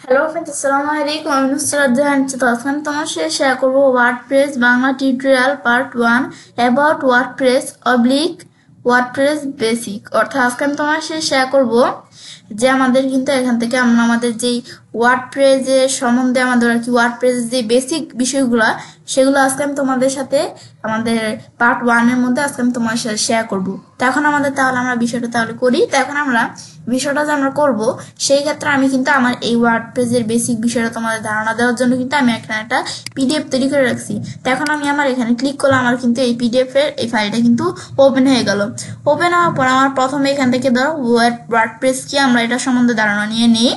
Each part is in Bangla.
হ্যালো ফ্রেন্ডস, আসসালামু আলাইকুম। আমি নুসরাত জাহান। তো আজকে আমি তোমার সাথে শেয়ার করবো WordPress Bangla tutorial part 1 about WordPress oblique WordPress basic. অর্থাৎ আজকে আমি তোমার সাথে শেয়ার করবো যে আমাদের কিন্তু এখান থেকে আমরা আমাদের যেই ওয়ার্ডপ্রেসের সম্বন্ধে আমাদের আর কি ওয়ার্ডপ্রেসের যে বেসিক বিষয়গুলো সেগুলো আজকে আমি তোমাদের সাথে আমাদের পার্ট 1 এর মধ্যে আজকে আমি তোমার সাথে শেয়ার করবো। তো এখন আমাদের তাহলে আমরা বিষয়টা তাহলে করি। তো এখন আমরা বিষয়টা যে আমরা করবো সেই ক্ষেত্রে আমি কিন্তু আমার এই ওয়ার্ডপ্রেসের বেসিক বিষয়টা তোমাদের ধারণা দেওয়ার জন্য কিন্তু আমি এখানে একটা পিডিএফ তৈরি করে রাখছি। তো এখন আমি আমার এখানে ক্লিক করলাম, আমার কিন্তু এই পিডিএফ এর এই ফাইলটা কিন্তু ওপেন হয়ে গেল। ওপেন হওয়ার পর আমার প্রথমে এখান থেকে ধরো ওয়ার্ডপ্রেস কি আমরা এটা সম্বন্ধে ধারণা নিয়ে নিই।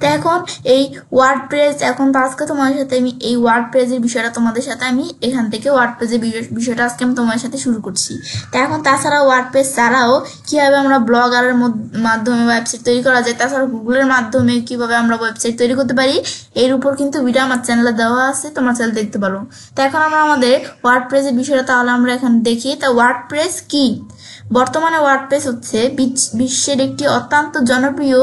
তো এখন এই ওয়ার্ডপ্রেস এখন তো আজকে তোমাদের সাথে আমি এই ওয়ার্ডপ্রেসের বিষয়টা তোমাদের সাথে আমি এখান থেকে ওয়ার্ডপ্রেসের বিষয়টা আজকে আমি তোমাদের সাথে শুরু করছি। তো এখন তাছাড়া ওয়ার্ডপ্রেস ছাড়াও কিভাবে আমরা ব্লগারের মাধ্যমে ওয়েবসাইট তৈরি করা যায়, তাছাড়া গুগলের মাধ্যমে কিভাবে আমরা ওয়েবসাইট তৈরি করতে পারি এর উপর কিন্তু ভিডিও আমার চ্যানেলে দেওয়া আছে, তোমার চ্যানেল দেখতে পারো। তো এখন আমরা আমাদের ওয়ার্ডপ্রেসের বিষয়টা তাহলে আমরা এখানে দেখি। তা ওয়ার্ডপ্রেস কি? বর্তমানে ওয়ার্ডপ্রেস হচ্ছে বিশ্বের একটি অত্যন্ত জনপ্রিয়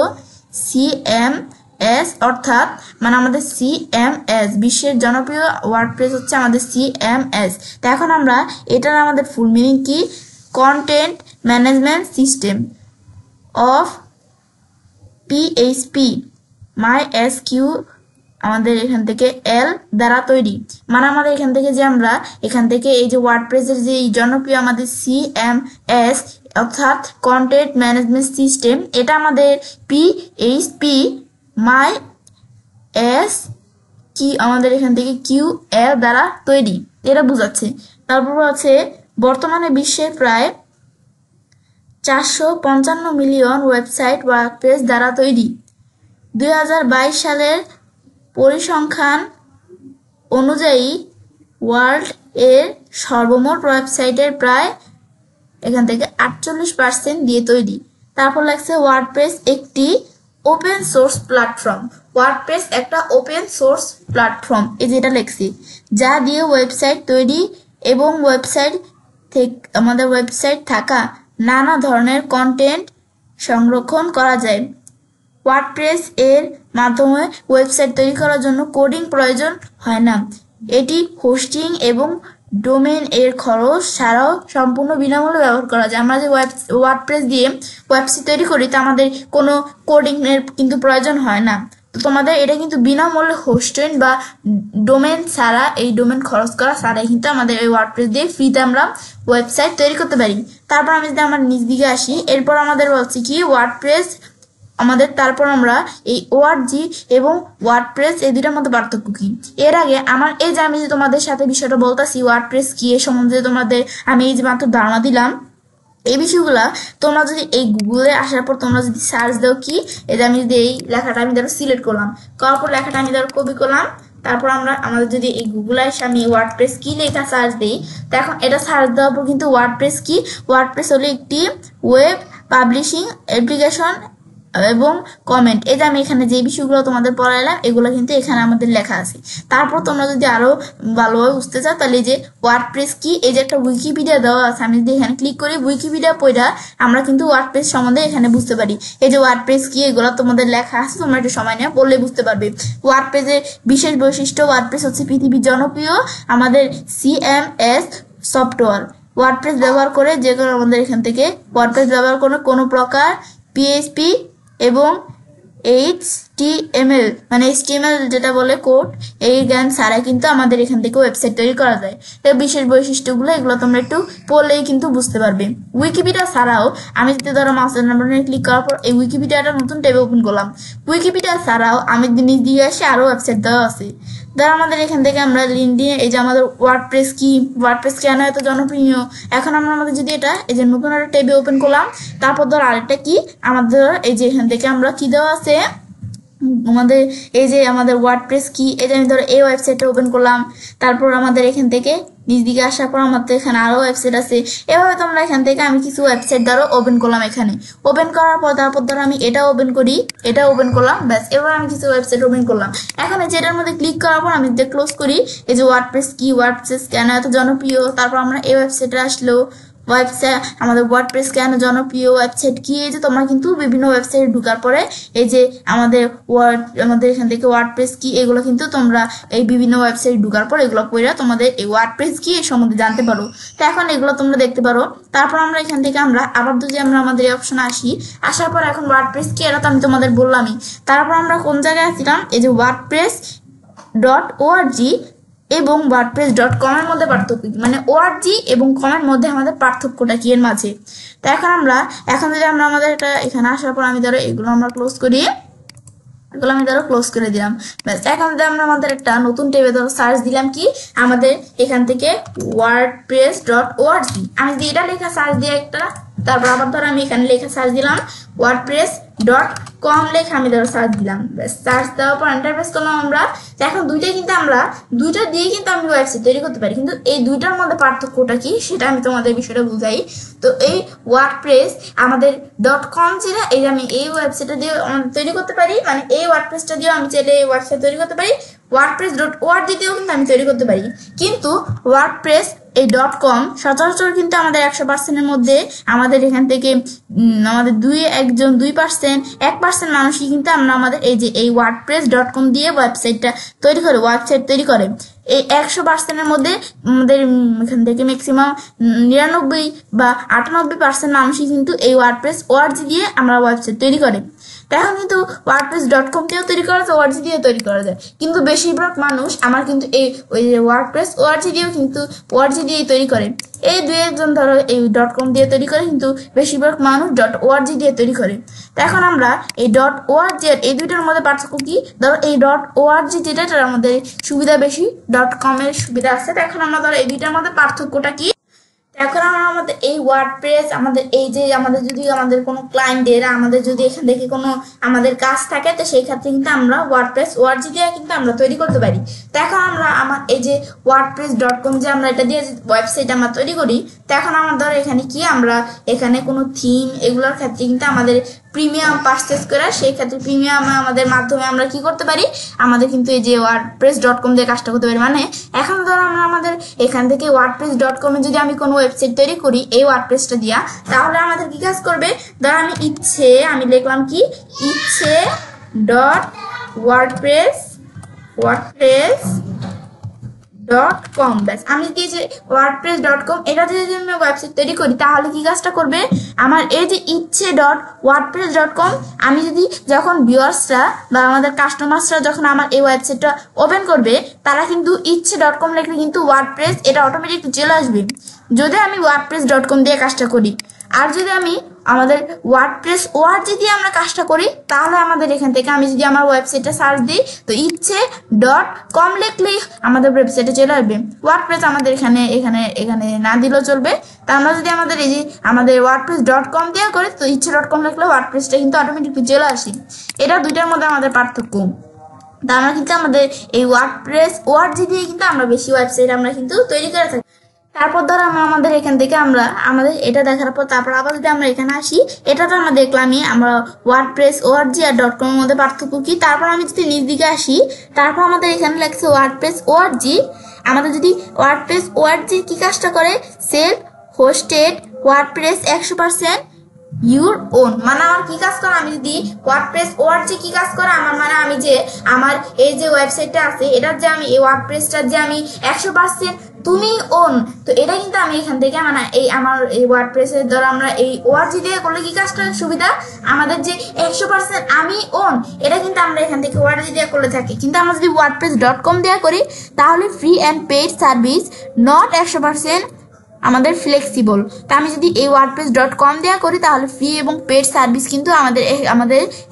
CMS, অর্থাৎ মানে আমাদের CMS বিশ্বের জনপ্রিয় ওয়ার্ডপ্রেস হচ্ছে আমাদের CMS। তো এখন আমরা এটার আমাদের ফুল মিনিং কি? Content management system of PHP MySQL আমাদের এখান থেকে L দ্বারা তৈরি। মানে আমাদের এখান থেকে যে আমরা এখান থেকে এই যে ওয়ার্ডপ্রেসের যে জনপ্রিয় আমাদের CMS অর্থাৎ কন্টেন্ট ম্যানেজমেন্ট সিস্টেম, এটা আমাদের PHP MySQL কি আমাদের এখান থেকে QL দ্বারা তৈরি, এটা বোঝাচ্ছে। তারপর আছে বর্তমানে বিশ্বের প্রায় 455 মিলিয়ন ওয়েবসাইট ওয়ার্ডপ্রেস দ্বারা তৈরি। 2022 সালের পরিসংখ্যান অনুযায়ী ওয়ার্ল্ড এর সর্বমোট ওয়েবসাইটের প্রায় এখান থেকে 48% দিয়ে তৈরি। তারপর লাগছে ওয়ার্ডপ্রেস একটি ওপেন সোর্স প্ল্যাটফর্ম। ওয়ার্ডপ্রেস একটা ওপেন সোর্স প্ল্যাটফর্ম, এই যেটা লেখছি, যা দিয়ে ওয়েবসাইট তৈরি এবং ওয়েবসাইট থেকে আমাদের ওয়েবসাইট থাকা নানা ধরনের কন্টেন্ট সংরক্ষণ করা যায়। ওয়ার্ডপ্রেস এর মাধ্যমে ওয়েবসাইট তৈরি করার জন্য কোডিং প্রয়োজন হয় না। এটি হোস্টিং এবং ডোমেন এর খরচ ছাড়াও সম্পূর্ণ বিনামূল্যে ব্যবহার করা যায়। আমরা যে ওয়ার্ডপ্রেস দিয়ে ওয়েবসাইট তৈরি করি তা আমাদের কোনো কোডিং এর কিন্তু প্রয়োজন হয় না। তো তোমাদের এটা কিন্তু বিনামূল্যে হোস্টিং বা ডোমেন ছাড়া, এই ডোমেন খরচ করা ছাড়াই কিন্তু আমাদের এই ওয়ার্ডপ্রেস দিয়ে ফ্রিতে আমরা ওয়েবসাইট তৈরি করতে পারি। তারপর আমি যদি আমার নিচ দিকে আসি, এরপর আমাদের বলছি কি ওয়ার্ডপ্রেস আমাদের, তারপর আমরা এই ORG এবং ওয়ার্ডপ্রেস এই দুটার মধ্যে পার্থক্য কি। এর আগে আমার এই যে আমি যে তোমাদের সাথে বিষয়টা বলতেছি ওয়ার্ডপ্রেস কি এর সম্বন্ধে তোমাদের আমি এই যে মাত্র ধারণা দিলাম, এই বিষয়গুলা তোমরা যদি এই গুগলে আসার পর তোমরা যদি সার্চ দাও কি, এই যে আমি যদি এই লেখাটা আমি ধরো সিলেক্ট করলাম, করার পর লেখাটা আমি ধরো কপি করলাম, তারপর আমরা আমাদের যদি এই গুগলে এসে আমি ওয়ার্ডপ্রেস কি লেখা সার্চ দিই, তো এখন এটা সার্চ দেওয়ার পর কিন্তু ওয়ার্ডপ্রেস কি, ওয়ার্ডপ্রেস হলো একটি ওয়েব পাবলিশিং অ্যাপ্লিকেশন এবং কমেন্ট। এই যে আমি এখানে যে বিষয়গুলো তোমাদের পড়াইলাম এগুলো কিন্তু এখানে আমাদের লেখা আছে। তারপর তোমরা যদি আরো ভালোভাবে বুঝতে চাও তাহলে যে ওয়ার্ডপ্রেস কি, এই যে একটা উইকিপিডিয়া দেওয়া আছে, আমি যদি এখানে ক্লিক করি উইকিপিডিয়া পড়া আমরা কিন্তু ওয়ার্ডপ্রেস সম্বন্ধে এখানে বুঝতে পারি। এই যে ওয়ার্ডপ্রেস কি এগুলো তোমাদের লেখা আছে, তোমরা একটু সময় নিয়ে পড়লে বুঝতে পারবে। ওয়ার্ডপ্রেসের বিশেষ বৈশিষ্ট্য, ওয়ার্ডপ্রেস হচ্ছে পৃথিবীর জনপ্রিয় আমাদের CMS সফটওয়্যার। ওয়ার্ডপ্রেস ব্যবহার করে যে কোনো আমাদের এখান থেকে ওয়ার্ডপ্রেস ব্যবহার করে কোনো প্রকার PHP এবং HTML মানে HTML যেটা বলে কোড, এই জ্ঞান ছাড়া কিন্তু আমাদের এখান থেকে ওয়েবসাইট তৈরি করা যায়। তো বিশেষ বৈশিষ্ট্যগুলো এগুলো তোমরা একটু পড়লেই কিন্তু বুঝতে পারবে। উইকিপিডিয়া ছাড়াও আমি যদি ধরো মাউসের নাম্বারে ক্লিক করার পর এই উইকিপিডিয়াটা নতুন ট্যাবে ওপেন করলাম, উইকিপিডিয়া ছাড়াও আমি নিজ দিয়ে আসি আরো ওয়েবসাইট দেওয়া আছে। ধর আমাদের এখান থেকে আমরা লিঙ্ক দিয়ে এই যে আমাদের ওয়ার্ডপ্রেস কি, ওয়ার্ডপ্রেস কেন এত জনপ্রিয়, এখন আমরা আমাদের যদি এটা এই যে নতুন একটা ট্যাবে ওপেন করলাম, তারপর ধর আরেকটা কি আমাদের এই যে এখান থেকে আমরা কি দেওয়া আছে আমাদের এই যে আমাদের ওয়ার্ডপ্রেস কি, এই যে আমি ধরো এই ওয়েবসাইটটা ওপেন করলাম, তারপর আমাদের এখান থেকে নিচ দিকে আসার পর আমাদের এখানে আরো ওয়েবসাইট আছে। এভাবে তোমরা এখান থেকে আমি কিছু ওয়েবসাইট ধরো ওপেন করলাম, এখানে ওপেন করার পর তারপর ধরো আমি এটা ওপেন করি, এটা ওপেন করলাম, ব্যাস এবার আমি কিছু ওয়েবসাইট ওপেন করলাম। এখন এই যেটার মধ্যে ক্লিক করার পর আমি ক্লোজ করি, এই যে ওয়ার্ডপ্রেস কি, ওয়ার্ডপ্রেস কেন এত জনপ্রিয়, তারপর আমরা এই ওয়েবসাইটে আসলো ওয়েবসাইট আমাদের ওয়ার্ডপ্রেস কেন জনপ্রিয়, ওয়েবসাইট কি, এই যে তোমরা কিন্তু বিভিন্ন ওয়েবসাইটে ঢোকার পরে এই যে আমাদের এখান থেকে ওয়ার্ডপ্রেস কি এগুলো কিন্তু তোমরা এই বিভিন্ন ওয়েবসাইটে ঢোকার পর এগুলো পড়ে তোমাদের এই ওয়ার্ডপ্রেস কি এর সম্বন্ধে জানতে পারো। তো এখন এগুলো তোমরা দেখতে পারো। তারপর আমরা এখান থেকে আমরা আবার যদি আমরা আমাদের এই অপশনে আসার পর এখন ওয়ার্ডপ্রেস কি এটা তো আমি তোমাদের বললামই। তারপর আমরা কোন জায়গায় আসছিলাম, এই যে wordpress.org এবং wordpress.com এর মধ্যে পার্থক্য কি, মানে org এবং com এর মধ্যে আমাদের পার্থক্যটা কি এর মাঝে। তো এখন যদি আমরা আমাদের এটা এখানে আসার পর আমি ধরো এগুলো আমরা ক্লোজ করি, এগুলো আমি ধরো ক্লোজ করে দিলাম। ব্যাস এখন যদি আমরা আমাদের একটা নতুন ট্যাবে ধরো সার্চ দিলাম কি আমাদের এখান থেকে wordpress.org, আমি যদি এটা লেখা সার্চ দিয়ে একটা, তারপর আবার ধরো আমি এখানে লেখা সার্চ দিলাম wordpress.com লেখা আমি ধরো সার্চ দিলাম। ব্যাস সার্চ দেওয়ার পর এন্টার প্রেস করলাম আমরা। এখন দুইটা দিয়ে কিন্তু আমি ওয়েবসাইট তৈরি করতে পারি, কিন্তু এই দুইটার মধ্যে পার্থক্যটা কি সেটা আমি তোমাদের বিষয়টা বুঝাই। তো এই ওয়ার্ডপ্রেস আমাদের .com যেটা এই আমি এই ওয়েবসাইটটা দিয়ে তৈরি করতে পারি, মানে এই ওয়ার্ডপ্রেসটা দিয়েও আমি চাইলে এই ওয়েবসাইট তৈরি করতে পারি, wordpress.org দিয়েও কিন্তু আমি তৈরি করতে পারি। কিন্তু ওয়ার্ডপ্রেস এই .com সচরাচর কিন্তু আমাদের 100% এর মধ্যে আমাদের এখান থেকে আমাদের 1% মানুষই কিন্তু আমাদের এই যে এই wordpress.com দিয়ে ওয়েবসাইট তৈরি করে। এই 100% এর মধ্যে আমাদের এখান থেকে ম্যাক্সিমাম 99 বা 98% মানুষই কিন্তু এই wordpress.org দিয়ে আমরা ওয়েবসাইট তৈরি করে। এখন কিন্তু wordpress.com দিয়েও তৈরি করা যায়, org দিয়ে তৈরি করা যায়, কিন্তু বেশিরভাগ মানুষ আমার কিন্তু ওই যে wordpress.org দিয়েও কিন্তু org দিয়ে তৈরি করে। এই দুই একজন ধরো এই .com দিয়ে তৈরি করে, কিন্তু বেশিরভাগ মানুষ .org দিয়ে তৈরি করে। তো এখন আমরা এই .org এই দুইটার মধ্যে পার্থক্য কি, ধরো এই .org যেটার আমাদের সুবিধা বেশি, .com এর সুবিধা আছে। তো এখন আমরা ধরো এই দুইটার মধ্যে পার্থক্যটা কি, এখন আমরা আমাদের এই ওয়ার্ডপ্রেস আমাদের এই যে আমাদের যদি আমাদের কোনো ক্লায়েন্টের আমাদের যদি এখান থেকে কোনো আমাদের কাজ থাকে, তো সেই ক্ষেত্রে কিন্তু আমরা wordpress.org দিয়ে কিন্তু আমরা তৈরি করতে পারি। তো এখন আমরা আমার এই যে wordpress.com যে আমরা এটা দিয়ে ওয়েবসাইট আমরা তৈরি করি, তো এখন আমার ধরো এখানে কি আমরা এখানে কোনো থিম এগুলোর ক্ষেত্রে কিন্তু আমাদের প্রিমিয়াম পারচেজ করে, সেই ক্ষেত্রে প্রিমিয়াম আমাদের মাধ্যমে আমরা কি করতে পারি, আমাদের কিন্তু এই যে wordpress.com দিয়ে কাজটা করতে পারি। মানে এখন ধরো আমরা আমাদের এখান থেকে wordpress.com এ যদি আমি কোনো ওয়েবসাইট তৈরি করি এই ওয়ার্ডপ্রেসটা দিয়া, তাহলে আমাদের কি কাজ করবে, ধরো আমি লিখলাম কি wordpress.com, ব্যাস আমি যদি যে wordpress.com এটা দিয়ে যদি আমি ওয়েবসাইট তৈরি করি, তাহলে কি কাজটা করবে, আমার এই যে wordpress.com আমি যদি যখন ভিউয়ার্সরা বা আমাদের কাস্টমার্সরা যখন আমার এই ওয়েবসাইটটা ওপেন করবে, তারা কিন্তু .com লিখলে কিন্তু ওয়ার্ডপ্রেস এটা অটোমেটিক চলে আসবে যদি আমি wordpress.com দিয়ে কাজটা করি। আর যদি আমি আমাদের wordpress.org দিয়ে আমরা কাজটা করি, তাহলে আমাদের এখান থেকে আমি যদি আমার ওয়েবসাইটে সার্চ দিই, তো .com লিখলেই আমাদের ওয়েবসাইটে চলে আসবে। ওয়ার্ডপ্রেস আমাদের এখানে না দিলেও চলবে। তা আমরা যদি আমাদের এই যে আমাদের wordpress.com দিয়ে করি, তো .com লিখলে ওয়ার্ডপ্রেসটা কিন্তু অটোমেটিকলি চলে আসে। এটা দুইটার মধ্যে আমাদের পার্থক্য। তা আমরা কিন্তু আমাদের এই wordpress.org দিয়ে কিন্তু আমরা বেশি ওয়েবসাইট আমরা কিন্তু তৈরি করে থাকি। তারপর ধরো আমাদের এখান থেকে আমাদের এটা দেখার পর তারপর আবার যদি আমরা এখানে আসি, এটা তো আমরা দেখলামই আমরা wordpress.org আর .com এর মধ্যে পার্থক্য কি। তারপর আমি যদি নিচ দিকে আসি, তারপর আমাদের এখানে লেখছে wordpress.org। আমাদের যদি wordpress.org কি কাজটা করে, self hosted WordPress 100% your own, মানে আমার কি কাজ করে, আমি যদি wordpress.org কি কাজ করে, আমার মানে আমি যে আমার এই যে ওয়েবসাইটটা আছে এটার যে আমি এই ওয়ার্ডপ্রেসটার যে আমি 100% তুমি ওন, তো এটা কিন্তু আমি এখান থেকে মানে এই আমার এই ওয়ার্ডপ্রেসের দ্বারা আমরা এই org দিয়ে করলে কি কাজটা সুবিধা, আমাদের যে 100% আমি ওন এটা কিন্তু আমরা এখান থেকে org দিয়ে করলে থাকি। কিন্তু আমরা যদি wordpress.com দিয়ে করি, তাহলে free and paid service not 100% আমাদের ফ্লেক্সিবল। তা আমি যদি এই wordpress.com দেওয়া করি, তাহলে ফ্রি এবং পেড সার্ভিস কিন্তু আমাদের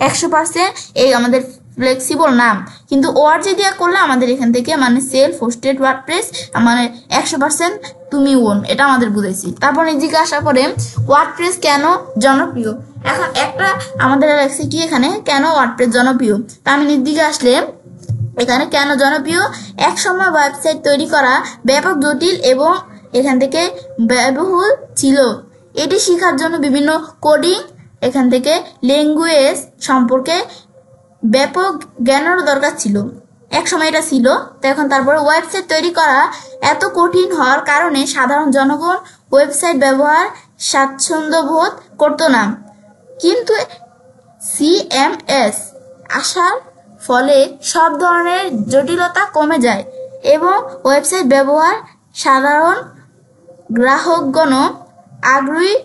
100% এই আমাদের ফ্লেক্সিবল না। কিন্তু org দিয়ে করলে আমাদের এখান থেকে মানে সেলফ হোস্টেড ওয়ার্ডপ্রেস মানে 100% তুমি ওন, এটা আমাদের বুঝাইছি। তারপর এদিকে আসার পরে ওয়ার্ডপ্রেস কেন জনপ্রিয়, এখন একটা আমাদের লাগছে কি এখানে কেন ওয়ার্ডপ্রেস জনপ্রিয়। তা আমি নির্দিকে আসলে এখানে কেন জনপ্রিয়, এক সময় ওয়েবসাইট তৈরি করা ব্যাপক জটিল এবং এখান থেকে ব্যয়বহুল ছিল। এটি শেখার জন্য বিভিন্ন কোডিং এখান থেকে ল্যাঙ্গুয়েজ সম্পর্কে ব্যাপক জ্ঞানেরও দরকার ছিল। এক সময় এটা ছিল, তো এখন তারপরে ওয়েবসাইট তৈরি করা এত কঠিন হওয়ার কারণে সাধারণ জনগণ ওয়েবসাইট ব্যবহার স্বাচ্ছন্দ্য বোধ করতো না। কিন্তু সিএমএস আসার ফলে সব ধরনের জটিলতা কমে যায় এবং ওয়েবসাইট ব্যবহার সাধারণ গ্রাহকগণও আগ্রহী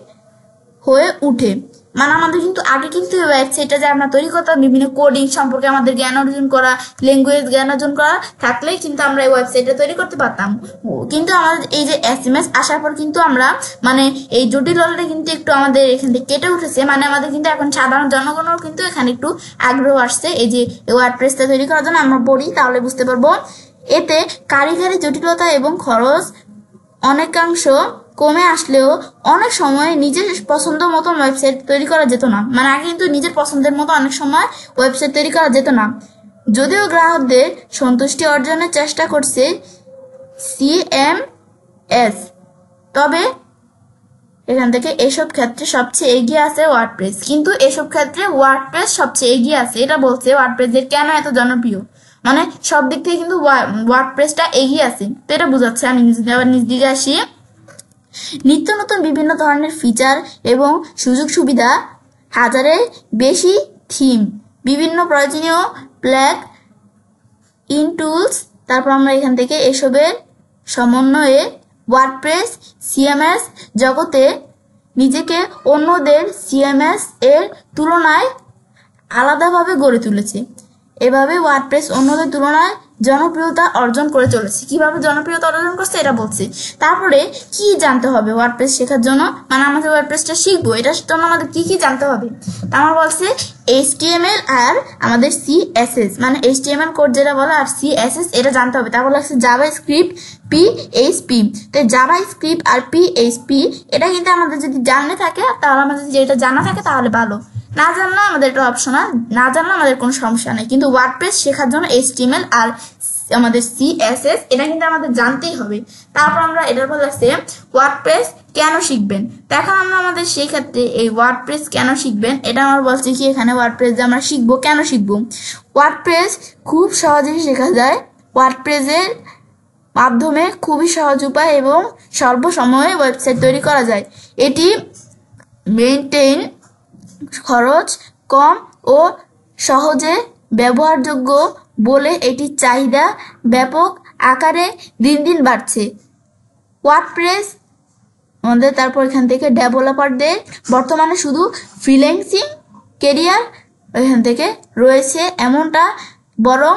হয়ে উঠে। মানে আমাদের কিন্তু আগে কিন্তু ওয়েবসাইটটা যে আমরা তৈরি করতাম, বিভিন্ন কোডিং সম্পর্কে আমাদের জ্ঞান অর্জন করা, ল্যাঙ্গুয়েজ জ্ঞান অর্জন করা থাকলেই কিন্তু আমরা এই ওয়েবসাইটটা তৈরি করতে পারতাম। কিন্তু আমাদের এই যে এসএমএস আসার পর কিন্তু আমরা মানে এই জটিলতা কিন্তু একটু আমাদের এখান থেকে কেটে উঠেছে। মানে আমাদের কিন্তু এখন সাধারণ জনগণেরও কিন্তু এখানে একটু আগ্রহ আসছে এই যে ওয়ার্ডপ্রেসটা তৈরি করার জন্য। আমরা পড়ি তাহলে বুঝতে পারবো। এতে কারিগরি জটিলতা এবং খরচ অনেকাংশ কমে আসলেও অনেক সময় নিজের পছন্দ মতন ওয়েবসাইট তৈরি করা যেত না। মানে আগে কিন্তু নিজের পছন্দের মতো অনেক সময় ওয়েবসাইট তৈরি করা যেত না। যদিও গ্রাহকদের সন্তুষ্টি অর্জনের চেষ্টা করছে সিএমএস, তবে এখান থেকে এসব ক্ষেত্রে সবচেয়ে এগিয়ে আছে ওয়ার্ডপ্রেস। কিন্তু এসব ক্ষেত্রে ওয়ার্ডপ্রেস সবচেয়ে এগিয়ে আছে, এটা বলছে ওয়ার্ডপ্রেসের কেন এত জনপ্রিয়। মানে সব দিক থেকে কিন্তু ওয়ার্ডপ্রেসটা এগিয়ে আছে, তো এটা বোঝাচ্ছে। আমি আবার নিজ দিকে আসি। নিত্য নতুন বিভিন্ন ধরনের ফিচার এবং সুযোগ সুবিধা, হাজারের বেশি থিম, বিভিন্ন প্রয়োজনীয় প্লাগ ইন টুলস, তারপর আমরা এখান থেকে এসবের সমন্বয়ে ওয়ার্ডপ্রেস সিএমএস জগতে নিজেকে অন্যদের সিএমএস এর তুলনায় আলাদাভাবে গড়ে তুলেছে। এভাবে ওয়ার্ডপ্রেস অন্যদের তুলনায় জনপ্রিয়তা অর্জন করে চলেছে। কিভাবে জনপ্রিয়তা অর্জন করছে এটা বলছি। তারপরে কি জানতে হবে ওয়ার্ডপ্রেস শেখার জন্য, মানে আমাদের ওয়ার্ডপ্রেসটা শিখবো, এটার জন্য আমাদের কি কি জানতে হবে। আমার বলছে HTML আর আমাদের CSS, মানে HTML কোড যেটা বলে আর CSS এটা জানতে হবে। তারপর লাগছে জাভাস্ক্রিপ্ট, PHP। তো জাভাস্ক্রিপ্ট আর PHP এটা কিন্তু আমাদের যদি জানা থাকে তাহলে আমাদের যদি এটা জানা থাকে তাহলে ভালো, না জানলে আমাদের এটা অপশনাল, না জানলে আমাদের কোনো সমস্যা নেই। কিন্তু ওয়ার্ডপ্রেস শেখার জন্য HTML আর আমাদের CSS এটা কিন্তু আমাদের জানতেই হবে। তারপর আমরা এটার পর লাগছে ওয়ার্ডপ্রেস কেন শিখবেন। এখন আমরা আমাদের সেই ক্ষেত্রে এই ওয়ার্ডপ্রেস কেন শিখবেন এটা আমার বলছি কি এখানে ওয়ার্ডপ্রেস যে আমরা শিখবো, কেন শিখবো। ওয়ার্ডপ্রেস খুব সহজেই শেখা যায়। ওয়ার্ডপ্রেসের মাধ্যমে খুবই সহজ উপায় এবং স্বল্প সময়ে ওয়েবসাইট তৈরি করা যায়। এটি মেইনটেইন খরচ কম ও সহজে ব্যবহারযোগ্য বলে এটির চাহিদা ব্যাপক আকারে দিন দিন বাড়ছে। ওয়ার্ডপ্রেস আমাদের তারপর এখান থেকে ডেভেলপারদের বর্তমানে শুধু ফ্রিল্যান্সিং ক্যারিয়ার এখান থেকে রয়েছে এমনটা, বরং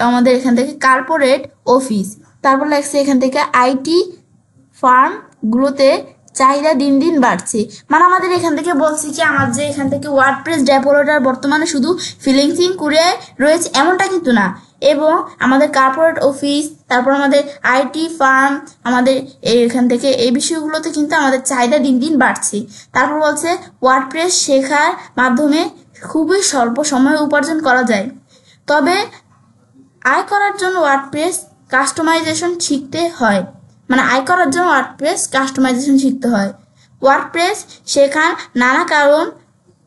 আমাদের এখান থেকে কর্পোরেট অফিস, তারপর লাগছে এখান থেকে আইটি ফার্মগুলোতে চাহিদা দিন দিন বাড়ছে। মানে আমাদের এখান থেকে বলছি কি আমাদের যে এখান থেকে ওয়ার্ডপ্রেস ডেভেলপার বর্তমানে শুধু ফ্রিল্যান্সিং করে রয়েছে এমনটা কিন্তু না, এবং আমাদের কর্পোরেট অফিস, তারপর আমাদের আইটি ফার্ম, আমাদের এখান থেকে এই বিষয়গুলোতে কিন্তু আমাদের চাহিদা দিন দিন বাড়ছে। তারপর বলছে ওয়ার্ডপ্রেস শেখার মাধ্যমে খুবই স্বল্প সময়ে উপার্জন করা যায়, তবে আয় করার জন্য ওয়ার্ডপ্রেস কাস্টমাইজেশন শিখতে হয়। মানে আয় করার জন্য ওয়ার্ডপ্রেস কাস্টমাইজেশন শিখতে হয়। ওয়ার্ডপ্রেস শেখার নানা কারণ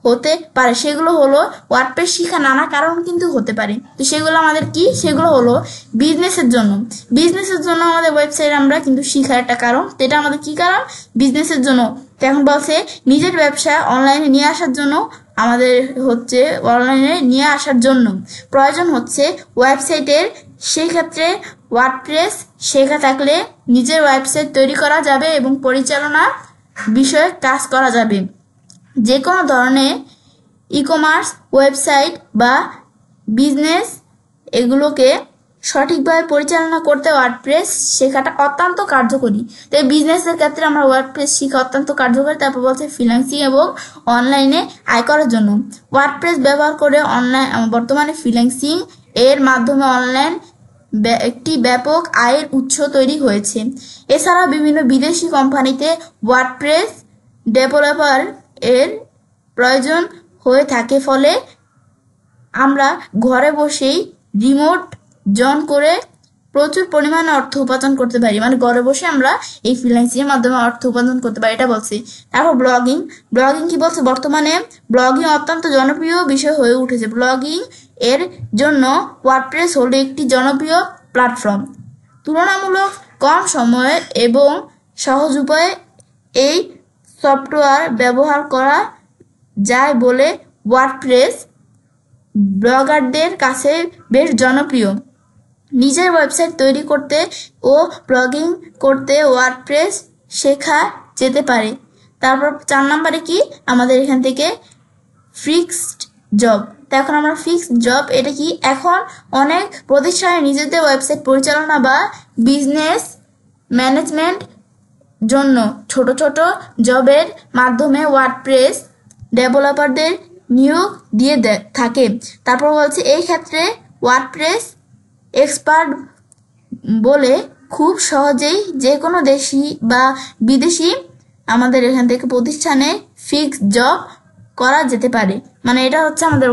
হতে পারে, সেগুলো হলো ওয়ার্ডপ্রেস শেখার নানা কারণ কিন্তু হতে পারে। তো সেগুলো আমাদের কি, সেগুলো হলো বিজনেসের জন্য। বিজনেসের জন্য আমাদের ওয়েবসাইট আমরা কিন্তু শেখার একটা কারণ, এটা আমাদের কি কারণ, বিজনেসের জন্য। তো এখন বলছে নিজের ব্যবসা অনলাইনে নিয়ে আসার জন্য আমাদের হচ্ছে অনলাইনে নিয়ে আসার জন্য প্রয়োজন হচ্ছে ওয়েবসাইটের। সেই ক্ষেত্রে ওয়ার্ডপ্রেস শেখা থাকলে নিজের ওয়েবসাইট তৈরি করা যাবে এবং পরিচালনা বিষয়ে কাজ করা যাবে। যে কোনো ধরনের ই-কমার্স ওয়েবসাইট বা বিজনেস এগুলোকে সঠিকভাবে পরিচালনা করতে ওয়ার্ডপ্রেস শেখাটা অত্যন্ত কার্যকরী। তো এই বিজনেসের ক্ষেত্রে আমরা ওয়ার্ডপ্রেস শেখা অত্যন্ত কার্যকরী। তারপর বলছে ফ্রিল্যান্সিং এবং অনলাইনে আয় করার জন্য ওয়ার্ডপ্রেস ব্যবহার করে অনলাইন বর্তমানে ফ্রিল্যান্সিং এর মাধ্যমে অনলাইন একটি ব্যাপক আয়ের উৎস তৈরি হয়েছে। এছাড়া বিভিন্ন বিদেশি কোম্পানিতে ওয়ার্ডপ্রেস ডেভেলপার এর প্রয়োজন হয়ে থাকে, ফলে আমরা ঘরে বসেই রিমোট জন করে প্রচুর পরিমাণে অর্থ উপার্জন করতে পারি। মানে ঘরে বসে আমরা এই ফ্রিল্যান্সিং এর মাধ্যমে অর্থ উপার্জন করতে পারি, এটা বলছি। তারপর ব্লগিং কি বলছে, বর্তমানে ব্লগিং অত্যন্ত জনপ্রিয় বিষয় হয়ে উঠেছে। ব্লগিং এর জন্য ওয়ার্ডপ্রেস হলো একটি জনপ্রিয় প্ল্যাটফর্ম। তুলনামূলক কম সময়ে এবং সহজ উপায়ে এই সফটওয়্যার ব্যবহার করা যায় বলে ওয়ার্ডপ্রেস ব্লগারদের কাছে বেশ জনপ্রিয়। নিজের ওয়েবসাইট তৈরি করতে ও ব্লগিং করতে ওয়ার্ডপ্রেস শেখা যেতে পারে। তারপর 4 নম্বরে কি আমাদের এখান থেকে ফিক্সড জব। তো এখন আমরা ফিক্সড জব এটা কি, এখন অনেক প্রতিষ্ঠানে নিজেদের ওয়েবসাইট পরিচালনা বা বিজনেস ম্যানেজমেন্ট জন্য ছোট ছোট জবের মাধ্যমে ওয়ার্ডপ্রেস ডেভেলপারদের নিয়োগ দিয়ে থাকে। তারপর বলছে এই ক্ষেত্রে ওয়ার্ডপ্রেস এক্সপার্ট বলে খুব সহজেই যে কোনো দেশি বা বিদেশি আমাদের এখান থেকে প্রতিষ্ঠানে ফিক্সড জব করা যেতে পারে। মানে এটা হচ্ছে আমাদের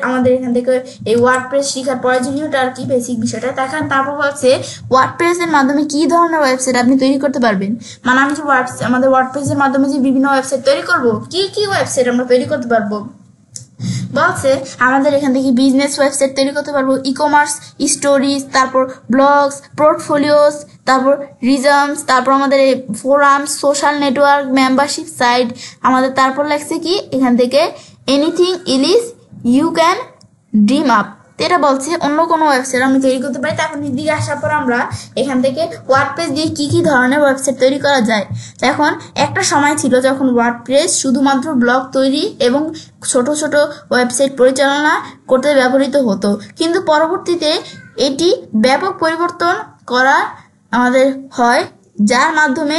আমাদের এখান থেকে এই ওয়ার্ডপ্রেস শেখার প্রয়োজনীয়তা আর কি, বেসিক বিষয়টা। তারপর বলছে ওয়ার্ডপ্রেসের মাধ্যমে কি ধরনের ওয়েবসাইট আপনি তৈরি করতে পারবেন। মানে আমি যে আমাদের ওয়ার্ডপ্রেসের মাধ্যমে যে বিভিন্ন ওয়েবসাইট তৈরি করব, কি ওয়েবসাইট আমরা তৈরি করতে পারবো বলছে আমাদের এখান থেকে বিজনেস ওয়েবসাইট তৈরি করতে পারবো, ই-কমার্স, স্টোরিজ, তারপর ব্লগস, পোর্টফোলিওস, তারপর রিজমস, তারপর আমাদের forum, social network, membership site আমাদের। তারপর লাগছে কি এখান থেকে anything else you can dream up. এটা বলছে অন্য কোনো ওয়েবসাইট আমি তৈরি করতে পারি। তারপর দিকে আসার পর আমরা এখান থেকে ওয়ার্ডপ্রেস দিয়ে কি ধরনের ওয়েবসাইট তৈরি করা যায়। এখন একটা সময় ছিল যখন ওয়ার্ডপ্রেস শুধুমাত্র ব্লগ তৈরি এবং ছোট ছোট ওয়েবসাইট পরিচালনা করতে ব্যবহৃত হতো, কিন্তু পরবর্তীতে এটি ব্যাপক পরিবর্তন করা আমাদের হয়, যার মাধ্যমে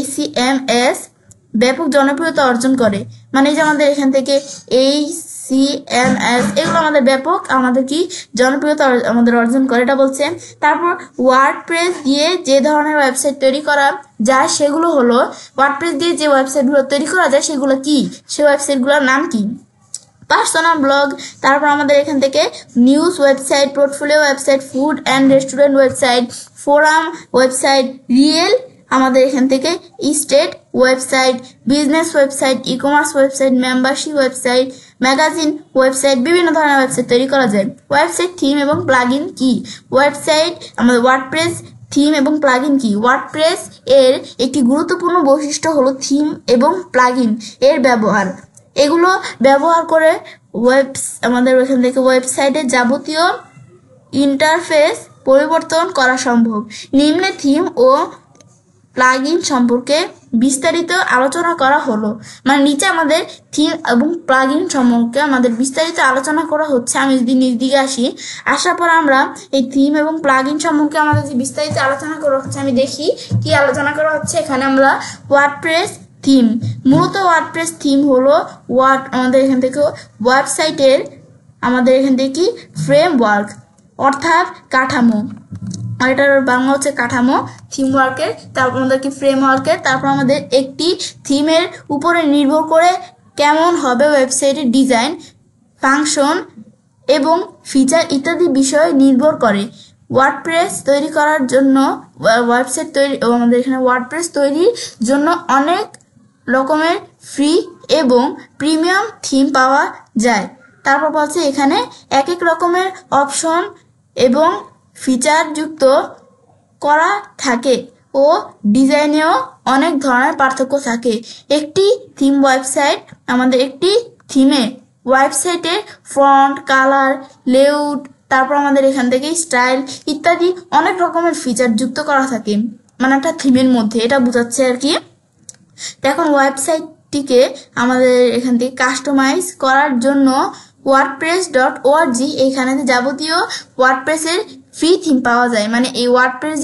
HTML ব্যাপক জনপ্রিয়তা অর্জন করে। মানে যে আমাদের এখান থেকে HTML এগুলো আমাদের ব্যাপক আমাদের কি জনপ্রিয়তা আমাদের অর্জন করে, এটা বলছে। তারপর ওয়ার্ডপ্রেস দিয়ে যে ধরনের ওয়েবসাইট তৈরি করা যায় সেগুলো হলো, ওয়ার্ডপ্রেস দিয়ে যে ওয়েবসাইটগুলো তৈরি করা যায় সেগুলো কি, সে ওয়েবসাইটগুলোর নাম কি, পার্সোনাল ব্লগ, তারপর আমাদের এখান থেকে news website, portfolio website, food and restaurant website, forum website, real আমাদের এখান থেকে state website, business website, e-commerce website, membership website, magazine website, বিভিন্ন ধরনের ওয়েবসাইট তৈরি করা যায়। ওয়েবসাইট থিম এবং প্লাগইন কি, ওয়েবসাইট আমাদের ওয়ার্ডপ্রেস থিম এবং প্লাগইন কি। ওয়ার্ডপ্রেস এর একটি গুরুত্বপূর্ণ বৈশিষ্ট্য হলো থিম এবং প্লাগইন এর ব্যবহার। এগুলো ব্যবহার করে আমাদের এখান থেকে ওয়েবসাইটের যাবতীয় ইন্টারফেস পরিবর্তন করা সম্ভব। নিম্নে থিম ও প্লাগইন সম্পর্কে বিস্তারিত আলোচনা করা হলো। মানে নিচে আমাদের থিম এবং প্লাগইন সম্পর্কে আমাদের বিস্তারিত আলোচনা করা হচ্ছে। আমি যদি নিচ দিকে আসার পর আমরা এই থিম এবং প্লাগইন সম্পর্কে আমাদের যে বিস্তারিত আলোচনা করা হচ্ছে, আমি দেখি কি আলোচনা করা হচ্ছে। এখানে আমরা ওয়ার্ডপ্রেস থিম, মূলত ওয়ার্ডপ্রেস থিম হলো আমাদের এখান থেকে ওয়েবসাইটের আমাদের এখান থেকে কি ফ্রেমওয়ার্ক অর্থাৎ কাঠামো, আর এটার বাংলা হচ্ছে কাঠামো, থিম ওয়ার্কের, তারপর আমাদের কি ফ্রেমওয়ার্কের। তারপর আমাদের একটি থিমের উপরে নির্ভর করে কেমন হবে ওয়েবসাইটের ডিজাইন, ফাংশন এবং ফিচার ইত্যাদি বিষয় নির্ভর করে। ওয়ার্ডপ্রেস তৈরি করার জন্য ওয়েবসাইট তৈরি আমাদের এখানে ওয়ার্ডপ্রেস তৈরির জন্য অনেক রকমের ফ্রি এবং প্রিমিয়াম থিম পাওয়া যায়। তারপর বলছে এখানে এক এক রকমের অপশন এবং ফিচার যুক্ত করা থাকে ও ডিজাইনেও অনেক ধরনের পার্থক্য থাকে। একটি থিম ওয়েবসাইট আমাদের একটি থিমে ওয়েবসাইটের ফন্ট, কালার, লেআউট, তারপর আমাদের এখান থেকে স্টাইল ইত্যাদি অনেক রকমের ফিচার যুক্ত করা থাকে, মানে একটা থিমের মধ্যে, এটা বোঝাচ্ছে আর কি। এখন ওয়েবসাইটটিকে আমাদের এখান থেকে কাস্টমাইজ করার জন্য wordpress.org এইখানে যাবতীয় ওয়ার্ডপ্রেসের ফ্রি থিম পাওয়া যায়। মানে এই ওয়ার্ডপ্রেস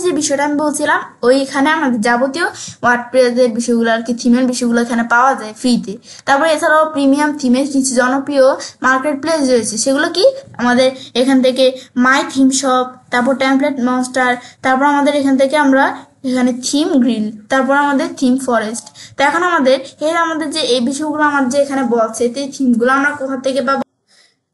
যে বিষয়টা আমি বলছিলাম, ওইখানে আমাদের যাবতীয় ওয়ার্ডপ্রেসের বিষয়গুলো আর কি, থিমের বিষয়গুলো এখানে পাওয়া যায় ফ্রিতে। তারপরে এছাড়াও প্রিমিয়াম থিমের কিছু জনপ্রিয় মার্কেট প্লেস রয়েছে, সেগুলো কি আমাদের এখান থেকে মাই থিম শপ, তারপর টেমপ্লেট মনস্টার, তারপর আমাদের এখান থেকে আমরা এখানে থিম গ্রিল, তারপর আমাদের থিম ফরেস্ট। তো এখন আমাদের যে এই বিষয়গুলো আমার যে এখানে বলছে, এই থিমগুলো আমরা কোথা থেকে পাবো,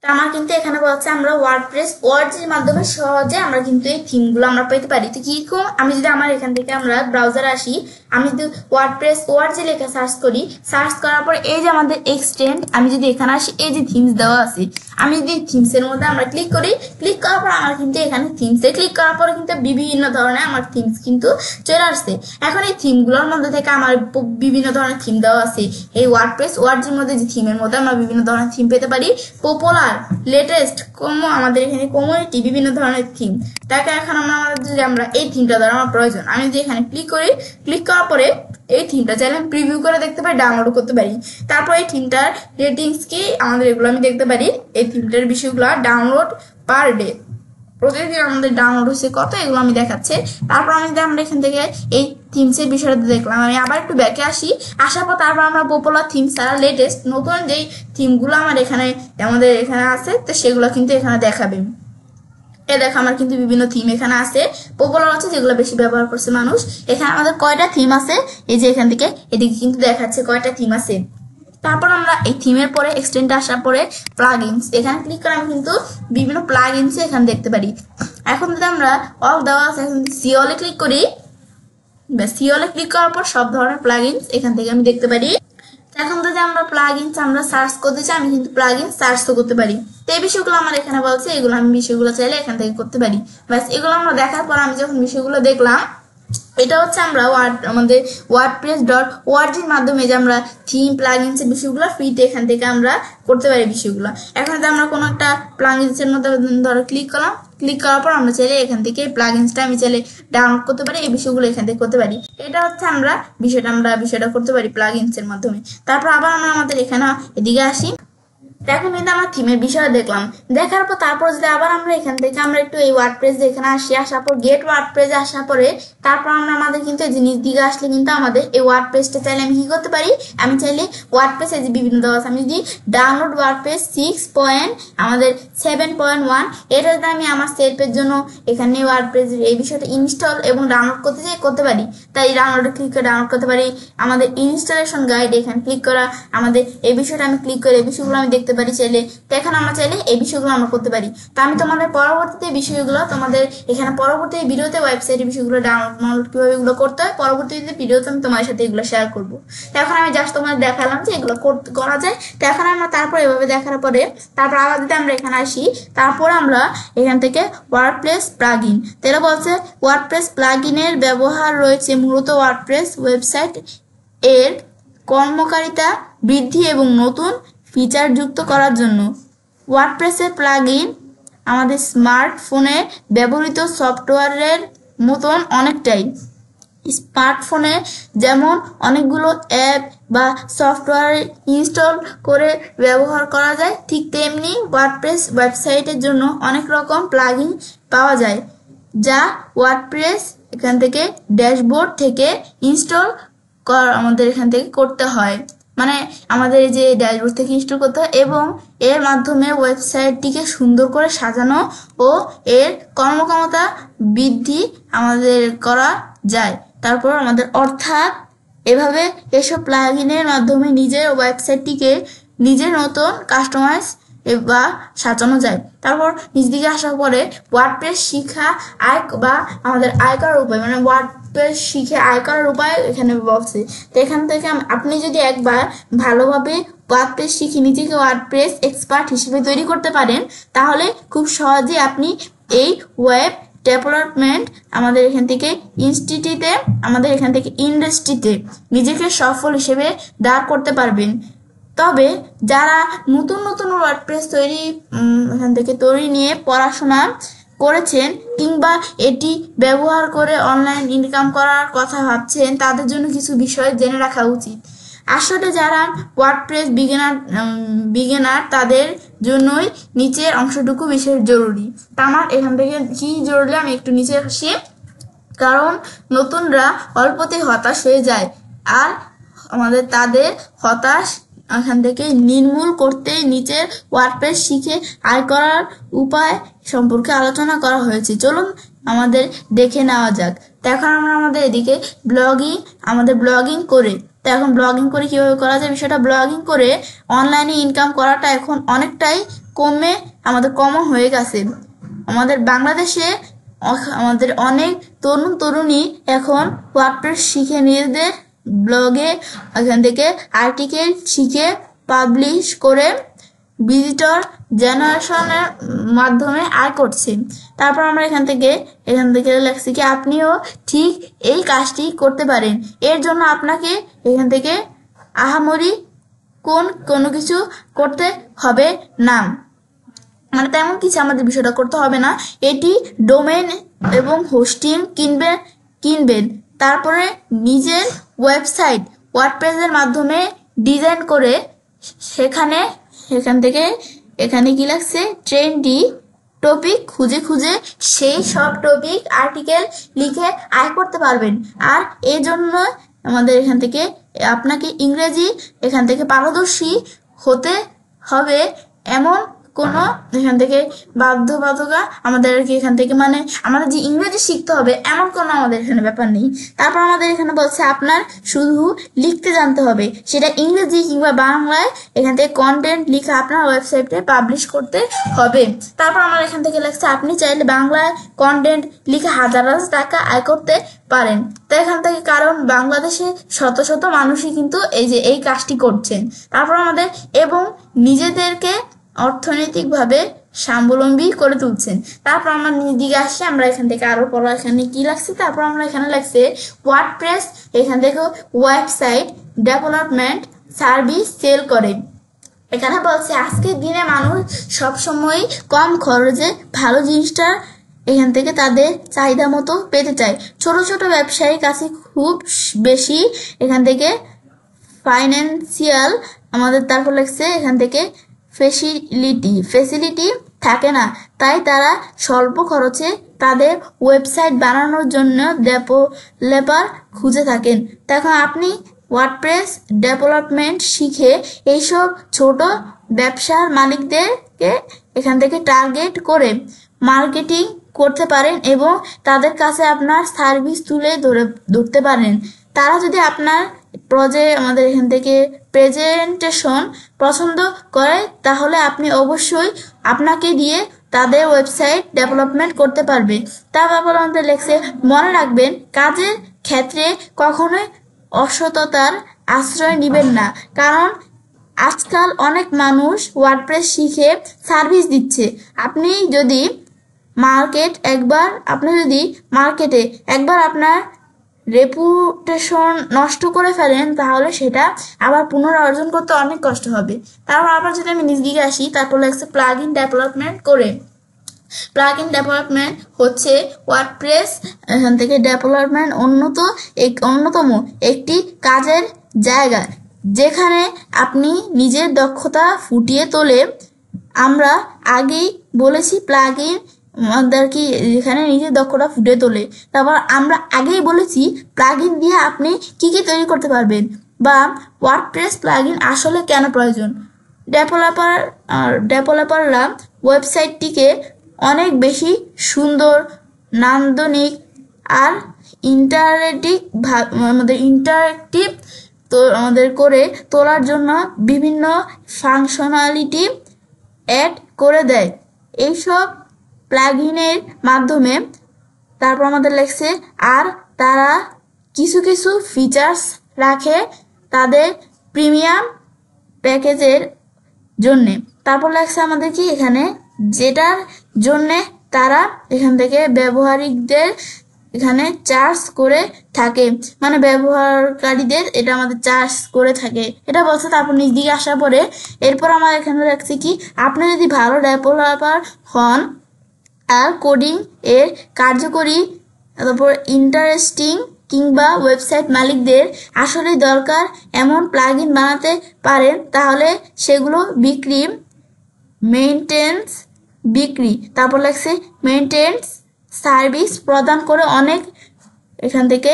আমার কিন্তু এখানে বলছে আমরা ওয়ার্ডপ্রেস.org মাধ্যমে সহজে আমরা কিন্তু এই থিমগুলো আমরা পেতে পারি। তো কিরকম, আমি যদি আমার এখান থেকে আমরা ব্রাউজারে আসি, আমি যদি ওয়ার্ডপ্রেস ওআরজি লেখা সার্চ করি, সার্চ করার পর এই যে আমাদের এক্সটেন্ড, আমি যদি এখানে আসি এই যে থিমস দেওয়া আছে, আমি যদি থিমসের মধ্যে আমরা ক্লিক করি, ক্লিক করার পর আমার কিন্তু এখানে থিমসে ক্লিক করার পরে কিন্তু বিভিন্ন ধরনের আমার থিমস কিন্তু চলে আসছে। এখন এই থিমগুলোর মধ্যে থেকে আমার বিভিন্ন ধরনের থিম দেওয়া আছে। এই ওয়ার্ডপ্রেস ওআরজির মধ্যে যে থিমের মধ্যে আমরা বিভিন্ন ধরনের থিম পেতে পারি, পপুলার, লেটেস্ট, আমাদের এখানে কমিউনিটি, বিভিন্ন ধরনের থিম। তাকে এখন আমাদের যদি আমরা এই থিমটা দ্বারা আমার প্রয়োজন, আমি যদি এখানে ক্লিক করি, ক্লিক করার পরে এই থিমটা চাইলে আমি প্রিভিউ করে দেখতে পারি, ডাউনলোড করতে পারি। তারপর এই থিমটার রেটিংস কি আমাদের এগুলো আমি দেখতে পারি। এই থিমটার বিষয়গুলো ডাউনলোড পার ডে, প্রতিদিন আমাদের ডাউনলোড হচ্ছে কত, এগুলো আমি দেখাচ্ছে। তারপর আমি যদি আমরা এখান থেকে এই থিমসের বিষয়টা দেখলাম, আমি আবার একটু ব্যাকে আসি, আসার পর তারপর আমরা পপুলার থিমস ছাড়া লেটেস্ট নতুন যেই থিমগুলো আমাদের এখানে আছে, তো সেগুলো কিন্তু এখানে দেখাবে। দেখো আমার কিন্তু বিভিন্ন থিম এখানে আছে, পপুলার আছে যেগুলো বেশি ব্যবহার করছে মানুষ। এখানে আমাদের কয়টা থিম আছে, এই যে এখান থেকে এদিকে কিন্তু দেখাচ্ছে কয়টা থিম আছে। তারপর আমরা এই থিমের পরে এক্সটেন্ড আসার পরে প্লাগইনস, এখানে ক্লিক করে আমি কিন্তু বিভিন্ন প্লাগইনস এখানে দেখতে পারি। এখন যদি আমরা অল দেওয়া আছে, এখন সিওলে ক্লিক করি, সিওলে ক্লিক করার পর সব ধরনের প্লাগইনস এখান থেকে আমি দেখতে পারি। এখন যদি আমরা প্লাগইনস আমরা সার্চ করতে চাই, আমি কিন্তু প্লাগইন সার্চ তো করতে পারি। তো এই বিষয়গুলো আমার এখানে বলছে, এগুলো আমি বিষয়গুলো চাইলে এখান থেকে করতে পারি। ব্যাস এগুলো আমরা দেখার পর আমি যখন বিষয়গুলো দেখলাম, এটা হচ্ছে আমরা আমাদের wordpress.org-র মাধ্যমে যে আমরা থিম প্লাগইনস এর বিষয়গুলো ফ্রিতে এখান থেকে আমরা করতে পারি বিষয়গুলো। এখন যদি আমরা কোনো একটা প্লাগইনস এর মধ্যে ধরো ক্লিক করলাম, ক্লিক করার পর আমরা চাইলে এখান থেকে প্লাগইনসটা আমি চাইলে ডাউনলোড করতে পারি, এই বিষয়গুলো এখান থেকে করতে পারি। এটা হচ্ছে আমরা বিষয়টা করতে পারি প্লাগইনস এর মাধ্যমে। তারপর আবার আমরা আমাদের এখানে এদিকে আসি, এখন কিন্তু আমরা থিমের বিষয় দেখলাম, দেখার পর তারপর যদি আবার আমরা এখান থেকে আমরা একটু এই ওয়ার্ডপ্রেস এখানে আসি, আসার পর গেট ওয়ার্ডপ্রেস আসার পরে তারপর আমরা আমাদের কিন্তু এই জিনিস দিকে আসলে কিন্তু আমাদের এই ওয়ার্ডপ্রেসটা চাইলে আমি কি করতে পারি, আমি চাইলে ওয়ার্ডপ্রেস এই যে বিভিন্ন দেওয়া আছে, আমি যদি ডাউনলোড ওয়ার্ডপ্রেস 6.7.1 এটা যদি আমি আমার সেলফের জন্য এখানে ওয়ার্ডপ্রেস এই বিষয়টা ইনস্টল এবং ডাউনলোড করতে চাই, করতে পারি। তাই ডাউনলোডে ক্লিক করে ডাউনলোড করতে পারি। আমাদের ইনস্টলেশন গাইড এখানে ক্লিক করা, আমাদের এই বিষয়টা আমি ক্লিক করে এই বিষয়গুলো আমি দেখতে পারি চাইলে। তো এখন আমরা চাইলে এই বিষয়গুলো আমরা করতে পারি। তো আমি তোমাদের পরবর্তীতে বিষয়গুলো তোমাদের এখানে পরবর্তী ভিডিওতে ওয়েবসাইটের বিষয়গুলো ডাউনলোড কিভাবে এগুলো করতে হয় পরবর্তীতে ভিডিওতে আমি তোমাদের সাথে এগুলো শেয়ার করবো। তো এখন আমি জাস্ট তোমাদের দেখালাম যে এগুলো করা যায়। তো এখন আমরা তারপর এভাবে দেখার পরে তারপর আবার যদি আমরা এখানে আসি, তারপর আমরা এখান থেকে ওয়ার্ডপ্রেস প্লাগইন, তাহলে বলছে ওয়ার্ডপ্রেস প্লাগইনের ব্যবহার রয়েছে মূলত ওয়ার্ডপ্রেস ওয়েবসাইট এর কর্মকারিতা বৃদ্ধি এবং নতুন ফিচার যুক্ত করার জন্য। ওয়ার্ডপ্রেসের প্লাগইন আমাদের স্মার্টফোনে ব্যবহৃত সফটওয়্যারের মতন অনেকটাই। স্মার্টফোনে যেমন অনেকগুলো অ্যাপ বা সফটওয়্যার ইনস্টল করে ব্যবহার করা যায়, ঠিক তেমনি ওয়ার্ডপ্রেস ওয়েবসাইটের জন্য অনেক রকম প্লাগইন পাওয়া যায়, যা ওয়ার্ডপ্রেস এখান থেকে ড্যাশবোর্ড থেকে ইনস্টল আমাদের এখান থেকে করতে হয়, মানে আমাদের এই যে ড্যাশবোর্ড থেকে ইনস্টল করতে হয়, এবং এর মাধ্যমে ওয়েবসাইটটিকে সুন্দর করে সাজানো ও এর কর্মক্ষমতা বৃদ্ধি আমাদের করা যায়। তারপর আমাদের অর্থাৎ এভাবে এসব প্লাগইনের মাধ্যমে নিজের ওয়েবসাইটটিকে নিজের মতন কাস্টমাইজ বা সাজানো যায়। তারপর নিজ দিকে আসার পরে ওয়ার্ডপ্রেস শিখা বা আমাদের আয় করার উপায়, মানে ওয়ার্ডপ্রেস শিখে আয় করার উপায় এখানে বলছে। তো এখান থেকে আপনি যদি একবার ভালোভাবে ওয়ার্ডপ্রেস শিখে নিজেকে ওয়ার্ডপ্রেস এক্সপার্ট হিসেবে তৈরি করতে পারেন, তাহলে খুব সহজে আপনি এই ওয়েব ডেভেলপমেন্ট আমাদের এখান থেকে ইন্ডাস্ট্রিতে নিজেকে সফল হিসেবে দাঁড় করতে পারবেন। তবে যারা নতুন ওয়ার্ডপ্রেস এখান থেকে তৈরি নিয়ে পড়াশোনা করেছেন কিংবা এটি ব্যবহার করে অনলাইন ইনকাম করার কথা ভাবছেন, তাদের জন্য কিছু বিষয় জেনে রাখা উচিত। আসলে যারা ওয়ার্ডপ্রেস বিগিনার তাদের জন্যই নিচের অংশটুকু বিশেষ জরুরি। তা আমার এখান থেকে কি জরুরি আমি একটু নিচে আসি, কারণ নতুনরা অল্পতেই হতাশ হয়ে যায়, আর তাদের হতাশ এখান থেকে নির্মূল করতে নিচের ওয়ার্ডপ্রেস শিখে আয় করার উপায় সম্পর্কে আলোচনা করা হয়েছে। চলুন আমাদের দেখে নেওয়া যাক। তো এখন আমরা আমাদের এদিকে ব্লগিং করে, তো এখন ব্লগিং করে কিভাবে করা যায় বিষয়টা, ব্লগিং করে অনলাইনে ইনকাম করাটা এখন অনেকটাই কমন হয়ে গেছে। আমাদের বাংলাদেশে আমাদের অনেক তরুণ তরুণী এখন ওয়ার্ডপ্রেস শিখে নিজেদের ব্লগে এখান থেকে আর্টিকেল শিখে পাবলিশ করে ভিজিটর জেনারেশনের মাধ্যমে আয় করছে। তারপর আমরা এখান থেকে লেখছি কি আপনিও ঠিক এই কাজটি করতে পারেন। এর জন্য আপনাকে এখান থেকে আহামরি কোনো কিছু করতে হবে না, মানে তেমন কিছু আমাদের বিষয়টা করতে হবে না। এটি ডোমেন এবং হোস্টিং কিনবেন, তারপরে নিজের ওয়েবসাইট ওয়ার্ডপ্রেসের মাধ্যমে ডিজাইন করে এখানে কি লাগছে ট্রেন্ডি টপিক খুঁজে সেই সব টপিক আর্টিকেল লিখে আয় করতে পারবেন। আর এই জন্য আমাদের এখান থেকে আপনাকে ইংরেজি এখান থেকে পারদর্শী হতে হবে, এমন কোনো এখান থেকে বাধ্যবাধকতা আমাদের এখান থেকে মানে আমাদের যে ইংরেজি শিখতে হবে এমন কোনো আমাদের এখানে ব্যাপার নেই। তারপর আমাদের এখানে বলছে আপনার শুধু লিখতে জানতে হবে, সেটা ইংরেজি কিংবা বাংলায় এখান থেকে কন্টেন্ট লিখে আপনার ওয়েবসাইটে পাবলিশ করতে হবে। তারপর আমার এখান থেকে লাগছে আপনি চাইলে বাংলায় কন্টেন্ট লিখে হাজার হাজার টাকা আয় করতে পারেন। তো এখান থেকে কারণ বাংলাদেশে শত শত মানুষই কিন্তু এই কাজটি করছেন। তারপর আমাদের এবং নিজেদেরকে অর্থনৈতিকভাবে স্বাবলম্বী করে তুলছেন। তারপর আমরা দিকে আসছি, আমরা এখান থেকে আরো পড়া এখানে কি লাগছে। তারপর আমরা এখানে লাগছে ওয়ার্ডপ্রেস এখান থেকে ওয়েবসাইট ডেভেলপমেন্ট সার্ভিস সেল করে। এখানে বলছে আজকের দিনে মানুষ সবসময় কম খরচে ভালো জিনিসটা এখান থেকে তাদের চাহিদা মতো পেতে চায়। ছোট ছোট ব্যবসায়ীর কাছে খুব বেশি এখান থেকে ফাইন্যান্সিয়াল আমাদের তারপর লাগছে এখান থেকে ফেসিলিটি থাকে না, তাই তারা স্বল্প খরচে তাদের ওয়েবসাইট বানানোর জন্য ডেভেলপার খুঁজে থাকেন। তখন আপনি ওয়ার্ডপ্রেস ডেভেলপমেন্ট শিখে এইসব ছোট ব্যবসার মালিকদেরকে এখান থেকে টার্গেট করে মার্কেটিং করতে পারেন এবং তাদের কাছে আপনার সার্ভিস তুলে ধরতে পারেন। তারা যদি আপনার আমাদের এখান থেকে প্রেজেন্টেশন পছন্দ করে তাহলে আপনি অবশ্যই আপনাকে দিয়ে তাদের ওয়েবসাইট ডেভেলপমেন্ট করতে পারবে। তারপর আমাদের লেখছে মনে রাখবেন কাজের ক্ষেত্রে কখনোই অসততার আশ্রয় নেবেন না, কারণ আজকাল অনেক মানুষ ওয়ার্ডপ্রেস শিখে সার্ভিস দিচ্ছে। আপনি যদি মার্কেটে একবার আপনার রেপুটেশন নষ্ট করে ফেলেন তাহলে সেটা আবার পুনরায় অর্জন করতে অনেক কষ্ট হবে। তারপর আবার যদি আমি নিজ দিকে আসি, তারপর লাগছে প্লাগ ইন ডেভেলপমেন্ট করে। প্লাগ ইন ডেভেলপমেন্ট হচ্ছে ওয়ার্ডপ্রেস এখান থেকে ডেভেলপমেন্ট অন্যতম একটি কাজের জায়গা যেখানে আপনি নিজের দক্ষতা ফুটিয়ে তোলে। আমরা আগেই বলেছি প্লাগ ইন আমাদের কি যেখানে নিজের দক্ষতা ফুটিয়ে তোলে। তারপর আমরা আগেই বলেছি প্লাগ ইন দিয়ে আপনি কি তৈরি করতে পারবেন বা ওয়ার্ডপ্রেস প্লাগ ইন আসলে কেন প্রয়োজন। ডেভেলপাররা ওয়েবসাইটটিকে অনেক বেশি সুন্দর, নান্দনিক আর ইন্টারেক্টিভ আমাদের করে তোলার জন্য বিভিন্ন ফাংশনালিটি অ্যাড করে দেয় এইসব প্লাগইনের মাধ্যমে। তারপর আমাদের লেখছে আর তারা কিছু ফিচার্স রাখে তাদের প্রিমিয়াম প্যাকেজের জন্য। তারপর লাগছে আমাদের কি এখানে যেটার জন্যে তারা এখান থেকে ব্যবহারিকদের এখানে চার্জ করে থাকে, মানে ব্যবহারকারীদের এটা আমাদের চার্জ করে থাকে এটা বলছে। তারপর নিজ দিকে আসার পরে এরপর আমার এখানে রাখছি কি আপনি যদি ভালো ডেভেলপার হন আর কোডিং এর কার্যকরী তারপর ইন্টারেস্টিং কিংবা ওয়েবসাইট মালিকদের আসলে দরকার এমন প্লাগ ইন বানাতে পারেন তাহলে সেগুলো তারপর লাগছে মেইনটেন্স সার্ভিস প্রদান করে অনেক এখান থেকে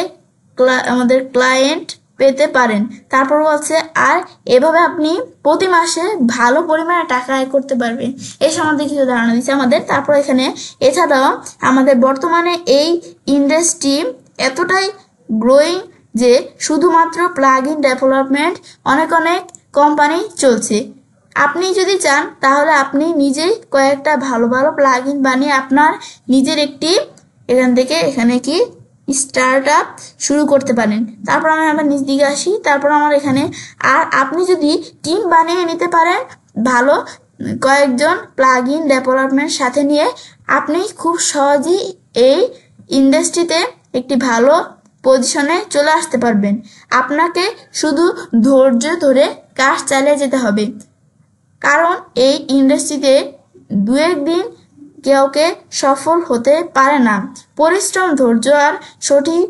আমাদের ক্লায়েন্ট পেতে পারেন। তারপর বলছে আর এভাবে আপনি প্রতি মাসে ভালো পরিমাণে টাকা আয় করতে পারবেন। এই সম্বন্ধে কিছু ধারণা দিচ্ছে আমাদের। তারপর এখানে এছাড়াও আমাদের বর্তমানে এই ইন্ডাস্ট্রি এতটাই গ্রোয়িং যে শুধুমাত্র প্লাগ ইন ডেভেলপমেন্ট অনেক কোম্পানি চলছে। আপনি যদি চান তাহলে আপনি নিজেই কয়েকটা ভালো প্লাগ ইন বানিয়ে আপনার নিজের একটি এখান থেকে এখানে কি স্টার্ট আপ শুরু করতে পারেন। তারপর আমি আবার নিচ দিকে আসি। তারপর আমার এখানে আর আপনি যদি টিম বানিয়ে নিতে পারেন ভালো কয়েকজন প্লাগ ইন ডেভেলপমেন্ট সাথে নিয়ে, আপনি খুব সহজেই এই ইন্ডাস্ট্রিতে একটি ভালো পজিশনে চলে আসতে পারবেন। আপনাকে শুধু ধৈর্য ধরে কাজ চালিয়ে যেতে হবে, কারণ এই ইন্ডাস্ট্রিতে দু একদিন কেউকে সফল হতে পারে না। পরিশ্রম, ধৈর্য আর সঠিক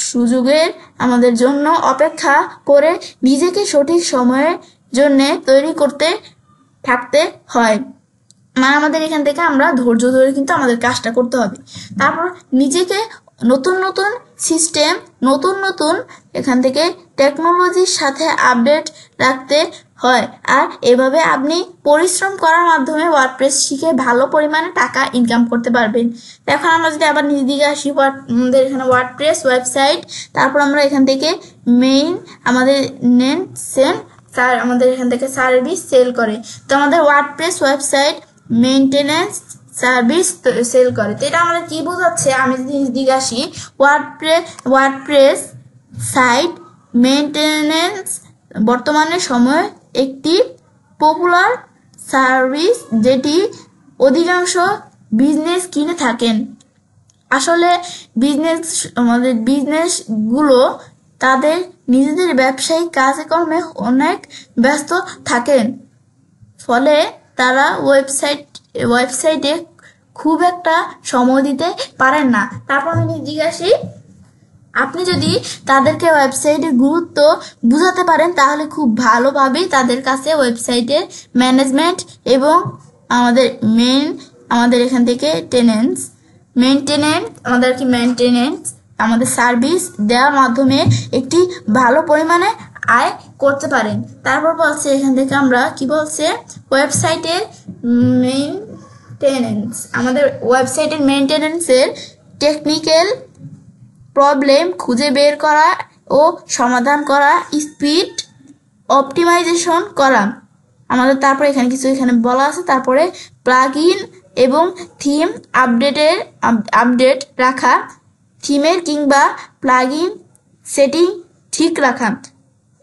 সুযোগের আমাদের জন্য অপেক্ষা করে নিজেকে সঠিক সময়ের জন্য তৈরি করতে থাকতে হয়। মানে আমাদের এখান থেকে আমরা ধৈর্য ধরে কিন্তু আমাদের কাজটা করতে হবে। তারপর নিজেকে নতুন নতুন সিস্টেম, নতুন নতুন এখান থেকে টেকনোলজির সাথে আপডেট রাখতে হয়। আর এভাবে আপনি পরিশ্রম করার মাধ্যমে ওয়ার্ডপ্রেস শিখে ভালো পরিমাণে টাকা ইনকাম করতে পারবেন। এখন আমরা যদি আবার নিজ দিকে আসি, আমাদের এখানে ওয়ার্ডপ্রেস ওয়েবসাইট, তারপর আমরা এখান থেকে মেইন আমাদের আমাদের এখান থেকে সার্ভিস সেল করে। তো আমাদের WordPress website maintenance service sell করে। তো এটা আমাদের কি বোঝাচ্ছে, আমি যদি দিকে আসি, ওয়ার্ডপ্রেস সাইট মেইনটেনেন্স বর্তমানে সময় একটি পপুলার সার্ভিস যেটি অধিকাংশ বিজনেস কিনে থাকেন। আসলে আমাদের বিজনেসগুলো তাদের নিজেদের ব্যবসায়িক কাজকর্মে অনেক ব্যস্ত থাকেন, ফলে তারা ওয়েবসাইটে খুব একটা সময় দিতে পারেন না। তারপর আমি জিজ্ঞাসি, আপনি যদি তাদেরকে ওয়েবসাইটের গুরুত্ব বুঝাতে পারেন তাহলে খুব ভালোভাবেই তাদের কাছে ওয়েবসাইটের ম্যানেজমেন্ট এবং আমাদের এখান থেকে মেনটেনেন্স আমাদের সার্ভিস দেওয়ার মাধ্যমে একটি ভালো পরিমাণে আয় করতে পারেন। তারপর বলছে এখান থেকে আমরা কি বলছে, ওয়েবসাইটের মেইনটেনেন্স, আমাদের ওয়েবসাইটের মেইনটেনেন্সের টেকনিক্যাল প্রবলেম খুঁজে বের করা ও সমাধান করা, স্পিড অপটিমাইজেশন করা আমাদের। তারপরে এখানে কিছু এখানে বলা আছে। তারপরে প্লাগ ইন এবং থিম আপডেট রাখা, থিমের কিংবা প্লাগ ইন সেটিং ঠিক রাখা।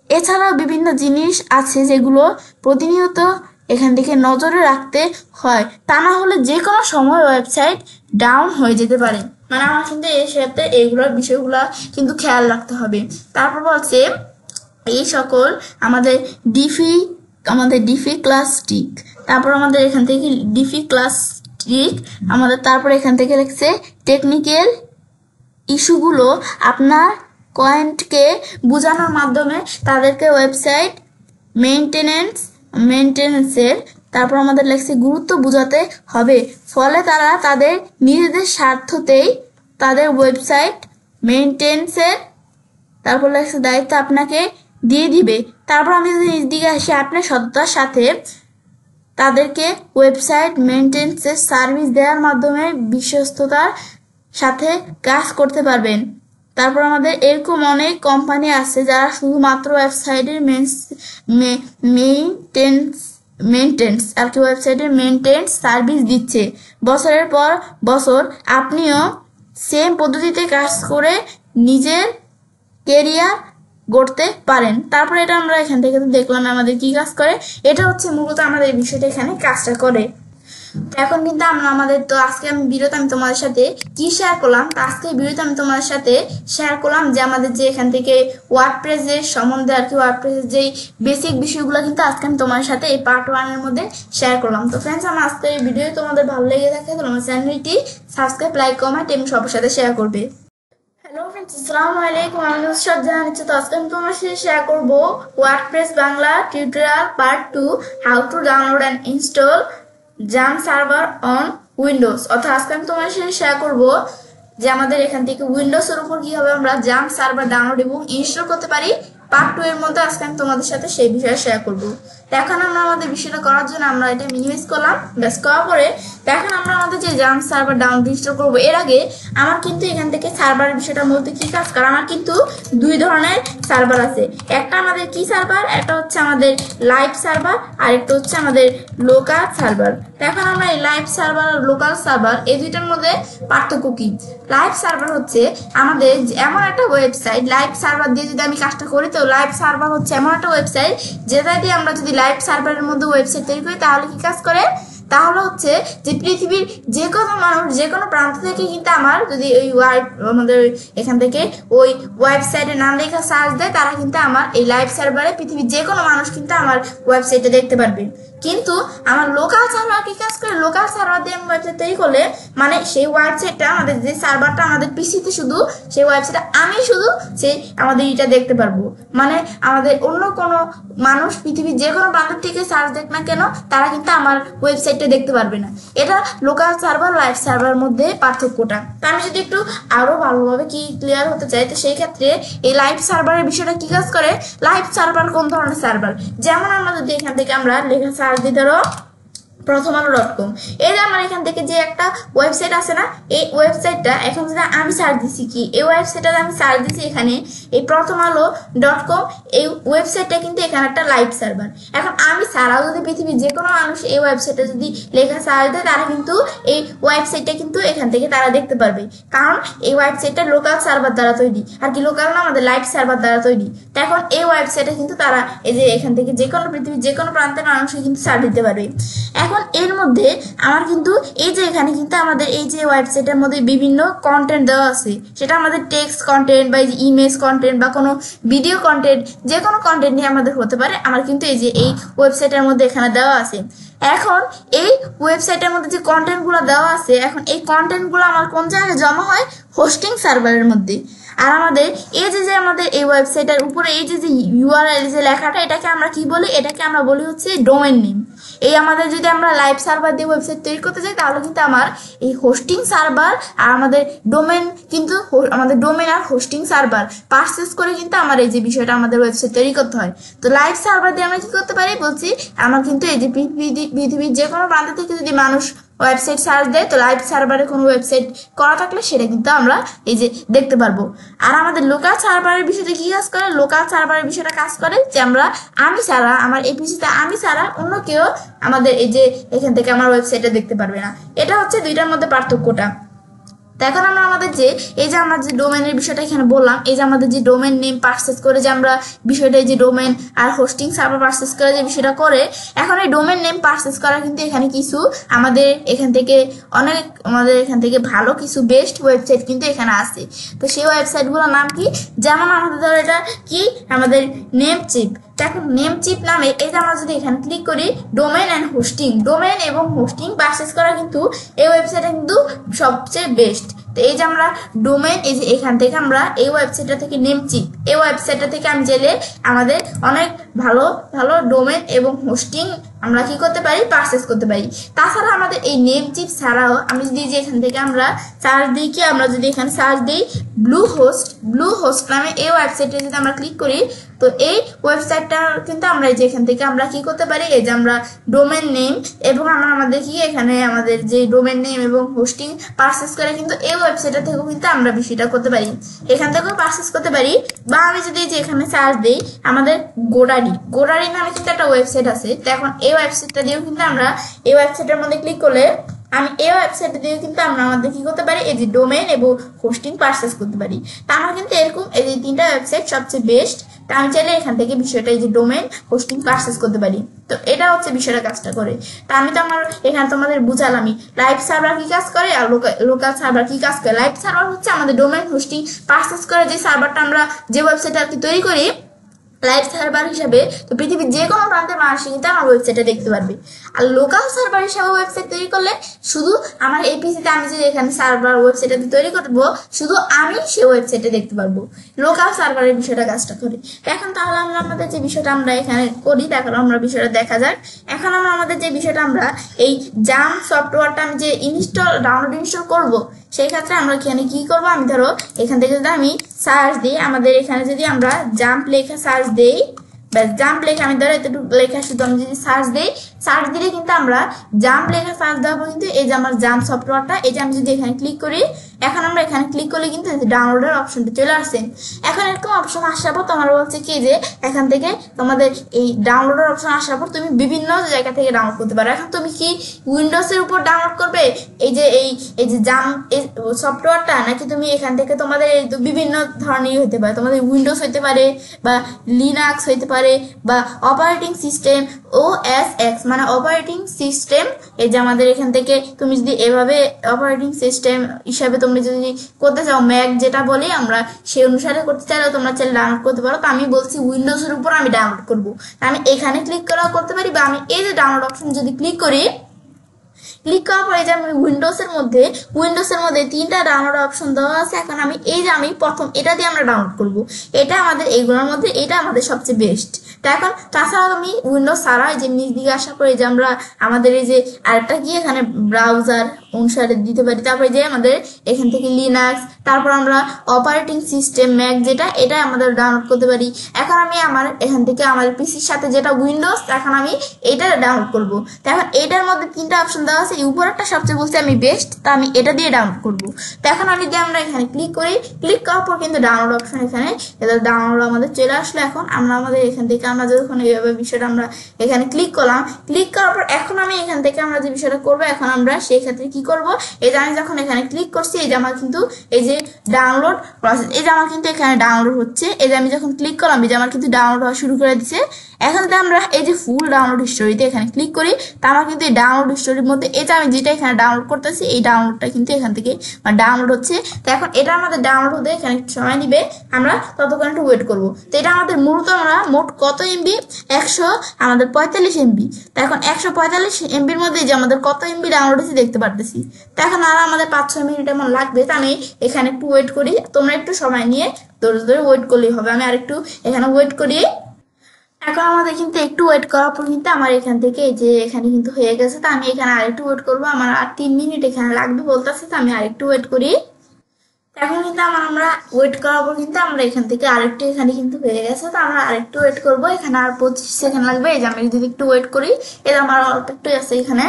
এছাড়াও বিভিন্ন জিনিস আছে যেগুলো প্রতিনিয়ত এখান থেকে নজরে রাখতে হয়, তা না হলে যে কোনো সময় ওয়েবসাইট ডাউন হয়ে যেতে পারে। মানে আমার কিন্তু এর সাথে এইগুলোর বিষয়গুলো কিন্তু খেয়াল রাখতে হবে। তারপর বলছে এই সকল আমাদের ডিফি ক্লাস্টিক, তারপর আমাদের এখান থেকে ডিফি ক্লাস্টিক আমাদের, তারপর এখান থেকে লিখছে টেকনিক্যাল ইস্যুগুলো আপনার ক্লায়েন্টকে বোঝানোর মাধ্যমে তাদেরকে ওয়েবসাইট মেইনটেনেন্সের তারপর আমাদের লেখছে গুরুত্ব বোঝাতে হবে, ফলে তারা তাদের নিজেদের স্বার্থতেই তাদের ওয়েবসাইট মেইনটেনেন্সের তারপর লেখছে দায়িত্ব আপনাকে দিয়ে দিবে। তারপর আমি যদি নিজ দিকে আসি, আপনি সততার সাথে তাদেরকে ওয়েবসাইট মেইনটেনেন্সের সার্ভিস দেওয়ার মাধ্যমে বিশ্বস্ততার সাথে কাজ করতে পারবেন। তারপর আমাদের এরকম অনেক কোম্পানি আছে যারা শুধুমাত্র ওয়েবসাইটের মেইনটেন্স সার্ভিস দিচ্ছে। বছরের পর বছর আপনিও সেম পদ্ধতিতে কাজ করে নিজের কেরিয়ার গড়তে পারেন। তারপরে এটা আমরা এখান থেকে দেখলাম আমাদের কি কাজ করে, এটা হচ্ছে মূলত আমাদের বিষয়টা এখানে কাজটা করে। এখন কিন্তু তো আজকে আমি তোমাদের সাথে কি শেয়ার করলাম, তো আজকে ভিডিওতে আমি তোমাদের সাথে শেয়ার করলাম যে আমাদের যে এখান থেকে ওয়ার্ডপ্রেসের সম্বন্ধে আর কি ওয়ার্ডপ্রেসের যেই বেসিক বিষয়গুলো কিন্তু আজকে আমি তোমাদের সাথে এই পার্ট 1 এর মধ্যে শেয়ার করলাম। তো ফ্রেন্ডস, আমার আজকের এই ভিডিও তোমাদের ভালো লেগে থাকে তাহলে আমার চ্যানেলটি সাবস্ক্রাইব, লাইক, কমেন্ট এবং সবার সাথে শেয়ার করবে। হ্যালো ফ্রেন্ডস, আসসালামু আলাইকুম। আমি নুসরাত জাহান। তো আজকে আমি তোমার সাথে শেয়ার করব WordPress Bangla tutorial part 2, how to download and install XAMPP server on Windows. অর্থাৎ আজকে আমি তোমার সাথে শেয়ার করব যে আমাদের এখান থেকে উইন্ডোজের উপর কিভাবে আমরা জাম সার্ভার ডাউনলোড এবং ইনস্টল করতে পারি। পার্ট 2 এর মধ্যে আজকে আমি তোমাদের সাথে সেই বিষয়ে শেয়ার করব। তো এখন আমরা আমাদের বিষয়টা করার জন্য আমরা এটা মিনিমাইজ করলাম, ব্যাস করার পরে তো এখন আমরা আমাদের যে জাম্প সার্ভার ডাউনলোড ইনস্টল করবো এর আগে আমার কিন্তু এখান থেকে সার্ভারের বিষয়টার মধ্যে কি কাজ করে, আমার কিন্তু দুই ধরনের সার্ভার আছে। একটা আমাদের কি সার্ভার, একটা হচ্ছে আমাদের লাইভ সার্ভার আর একটা হচ্ছে আমাদের লোকাল সার্ভার। এখন আমরা এই লাইভ সার্ভার আর লোকাল সার্ভার এই দুইটার মধ্যে পার্থক্য কি। লাইভ সার্ভার হচ্ছে আমাদের এমন একটা ওয়েবসাইট, লাইভ সার্ভার দিয়ে যদি আমি কাজটা করি তো লাইভ সার্ভার হচ্ছে এমন একটা ওয়েবসাইট যেটা দিয়ে আমরা যদি লাইভ সার্ভারের মধ্যে ওয়েবসাইট তৈরি করি তাহলে কি কাজ করে, তাহলে হচ্ছে যে পৃথিবীর যে কোনো মানুষ যে কোনো প্রান্ত থেকে কিন্তু আমার যদি ওই আমাদের এখান থেকে ওই ওয়েবসাইটের নাম লেখা সার্চ দেয় তারা কিন্তু আমার এই লাইভ সার্ভারে পৃথিবীর যে কোনো মানুষ কিন্তু আমার ওয়েবসাইটে দেখতে পারবে। কিন্তু আমার লোকাল সার্ভার কি কাজ করে, লোকাল সার্ভার দিয়ে আমি ওয়েবসাইট তৈরি করলে মানে সেই ওয়েবসাইটটা আমাদের যে সার্ভারটা আমাদের পিসিতে শুধু সেই ওয়েবসাইটটা আমি শুধু সেই আমাদের এটা দেখতে পারবো, মানে আমাদের অন্য কোনো মানুষ পৃথিবীর যে কোনো প্রান্ত থেকে সার্চ দেখ না কেন তারা কিন্তু আমার ওয়েবসাইটটা দেখতে পারবে না। এটা লোকাল সার্ভার লাইভ সার্ভারের মধ্যে পার্থক্যটা। তো আমি যদি একটু আরো ভালোভাবে কি ক্লিয়ার হতে চাই তো সেই ক্ষেত্রে এই লাইভ সার্ভারের বিষয়টা কি কাজ করে, লাইভ সার্ভার কোন ধরনের সার্ভার, যেমন আমরা যদি এখান থেকে আমরা লেখা সার্চ দিই ধরো prothomalo.com, এই যে আমার এখান থেকে যে একটা ওয়েবসাইট আছে না এই ওয়েবসাইটটা এখন যদি আমি সার্চ দিছি কি এই ওয়েবসাইটটা আমি সার্চ দিছি এখানে এই prothomalo.com এই ওয়েবসাইটটা কিন্তু এখানে একটা লাইভ সার্ভার। এখন আমি ছাড়াও যদি পৃথিবীর যে কোনো মানুষ এই ওয়েবসাইটে যদি লেখা সার্চ দেয় তারা কিন্তু এই ওয়েবসাইটটা কিন্তু এখান থেকে তারা দেখতে পারবে, কারণ এই ওয়েবসাইটটা লোকাল সার্ভার দ্বারা তৈরি, আর কি লোকাল না আমাদের লাইভ সার্ভার দ্বারা তৈরি। তো এখন এই ওয়েবসাইটে কিন্তু তারা এই যে এখান থেকে যে কোনো পৃথিবীর যে কোনো প্রান্তের মানুষ কিন্তু সার্চ দিতে পারবে। এখন এর মধ্যে আমার কিন্তু এই যে এখানে কিন্তু আমাদের এই যে ওয়েবসাইটের মধ্যে বিভিন্ন কন্টেন্ট দেওয়া আছে, সেটা আমাদের টেক্সট কন্টেন্ট বা ইমেজ কন্টেন্ট বা কোনো ভিডিও কন্টেন্ট যে কোনো কন্টেন্ট নিয়ে আমাদের হতে পারে, আমার কিন্তু এই যে এই ওয়েবসাইটের মধ্যে এখানে দেওয়া আছে। এখন এই ওয়েবসাইটের মধ্যে যে কন্টেন্টগুলো দেওয়া আছে এখন এই কন্টেন্টগুলো আমার কোন জায়গায় জমা হয়, হোস্টিং সার্ভারের মধ্যে। আর আমাদের এই যে আমাদের এই ওয়েবসাইটের উপরে এই যে ইউআরএল যে লেখাটা এটাকে আমরা কি বলি, এটাকে আমরা বলি হচ্ছে ডোমেইন নেম। এই আমাদের যদি আমরা লাইভ সার্ভার দিয়ে ওয়েবসাইট তৈরি করতে যাই তাহলে কিন্তু আমার এই হোস্টিং সার্ভার আর আমাদের ডোমেইন কিন্তু আমাদের ডোমেইন আর হোস্টিং সার্ভার পারচেজ করে কিন্তু আমার এই যে বিষয়টা আমাদের ওয়েবসাইট তৈরি করতে হয়। তো লাইভ সার্ভার দিয়ে আমরা কি করতে পারি বলছি, আমার কিন্তু এই যে পৃথিবীর যে কোনো প্রান্ত থেকে যদি মানুষ ওয়েবসাইট সার্চ দেয় তো লাইভ সার্ভারে কোনো ওয়েবসাইট করা থাকলে সেটা কিন্তু আমরা এই যে দেখতে পারবো। আর আমাদের লোকাল সার্ভারের বিষয়টা কি কাজ করে, লোকাল সার্ভারের বিষয়টা কাজ করে যে আমি ছাড়া আমার এই পিসিতে আমি ছাড়া অন্য কেউ আমাদের এই যে এখান থেকে আমার ওয়েবসাইটটা দেখতে পারবে না। এটা হচ্ছে দুইটার মধ্যে পার্থক্যটা। তো এখন আমরা আমাদের যে এই যে আমরা যে ডোমেনের বিষয়টা এখানে বললাম, এই যে আমাদের যে ডোমেন নেম পারচেজ করে যে আমরা বিষয়টা এই যে ডোমেন আর হোস্টিং সার্ভার পারচেজ করে যে বিষয়টা করে, এখন এই ডোমেন নেম পারচেজ করা কিন্তু এখানে কিছু আমাদের এখান থেকে আমাদের এখান থেকে ভালো কিছু বেস্ট ওয়েবসাইট কিন্তু এখানে আছে। তো সেই ওয়েবসাইটগুলোর নাম কি, যেমন আমাদের ধরো এটা কি আমাদের নেমচিপ। এখন নেমচিপ নামে এই যে আমরা যদি এখানে ক্লিক করি ডোমেন অ্যান্ড হোস্টিং, ডোমেন এবং হোস্টিং পারচেজ করা কিন্তু এই ওয়েবসাইটটা কিন্তু সবচেয়ে বেস্ট। তো এই যে আমরা ডোমেন এই যে এখান থেকে আমরা এই ওয়েবসাইটটা থেকে নেমচিপ এই ওয়েবসাইটটা থেকে আমি চাইলে আমাদের অনেক ভালো ভালো ডোমেন এবং হোস্টিং আমরা কি করতে পারি পারচেজ করতে পারি। তাছাড়া আমাদের এই নেমচিপ ছাড়াও আমি যদি যে এখান থেকে আমরা সার্চ দিই কি আমরা যদি এখানে সার্চ দিই ব্লু হোস্ট নামে এই ওয়েবসাইটে যদি আমরা ক্লিক করি তো এই ওয়েবসাইটটা কিন্তু আমরা এই যে এখান থেকে আমরা কি করতে পারি এই যে আমরা ডোমেন নেম এবং আমরা আমাদের কি এখানে আমাদের যে ডোমেন নেম এবং হোস্টিং পারচেজ করে কিন্তু এই ওয়েবসাইটটা থেকেও কিন্তু আমরা বিষয়টা করতে পারি, এখান থেকেও পারচেজ করতে পারি। বা আমি যদি যে এখানে সার্চ দিই আমাদের গোডারি নামে কিন্তু একটা ওয়েবসাইট আছে। তো এখন এই ওয়েবসাইটটা দিয়েও কিন্তু আমরা এই ওয়েবসাইটের মধ্যে ক্লিক করলে আমি এই ওয়েবসাইটে দিয়ে কিন্তু আমরা আমাদের কি করতে পারি এই যে ডোমেন এবং হোস্টিং পারচেজ করতে পারি। তা আমার কিন্তু এরকম এই যে তিনটা ওয়েবসাইট সবচেয়ে বেস্ট। তা আমি চাইলে এখান থেকে বিষয়টা এই যে ডোমেন হোস্টিং পারচেজ করতে পারি। তো এটা হচ্ছে বিষয়টা কাজটা করে। তা আমি তো আমার এখানে তোমাদের বুঝালামই লাইভ সার্ভার কি কাজ করে আর লোকাল সার্ভার কি কাজ করে। লাইভ সার্ভার হচ্ছে আমাদের ডোমেন হোস্টিং পারচেজ করে যে সার্ভারটা আমরা যে ওয়েবসাইটে আর কি তৈরি করি লাইভ সার্ভার হিসাবে, তো পৃথিবীর যে কোনো প্রান্তের মানুষ কিন্তু আমার ওয়েবসাইটে দেখতে পারবে। আর লোকাল সার্ভার হিসাবে ওয়েবসাইট তৈরি করলে শুধু আমার এই পিসিতে আমি যে এখানে সার্ভার ওয়েবসাইটে তৈরি করবো শুধু আমি সেই ওয়েবসাইটে দেখতে পারবো। লোকাল সার্ভারের বিষয়টা কাজটা করে। এখন তাহলে আমরা আমাদের যে বিষয়টা আমরা এখানে করি তাহলে আমরা বিষয়টা দেখা যাক। এখন আমরা আমাদের যে বিষয়টা আমরা এই জাম্প সফটওয়্যারটা আমি যে ডাউনলোড ইনস্টল করবো সেই ক্ষেত্রে আমরা এখানে কি করবো, আমি ধরো এখান থেকে যদি আমি সার্চ দিই আমাদের এখানে যদি আমরা জাম্প লেখা সার্চ দেই ব্যাস জাম্প লেখা আমি ধরো এতটুকু লেখা শুধু আমি যদি সার্চ দিই, সার্চ দিলে কিন্তু আমরা জাম্প লেখা সার্চ দেওয়ার পর কিন্তু এই যে আমার জাম্প সফটওয়্যারটা, এই যে আমি যদি এখানে ক্লিক করি, এখন আমরা এখানে ক্লিক করলে কিন্তু ডাউনলোডের অপশনটা চলে আসছে। এখন এরকম অপশন আসার পর তোমার বলছে কি যে এখান থেকে তোমাদের এই ডাউনলোডের অপশন আসার পর তুমি বিভিন্ন জায়গা থেকে ডাউনলোড করতে পারো। এখন তুমি কি উইন্ডোজের উপর ডাউনলোড করবে এই যে জাম্প সফটওয়্যারটা, নাকি তুমি এখান থেকে তোমাদের বিভিন্ন ধরনের হতে পারে, তোমাদের উইন্ডোজ হতে পারে বা লিনাক্স হইতে পারে বা অপারেটিং সিস্টেম OS X মানে অপারেটিং সিস্টেম। এই যে আমাদের এখান থেকে তুমি যদি এভাবে অপারেটিং সিস্টেম হিসাবে তুমি যদি করতে চাও, ম্যাক যেটা বলি আমরা সেই অনুসারে করতে চাইলেও তোমরা চাইলে ডাউনলোড করতে পারো। তো আমি বলছি উইন্ডোজের উপর আমি ডাউনলোড করবো, আমি এখানে ক্লিক করাও করতে পারি, বা আমি এই যে ডাউনলোড অপশন যদি ক্লিক করি, ক্লিক করার পরে যে আমি উইন্ডোজের মধ্যে 3টা ডাউনলোড অপশন দেওয়া আছে। এখন আমি এই যে আমি প্রথম এটা দিয়ে আমরা ডাউনলোড করব, এটা আমাদের এইগুলোর মধ্যে এটা আমাদের সবচেয়ে বেস্ট। তো এখন তাছাড়াও আমি উইন্ডোজ ছাড়া যে নিচ দিকে আসার পরে যে আমরা আমাদের এই যে আরেকটা কি এখানে ব্রাউজার অনুসারে দিতে পারি, তারপরে যে আমাদের এখান থেকে লিনাক্স, তারপর আমরা অপারেটিং সিস্টেম ম্যাক যেটা এটা আমাদের ডাউনলোড করতে পারি। এখন আমি আমার এখান থেকে আমার পিসির সাথে যেটা উইন্ডোজ, এখন আমি এটা ডাউনলোড করব। তো এখন এটার মধ্যে 3টা অপশন দেওয়া আছে, উপরেরটা সবচেয়ে বলছে আমি বেস্ট, তো আমি এটা দিয়ে ডাউনলোড করব। তো এখন আমি যদি আমরা এখানে ক্লিক করি, ক্লিক করার পর কিন্তু ডাউনলোড অপশন এখানে এটা ডাউনলোড আমাদের চলে আসলো। এখন আমরা আমাদের এখান থেকে আমরা যখন এইভাবে বিষয়টা আমরা এখানে ক্লিক করলাম, ক্লিক করার পর এখন আমি এখান থেকে আমরা যে বিষয়টা করবো, এখন আমরা সেই ক্ষেত্রে কি করব, এই যে আমি যখন এখানে ক্লিক করছি এই যে আমার কিন্তু এই যে ডাউনলোড প্রসেস, এই যে আমার কিন্তু এখানে ডাউনলোড হচ্ছে। এই যে আমি যখন ক্লিক করলাম এই যে আমার কিন্তু ডাউনলোড হওয়া শুরু করে দিচ্ছে। এখন যদি আমরা এই যে ফুল ডাউনলোড হিস্টোরিতে এখানে ক্লিক করি, তা আমার কিন্তু এই ডাউনলোড হিস্টোরির মধ্যে এটা আমি যেটা এখানে ডাউনলোড করতেছি এই ডাউনলোডটা কিন্তু এখান থেকে ডাউনলোড হচ্ছে। তো এখন এটা আমাদের ডাউনলোড হতে এখানে সময় নিবে, আমরা ততক্ষণ একটু ওয়েট করবো। তো এটা আমাদের মূলত আমরা মোট কত এমবি, 145 এমবি। তো এখন 145 এমবির মধ্যে যে আমাদের কত এমবি ডাউনলোড হচ্ছে দেখতে পারতেছি। তো এখন আর আমাদের 5-6 মিনিট এমন লাগবে, তো আমি এখানে একটু ওয়েট করি, তোমরা একটু সময় নিয়ে ধরে ধরে ওয়েট করলেই হবে। আমি আরেকটু এখানে ওয়েট করি। এখন আমাদের কিন্তু একটু ওয়েট করার পর কিন্তু আমার এখান থেকে এই যে এখানে কিন্তু হয়ে গেছে। তো আমি এখানে আরেকটু ওয়েট করবো, আমার আর 3 মিনিট এখানে লাগবে বলতেছে, তো আমি আরেকটু ওয়েট করি। এখন কিন্তু আমরা ওয়েট করার পর কিন্তু আমরা এখান থেকে আরেকটু এখানে কিন্তু হয়ে গেছে, তো আমরা আরেকটু ওয়েট করবো, এখানে আর 25 সেকেন্ড লাগবে। এই যে আমি যদি একটু ওয়েট করি, এটা আমার অল্প একটু আছে এখানে,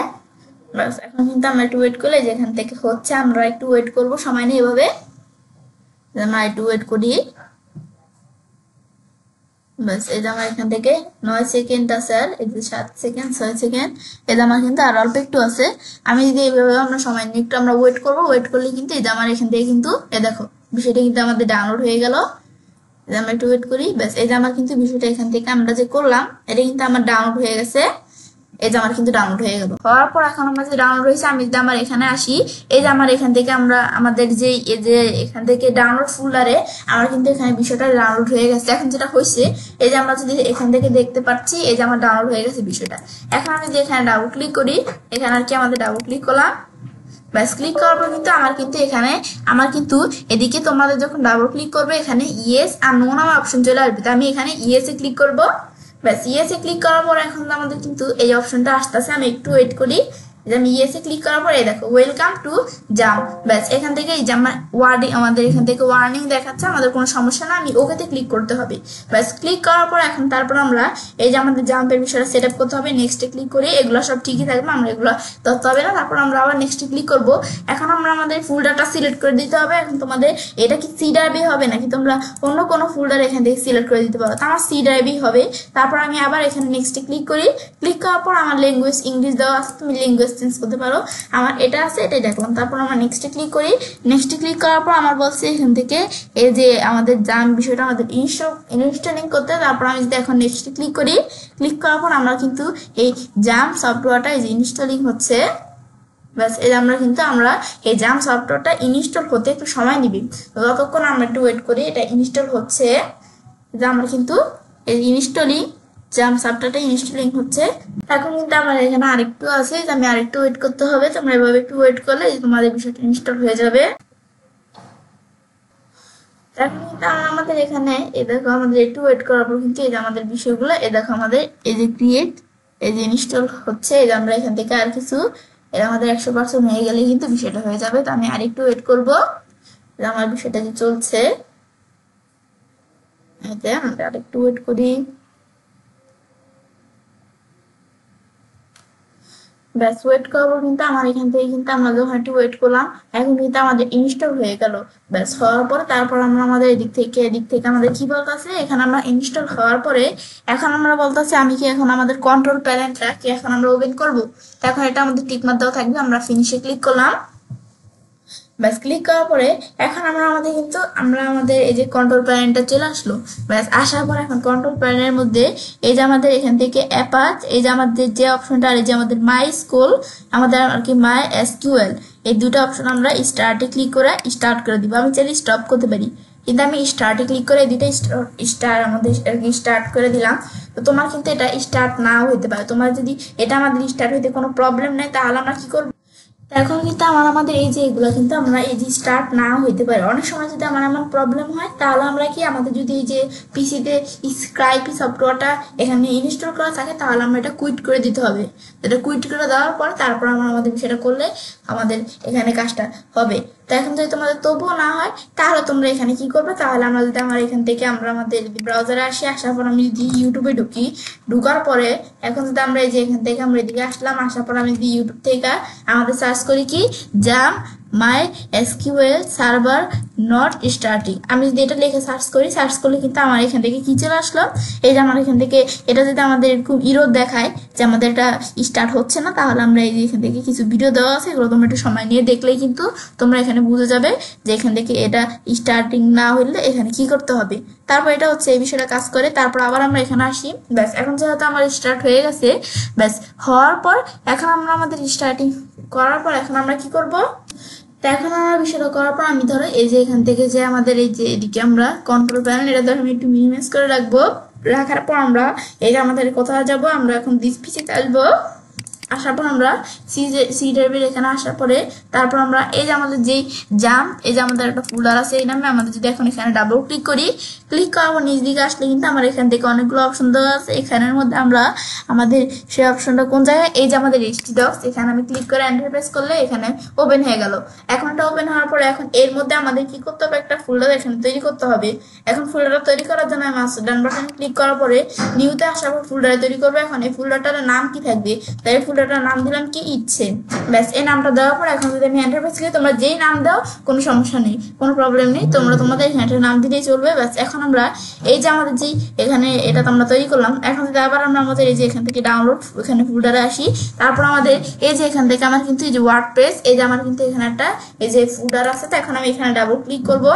বাস এখন কিন্তু আমরা একটু ওয়েট করলে যে এখান থেকে হচ্ছে, আমরা একটু ওয়েট করবো, সময় নেই এভাবে আমরা একটু ওয়েট করি। বাস এই যে আমার এখান থেকে 9 সেকেন্ড আছে, আর এই যে 7 সেকেন্ড 6 সেকেন্ড, এই যে আমার কিন্তু আর অল্প একটু আছে। আমি যদি এইভাবে আমরা সময় নিয়ে একটু আমরা ওয়েট করবো, ওয়েট করলে কিন্তু এই যে আমার এখান থেকে কিন্তু দেখো বিষয়টা কিন্তু আমাদের ডাউনলোড হয়ে গেল। এই যে আমরা একটু ওয়েট করি, ব্যাস এই যে আমার কিন্তু বিষয়টা এখান থেকে আমরা যে করলাম এটা কিন্তু আমার ডাউনলোড হয়ে গেছে। এই যে আমার কিন্তু ডাউনলোড হয়ে গেল। হওয়ার পর এখন আমার যে ডাউনলোড হয়েছে, আমি যদি আমার এখানে আসি, এই যে আমার এখান থেকে আমরা আমাদের যে এই যে এখান থেকে ডাউনলোড ফোল্ডারে আমার কিন্তু এখানে বিষয়টা ডাউনলোড হয়ে গেছে। এখন যেটা হয়েছে এই যে আমরা যদি এখান থেকে দেখতে পাচ্ছি এই যে আমার ডাউনলোড হয়ে গেছে বিষয়টা। এখন আমি যে এখানে ডাবল ক্লিক করি, এখানে আর কি আমাদের ডাবল ক্লিক করলাম, ব্যাস ক্লিক করার পর কিন্তু আমার কিন্তু এখানে আমার কিন্তু এদিকে তোমাদের যখন ডাবল ক্লিক করবে এখানে ইয়েস আর নো নামে অপশন চলে আসবে। তো আমি এখানে ইয়েসে ক্লিক করবো, ব্যাস ইয়েসে ক্লিক করার পর এখন আমাদের কিন্তু এই অপশনটা আসতেছে। আমি একটু ওয়েট করি, আমি ইয়েসে ক্লিক করার পর এই দেখো ওয়েলকাম টু জাম্প, ব্যাস এখান থেকে এই যে আমার ওয়ার্ডিং আমাদের এখান থেকে ওয়ার্নিং দেখাচ্ছে, আমাদের কোনো সমস্যা না, আমি ওকেতে ক্লিক করতে হবে। ব্যাস ক্লিক করার পর এখন তারপর আমরা এই যে আমাদের জাম্পের বিষয়টা সেট আপ করতে হবে, নেক্সটে ক্লিক করি, এগুলো সব ঠিকই থাকবে, আমরা এগুলো ধরতে হবে না। তারপর আমরা আবার নেক্সটে ক্লিক করব। এখন আমরা আমাদের ফোল্ডারটা সিলেক্ট করে দিতে হবে। এখন তোমাদের এটা কি সি ড্রাইভে হবে নাকি তোমরা অন্য কোনো ফোল্ডার এখান থেকে সিলেক্ট করে দিতে পারো, তো আমার সি ড্রাইভেই হবে। তারপর আমি আবার এখানে নেক্সটে ক্লিক করি, ক্লিক করার পর আমার ল্যাঙ্গুয়েজ ইংলিশ দেওয়া আছে, তুমি ল্যাঙ্গুয়েজ চেঞ্জ করতে পারো, আমার এটা আছে এটাই দেখলাম। তারপর আমরা নেক্সটে ক্লিক করি, নেক্সটে ক্লিক করার পর আমার বলছে এখান থেকে এই যে আমাদের জাম্প বিষয়টা আমাদের ইনস্টলিং করতে। তারপর আমি যদি এখন নেক্সটে ক্লিক করি, ক্লিক করার পর আমরা কিন্তু এই জাম্প সফটওয়্যারটা এই যে ইনস্টলিং হচ্ছে, ব্যাস এই আমরা কিন্তু আমরা এই জাম্প সফটওয়্যারটা ইনস্টল হতে একটু সময় নিবি, ততক্ষণ আমরা একটু ওয়েট করি। এটা ইনস্টল হচ্ছে, যে আমরা কিন্তু এই ইনস্টলিং জাম্প সফটওয়্যারটা ইনস্টলিং হচ্ছে। এখন কিন্তু আমার এখানে আরেকটু আছে, যে আমি আরেকটু ওয়েট করতে হবে। তোমরা এভাবে একটু ওয়েট করলে তোমাদের বিষয়টা ইনস্টল হয়ে যাবে। এখন কিন্তু আমাদের এখানে এই দেখো আমাদের একটু ওয়েট করার পর কিন্তু এই যে আমাদের বিষয়গুলো এই দেখো আমাদের এই যে ক্রিয়েট এই যে ইনস্টল হচ্ছে। এই যে আমরা এখান থেকে আর কিছু এটা আমাদের 100% হয়ে গেলে কিন্তু বিষয়টা হয়ে যাবে। তো আমি আরেকটু ওয়েট করবো, আমার বিষয়টা যে চলছে, আমরা আরেকটু ওয়েট করি। ব্যাস ওয়েট করবো, কিন্তু আমার এখান থেকে কিন্তু আমরা যখন একটু ওয়েট করলাম এখন কিন্তু আমাদের ইনস্টল হয়ে গেল। ব্যাস হওয়ার পরে তারপর আমরা আমাদের এদিক থেকে আমাদের কি বলতেছে, এখানে আমরা ইনস্টল হওয়ার পরে এখন আমরা বলতেছি আমি কি এখন আমাদের কন্ট্রোল প্যানেলটা কি এখন আমরা ওপেন করবো। এখন এটা আমাদের টিকমার্ক দেওয়া থাকবে, আমরা ফিনিশে ক্লিক করলাম। ব্যাস ক্লিক করার পরে এখন আমরা আমাদের এই যে কন্ট্রোল প্যানেলটা চলে আসলো। ব্যাস আসার পর এখন কন্ট্রোল প্যানেলের মধ্যে এই যে আমাদের এখান থেকে অ্যাপাচ, এই যে আমাদের যে অপশনটা, আর এই যে আমাদের মাই স্কুল, আমাদের আর কি মাই এসকিউএল, এই দুটো অপশন আমরা স্টার্টে ক্লিক করে স্টার্ট করে দিব। আমি চাইলে স্টপ করতে পারি, কিন্তু আমি স্টার্টে ক্লিক করে দুইটা আমাদের স্টার্ট করে দিলাম। তো তোমার কিন্তু এটা স্টার্ট নাও হইতে পারে, তোমার যদি এটা আমাদের স্টার্ট হইতে কোনো প্রবলেম নেই তাহলে আমরা কি করবো, এখন কিন্তু আমাদের এই যে এগুলো কিন্তু আমরা এই যে স্টার্ট না হইতে পারে। অনেক সময় যদি এমন প্রবলেম হয় তাহলে আমরা কি আমাদের যদি এই যে পিসিতে স্ক্রাইপি সফটওয়্যারটা এখানে ইনস্টল করা থাকে তাহলে আমরা এটা কুইট করে দিতে হবে। এটা কুইট করে দেওয়ার পর তারপর আমরা আমাদের বিষয়টা করলে আমাদের এখানে কাজটা হবে। তো এখন যদি তোমাদের তবুও না হয় তাহলে তোমরা এখানে কি করবে, তাহলে আমরা যদি এখান থেকে আমরা আমাদের ব্রাউজারে আসার পর আমি যদি ইউটিউবে ঢুকার পরে এখন যদি আমরা এই যে এখান থেকে আমরা এদিকে আসলাম, আসার পর আমি যদি ইউটিউব থেকে আমাদের সার্চ করি কি জাম মাই এসকিউএল সার্ভার নট স্টার্টিং, আমি যদি এটা লিখে সার্চ করলে কিন্তু আমার এখান থেকে কি চলে আসলো, এই যে আমার এখান থেকে এটা যদি আমাদের এরকম ইরোর দেখায় যে আমাদের এটা স্টার্ট হচ্ছে না, তাহলে আমরা এই যে এখান থেকে কিছু ভিডিও দেওয়া আছে এগুলো তোমরা একটু সময় নিয়ে দেখলেই কিন্তু তোমরা এখানে বুঝে যাবে যে এখান থেকে এটা স্টার্টিং না হলে এখানে কি করতে হবে। তারপর এটা হচ্ছে এই বিষয়টা কাজ করে, তারপর আবার আমরা এখানে আসি। ব্যাস এখন যেহেতু আমার স্টার্ট হয়ে গেছে, ব্যাস হওয়ার পর এখন আমরা আমাদের স্টার্টিং করার পর এখন আমরা কি করব, তো এখন আমরা বিষয়টা করার পর আমি ধরো এই যে এখান থেকে যে আমাদের এই যে এদিকে আমরা কন্ট্রোল প্যানেল এটা ধরো আমি একটু মিনিমাইজ করে রাখবো। রাখার পর আমরা এই যে আমাদের কোথায় যাব, আমরা এখন দিস পিসিতে আসবো। আসার পর আমরা সি ড্রাইভের এখানে আসার পরে তারপর আমরা এই যে আমাদের যেই জাম, এই যে আমাদের একটা ফোল্ডার আছে এই নামে, আমাদের যদি এখন এখানে ডাবল ক্লিক করি, ক্লিক করার পর নিচ দিকে আসলে কিন্তু আমার এখান থেকে অনেকগুলো অপশন দেওয়া আছে। এখানের মধ্যে আমরা আমাদের সেই অপশনটা কোন জায়গায়, এই যে আমাদের HTDocs, এখানে আমি ক্লিক করে এন্টার প্রেস করলে এখানে ওপেন হয়ে গেল। এখন এটা ওপেন হওয়ার পরে এখন এর মধ্যে আমাদের কি করতে হবে, একটা ফোল্ডার এখানে তৈরি করতে হবে। এখন ফোল্ডারটা তৈরি করার জন্য আমি ডান বাটনে ক্লিক করার পরে নিউতে আসার পর ফোল্ডারে তৈরি করবো। এখন এই ফোল্ডারটার নাম কি থাকবে, তাই ফোল্ডারটার নাম দিলাম কি ইচ্ছে। ব্যাস এই নামটা দেওয়ার পর এখন যদি আমি এন্টার প্রেস করি, তোমরা যেই নাম দাও কোনো সমস্যা নেই, কোনো প্রবলেম নেই, তোমরা তোমাদের এখানে নাম দিলেই চলবে। ব্যাস এখন আমরা এই যে আমাদের যেই এখানে এটা তোমরা তৈরি করলাম, এখন যদি আবার আমরা আমাদের এই যে এখান থেকে ডাউনলোড এখানে ফোল্ডারে আসি, তারপর আমাদের এই যে এখান থেকে আমার কিন্তু এই যে ওয়ার্ডপ্রেস, এই যে আমার কিন্তু এখানে একটা এই যে ফোল্ডার আছে। তো এখন আমি এখানে ডাবল ক্লিক করবো,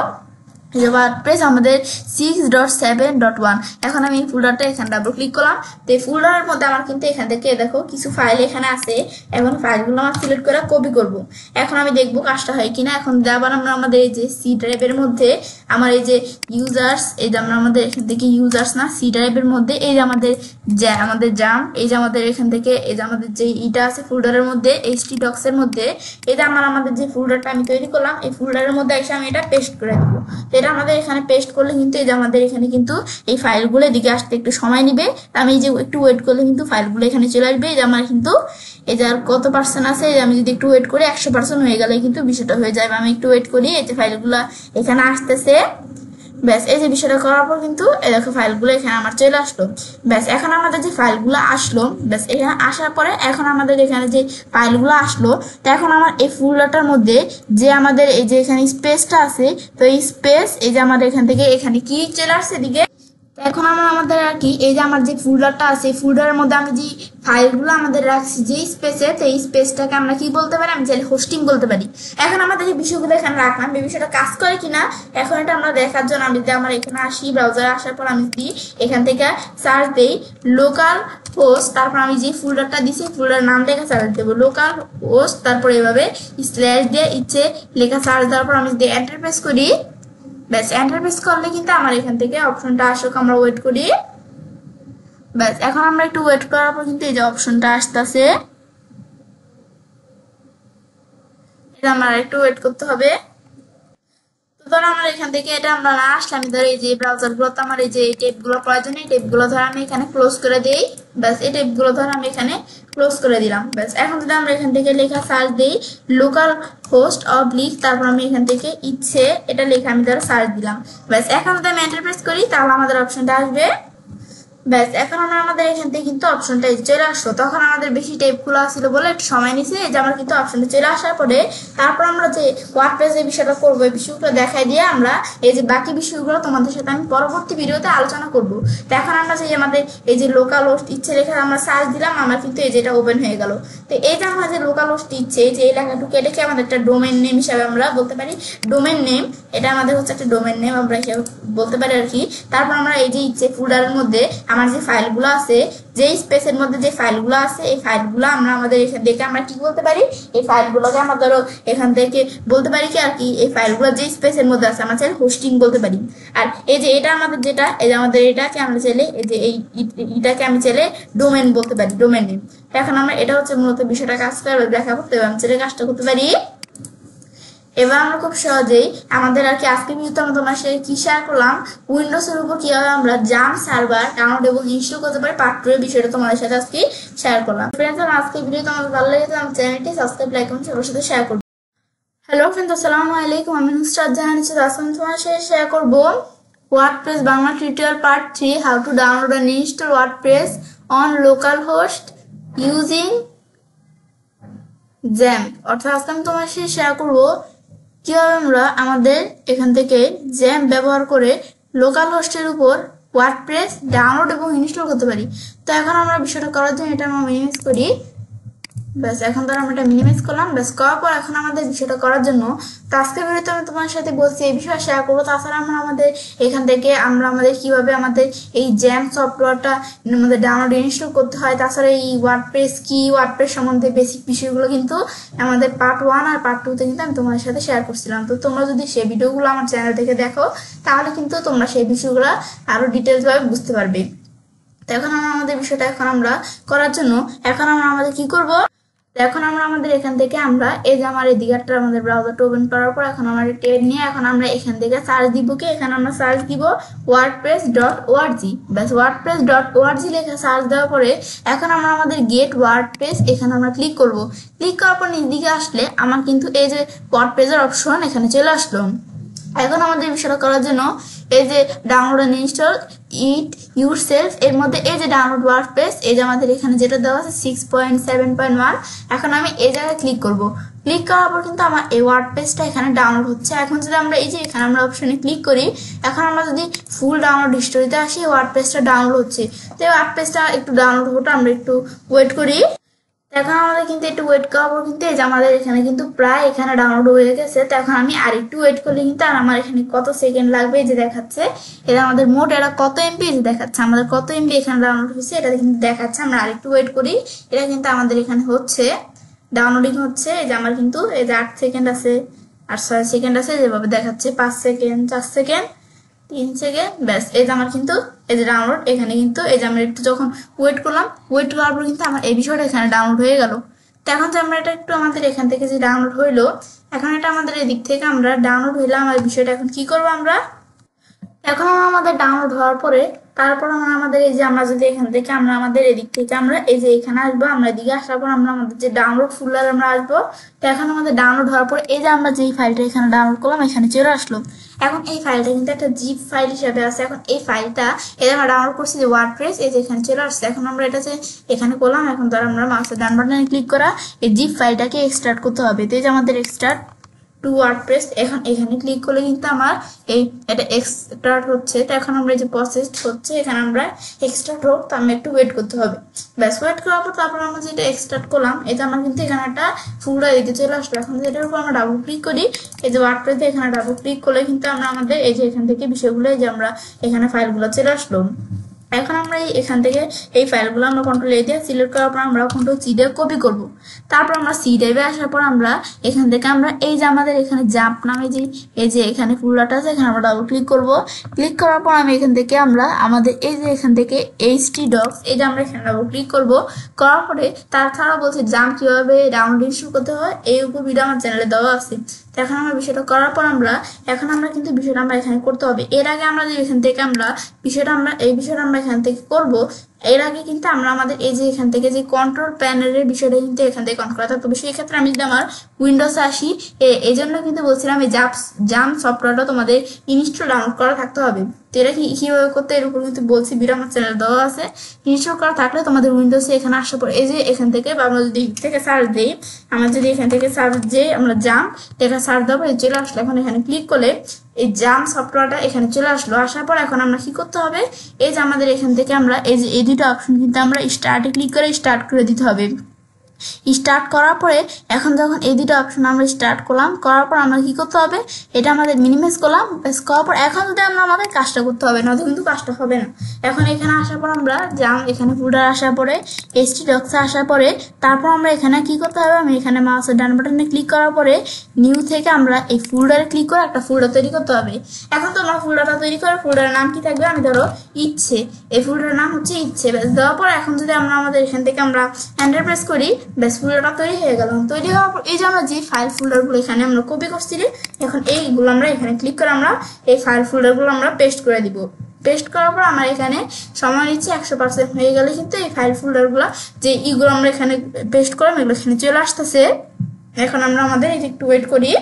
ওয়ার্ডপ্রেস আমাদের 6.7.1। এখন আমি এই ফোল্ডারটা এখানে ডাবল ক্লিক করলাম। তো এই ফোল্ডারের মধ্যে আমার কিন্তু এখান থেকে দেখো কিছু ফাইল এখানে আছে, এখন ফাইলগুলো আমার সিলেক্ট করে কপি করব। এখন আমি দেখবো কাজটা হয় কিনা। এখন আবার আমরা আমাদের এই যে সি ড্রাইভের মধ্যে আমার এই যে ইউজার্স, এই যে আমরা আমাদের এখান থেকে ইউজার্স না সি ড্রাইভের মধ্যে এই যে আমাদের জাম, এই যে আমাদের এখান থেকে এই যে আমাদের যে ইটা আছে ফোল্ডারের মধ্যে HTDocs এর মধ্যে, এই যে আমাদের যে ফোল্ডারটা আমি তৈরি করলাম এই ফোল্ডারের মধ্যে এসে আমি এটা পেস্ট করে দেবো। এটা আমাদের এখানে পেস্ট করলে কিন্তু এই যে আমাদের এখানে কিন্তু এই ফাইলগুলো এদিকে আসতে একটু সময় নিবে। আমি এই যে একটু ওয়েট করলে কিন্তু ফাইলগুলো এখানে চলে আসবে। এই যে আমার কিন্তু এই যে আর কত পার্সেন্ট আছে, আমি যদি একটু ওয়েট করি 100% হয়ে গেলে কিন্তু বিষয়টা হয়ে যাবে। আমি একটু ওয়েট করি, এই যে ফাইলগুলো এখানে আসতেছে। ব্যাস এই যে বিষয়টা করার পর কিন্তু এই দেখো ফাইলগুলো এখানে আমার চলে আসলো। ব্যাস এখন আমাদের যে ফাইলগুলো আসলো, ব্যাস এখানে আসার পরে এখন আমাদের এখানে যে ফাইলগুলো আসলো, তো এখন আমার এই ফোল্ডারটার মধ্যে যে আমাদের এই যে এখানে স্পেসটা আছে, তো এই স্পেস এই যে আমাদের এখান থেকে এখানে কি চলে আসছে এদিকে। এখন আমাদের আর কি এই যে আমার যে ফোল্ডারটা আছে এই ফোল্ডারের মধ্যে আমি যে ফাইলগুলো আমাদের রাখছি যে স্পেসে, তো এই স্পেসটাকে আমরা কি বলতে পারি, আমি চাইলে হোস্টিং বলতে পারি। এখন আমাদের এই বিষয়গুলো এখানে রাখলাম, এই বিষয়টা কাজ করে কিনা এখন এটা আমরা দেখার জন্য আমি যদি আমার এখানে আসি, ব্রাউজারে আসার পর আমি যদি এখান থেকে সার্চ দেই লোকাল হোস্ট, তারপর আমি যে ফোল্ডারটা দিছি ফোল্ডার নাম লেখা সার্চ দেবো লোকাল হোস্ট, তারপর এভাবে স্ল্যাশ দিয়ে ইচ্ছে লেখা সার্চ দেওয়ার পর আমি যদি এন্টার প্রেস করি, ব্যাস এন্টার প্রেস করলে কিন্তু আমার এখান থেকে অপশনটা আসুক, আমরা ওয়েট করি। ব্যাস এখন আমরা একটু ওয়েট করার পর কিন্তু এই যে অপশনটা আসতেছে, এটা আমরা একটু ওয়েট করতে হবে। তো ধরো আমার এখান থেকে এটা আমরা না আসলে আমি ধরো এই যে ব্রাউজার গুলোতে আমার এই যে এই টেপগুলো প্রয়োজন, এই টেপগুলো ধরো আমি এখানে ক্লোজ করে দিই। ব্যাস এই টেপগুলো ধরো আমি এখানে ক্লোজ করে দিলাম। ব্যাস এখন যদি আমরা এখান থেকে লেখা সার্চ দিই লোকাল হোস্ট অবলিক, তারপর আমি এখান থেকে ইচ্ছে এটা লেখা আমি ধরো সার্চ দিলাম। ব্যাস এখন যদি আমি এন্টার প্রেস করি তাহলে আমাদের অপশনটা আসবে। ব্যাস এখন আমরা আমাদের এখান থেকে কিন্তু অপশনটা চলে আসলো। তখন আমাদের বেশি টেপগুলো আসছিল বলে একটু সময় নিছে, এই যে আমার কিন্তু অপশনটা চলে আসার পরে তারপর আমরা যে ওয়ার্ডপ্রেস যে বিষয়টা করবো এই বিষয়গুলো দেখাই দিয়ে আমরা এই যে বাকি বিষয়গুলো তোমাদের সাথে আমি পরবর্তী ভিডিওতে আলোচনা করবো। তো এখন আমরা যে আমাদের এই যে লোকাল হোস্ট ইচ্ছে লেখা আমরা সার্চ দিলাম, আমার কিন্তু এই যেটা ওপেন হয়ে গেল। তো এই যে আমরা যে লোকাল হোস্ট ইচ্ছে এই যে এই লেখাটুকু এটাকে আমাদের একটা ডোমেন নেম হিসাবে আমরা বলতে পারি। ডোমেন নেম এটা আমাদের হচ্ছে একটা ডোমেন নেম আমরা বলতে পারি আর কি। তারপর আমরা এই যে ইচ্ছে ফোল্ডারের মধ্যে আমার যে ফাইলগুলো আছে, যে স্পেসের মধ্যে যে ফাইলগুলো আছে এই ফাইলগুলো আমরা আমাদের এখান থেকে আমরা কি বলতে পারি, এই ফাইলগুলোকে আমরা ধরো এখান থেকে বলতে পারি কি আর কি, এই ফাইলগুলো যে স্পেসের মধ্যে আছে আমরা চাইলে হোস্টিং বলতে পারি। আর এই যে এটা আমাদের যেটা এই যে আমাদের এটাকে আমরা চাইলে এই যে এইটাকে আমি চাইলে ডোমেন বলতে পারি, ডোমেন নেম। এখন আমরা এটা হচ্ছে মূলত বিষয়টা কাজ করে দেখাবো। তো আমি চাইলে কাজটা করতে পারি। এবার আমরা খুব সহজেই আমাদের আর কি আজকে ভিডিওতে আমরা তোমার সাথে কি শেয়ার করলাম, উইন্ডোজ এর উপর কিভাবে আমরা জাম সার্ভার ডাউনলোড এবং ইনস্টল করতে পারি পার্ট 2 এর বিষয়টা তোমাদের সাথে আজকে শেয়ার করলাম। ফ্রেন্ডস আজকে ভিডিও তোমাদের ভালো লেগেছে আমার চ্যানেলটি সাবস্ক্রাইব লাইক এবং সবার সাথে শেয়ার করবে। হ্যালো ফ্রেন্ডস আসসালামু আলাইকুম, আমি নুসরাত জাহান আজকে তোমার সাথে শেয়ার করব WordPress Bangla tutorial part 3 how to download and install WordPress on local host using XAMPP. অর্থাৎ আজকে আমি তোমার সাথে শেয়ার করব কিভাবে আমরা আমাদের এখান থেকে জ্যাম ব্যবহার করে লোকাল হোস্টের উপর ওয়ার্ডপ্রেস ডাউনলোড এবং ইনস্টল করতে পারি। তো এখন আমরা বিষয়টা করার জন্য এটা আমরা মিনিমাইজ করি। ব্যাস এখন ধর আমরা এটা মিনিমাইজ করলাম। ব্যাস করার পর এখন আমাদের বিষয়টা করার জন্য তো আজকের ভিডিওতে আমি তোমার সাথে বলছি এই বিষয়ে শেয়ার করবো। তাছাড়া আমরা আমাদের এখান থেকে আমরা আমাদের কিভাবে আমাদের এই জ্যাম সফটওয়্যারটা আমাদের ডাউনলোড ইনস্টল করতে হয়, তাছাড়া এই ওয়ার্ডপ্রেস কি ওয়ার্ডপ্রেস সম্বন্ধে বেসিক বিষয়গুলো কিন্তু আমাদের পার্ট 1 আর পার্ট 2 তে কিন্তু আমি তোমাদের সাথে শেয়ার করছিলাম। তো তোমরা যদি সেই ভিডিওগুলো আমার চ্যানেল থেকে দেখো তাহলে কিন্তু তোমরা সেই বিষয়গুলো আরো ডিটেলস ভাবে বুঝতে পারবে। তো এখন আমরা আমাদের বিষয়টা এখন আমরা করার জন্য এখন আমরা আমাদের কি করব, এখন আমরা আমাদের এখান থেকে আমরা এই যে আমার এই দিকটা আমাদের ব্রাউজারটা ওপেন করার পর এখন আমার টেব নিয়ে এখন আমরা এখান থেকে সার্চ দিব কি, এখানে আমরা সার্চ দিব wordpress.org। ব্যাস wordpress.org লেখা সার্চ দেওয়ার পরে এখন আমরা আমাদের গেট ওয়ার্ডপ্রেস এখানে আমরা ক্লিক করব। ক্লিক করার পর নিচ দিকে আসলে আমার কিন্তু এই যে ওয়ার্ডপ্রেসের অপশন এখানে চলে আসলো। এখন আমাদের বিষয়টা করার জন্য এই যে download and install it yourself এর মধ্যে এই যে ডাউনলোড ওয়ার্ডপ্রেস এই যে আমাদের এখানে যেটা দেওয়া আছে 6.7.1 এখন আমি এই জায়গায় ক্লিক করব। ক্লিক করার পর কিন্তু আমার এই ওয়ার্ডপ্রেসটা এখানে ডাউনলোড হচ্ছে। এখন যদি আমরা এই যে এখানে আমরা অপশনে ক্লিক করি, এখন আমরা যদি ফুল ডাউনলোড হিস্টোরিতে আসি ওয়ার্ডপ্রেসটা ডাউনলোড হচ্ছে। তো এই ওয়ার্ডপ্রেসটা একটু ডাউনলোড হতে আমরা একটু ওয়েট করি। এখন আমাদের কিন্তু একটু ওয়েট করার পর কিন্তু এই যে আমাদের এখানে কিন্তু প্রায় এখানে ডাউনলোড হয়ে গেছে। তো এখন আমি আর একটু ওয়েট করলে কিন্তু আর আমার এখানে কত সেকেন্ড লাগবে যে দেখাচ্ছে, এটা আমাদের মোট এটা কত এমবি দেখাচ্ছে, আমাদের কত এমবি এখানে ডাউনলোড হয়েছে এটা কিন্তু দেখাচ্ছে। আমরা আর একটু ওয়েট করি, এটা কিন্তু আমাদের এখানে হচ্ছে ডাউনলোডিং হচ্ছে। এই যে আমার কিন্তু এই যে 8 সেকেন্ড আছে আর 6 সেকেন্ড আছে যেভাবে দেখাচ্ছে, 5 সেকেন্ড 4 সেকেন্ড 3 সেকেন্ড। ব্যাস এই যে আমার কিন্তু এই যে ডাউনলোড এখানে কিন্তু এই যে আমরা একটু যখন ওয়েট করলাম, ওয়েট করার পর কিন্তু আমার এই বিষয়টা এখানে ডাউনলোড হয়ে গেল। তো এখন যে আমরা এটা একটু আমাদের এখান থেকে যে ডাউনলোড হইলো, এখন এটা আমাদের এদিক থেকে আমরা ডাউনলোড হইলাম। আমার বিষয়টা এখন কি করবো আমরা, এখন আমাদের ডাউনলোড হওয়ার পরে তারপর আমরা আমাদের এই যে আমরা যদি এখান থেকে আমরা আমাদের এদিক থেকে আমরা এই যে এখানে আসবো, আমরা এদিকে আসার পর আমরা আমাদের যে ডাউনলোড ফোল্ডার আমরা আসবো। তো এখন আমাদের ডাউনলোড হওয়ার পর এই যে আমরা যেই ফাইলটা এখানে ডাউনলোড করলাম এখানে চলে আসলো। এখন এই ফাইলটা কিন্তু একটা জিপ ফাইল হিসেবে আছে। এখন এই ফাইলটা এই আমরা ডাউনলোড করছি যে ওয়ার্ডপ্রেস এই যে এখানে চলে আসছে। এখন আমরা এটা যে এখানে করলাম, এখন ধর আমরা মাউসের ডান বাটনে ক্লিক করা এই জিপ ফাইলটাকে এক্সট্রাক্ট করতে হবে। তো এই যে আমাদের এক্সট্রাক্ট টু ওয়ার্ডপ্রেস এখন এখানে ক্লিক করলে কিন্তু আমার এই এটা এক্সট্রাক্ট হচ্ছে। তো এখন আমরা এই যে প্রসেস হচ্ছে এখানে আমরা এক্সট্রাক্ট হোক, তো আমি একটু ওয়েট করতে হবে। ব্যাস ওয়েট করার পর তারপর আমরা যেটা এক্সট্রাক্ট করলাম এটা আমার কিন্তু এখানে একটা ফুলটা এদিকে চলে আসলো। এখন যেটার উপর আমরা ডাবল ক্লিক করি এই যে ওয়ার্ডপ্রেসে এখানে ডাবল ক্লিক করলে কিন্তু আমরা আমাদের এই যে এখান থেকে বিষয়গুলো এই যে আমরা এখানে ফাইলগুলো চলে আসলো। এখন আমরা এখান থেকে এই ফাইলগুলো আমরা কন্ট্রোল এ দিয়ে সিলেক্ট করার পর আমরা কন্ট্রোল সি দিয়ে কপি করব। তারপর আমরা সি ড্রাইভে আসার পর আমরা এখান থেকে আমরা এই যে আমাদের এখানে জাম্প নামে যে এই যে এখানে ফোল্ডারটা আছে এখানে আমরা ডাবল ক্লিক করব। ক্লিক করার পর আমি এখান থেকে আমরা আমাদের এই যে এখান থেকে htdocs এই যে আমরা এখানে ডাবল ক্লিক করব। করার পরে তাছাড়া বলছে জাম্প কিভাবে ডাউনলোড ইনস্টল করতে হয় এই উপর ভিডিও আমার চ্যানেলে দেওয়া আছে। এখন আমরা বিষয়টা করার পর আমরা এখন আমরা কিন্তু বিষয়টা আমরা এখানে করতে হবে। এর আগে আমরা যে এখান থেকে আমরা বিষয়টা আমরা এই বিষয়টা আমরা এখান থেকে করব। এর আগে কিন্তু আমরা আমাদের এই যে এখান থেকে যে কন্ট্রোল প্যানেলের বিষয়টা কিন্তু এখান থেকে কন্ট্রোল করা থাকতো। সেই ক্ষেত্রে আমি যদি আমার উইন্ডোজে আসি, এই জন্য কিন্তু বলছিলাম এই জাম সফটওয়্যারটা তোমাদের ইনস্টল ডাউনলোড করা থাকতে হবে। তো এটা কিভাবে করতে এর উপর কিন্তু বলছি, ভিডিও আমার চ্যানেল দেওয়া আছে। ইনস্টল করা থাকলে তোমাদের উইন্ডোজে এখানে আসার পর এই যে এখান থেকে বা আমরা যদি থেকে সার্চ দিই, আমরা যদি এখান থেকে সার্চ দিয়ে আমরা জাম লেখা সার্চ দেবো, চলে আসলো। এখন এখানে ক্লিক করলে এই জাম সফটওয়্যারটা এখানে চলে আসলো। আসার পর এখন আমরা কি করতে হবে, এই যে আমাদের এখান থেকে আমরা এই যে এই দুটো অপশন কিন্তু আমরা স্টার্টে ক্লিক করে স্টার্ট করে দিতে হবে। স্টার্ট করার পরে এখন যখন এই দুটো অপশন আমরা স্টার্ট করলাম, করার পর আমরা কি করতে হবে, এটা আমাদের মিনিমাইজ করলাম। বেশ করার পর এখন যদি আমরা আমাদের কাজটা করতে হবে, নয়তো কিন্তু কাজটা হবে না। এখন এখানে আসার পর আমরা জাম এখানে ফোল্ডার আসার পরে htdocs আসার পরে তারপর আমরা এখানে কি করতে হবে, আমি এখানে মাউসের ডান বাটনে ক্লিক করার পরে নিউ থেকে আমরা এই ফোল্ডারে ক্লিক করে একটা ফোল্ডার তৈরি করতে হবে। এখন তো আমরা ফোল্ডারটা তৈরি করে ফোল্ডারের নাম কি থাকবে, আমি ধরো ইচ্ছে, এই ফোল্ডারের নাম হচ্ছে ইচ্ছে। ব্যাস দেওয়ার পর এখন যদি আমরা আমাদের এখান থেকে আমরা এন্টার প্রেস করি, ব্যাস ফোল্ডারটা তৈরি হয়ে গেল। তৈরি হওয়ার পর এই যে আমরা যে ফাইল ফোল্ডারগুলো এখানে আমরা কপি করছিলি, এখন এইগুলো আমরা এখানে ক্লিক করে আমরা এই ফাইল ফোল্ডারগুলো আমরা পেস্ট করে দিব। পেস্ট করার পর আমার এখানে সময় নিচ্ছে 100% হয়ে গেলে কিন্তু এই ফাইল ফোল্ডারগুলো যে ইগুলো আমরা এখানে পেস্ট করলাম এগুলো এখানে চলে আসতেছে। এখন আমরা আমাদের একটু ওয়েট করি,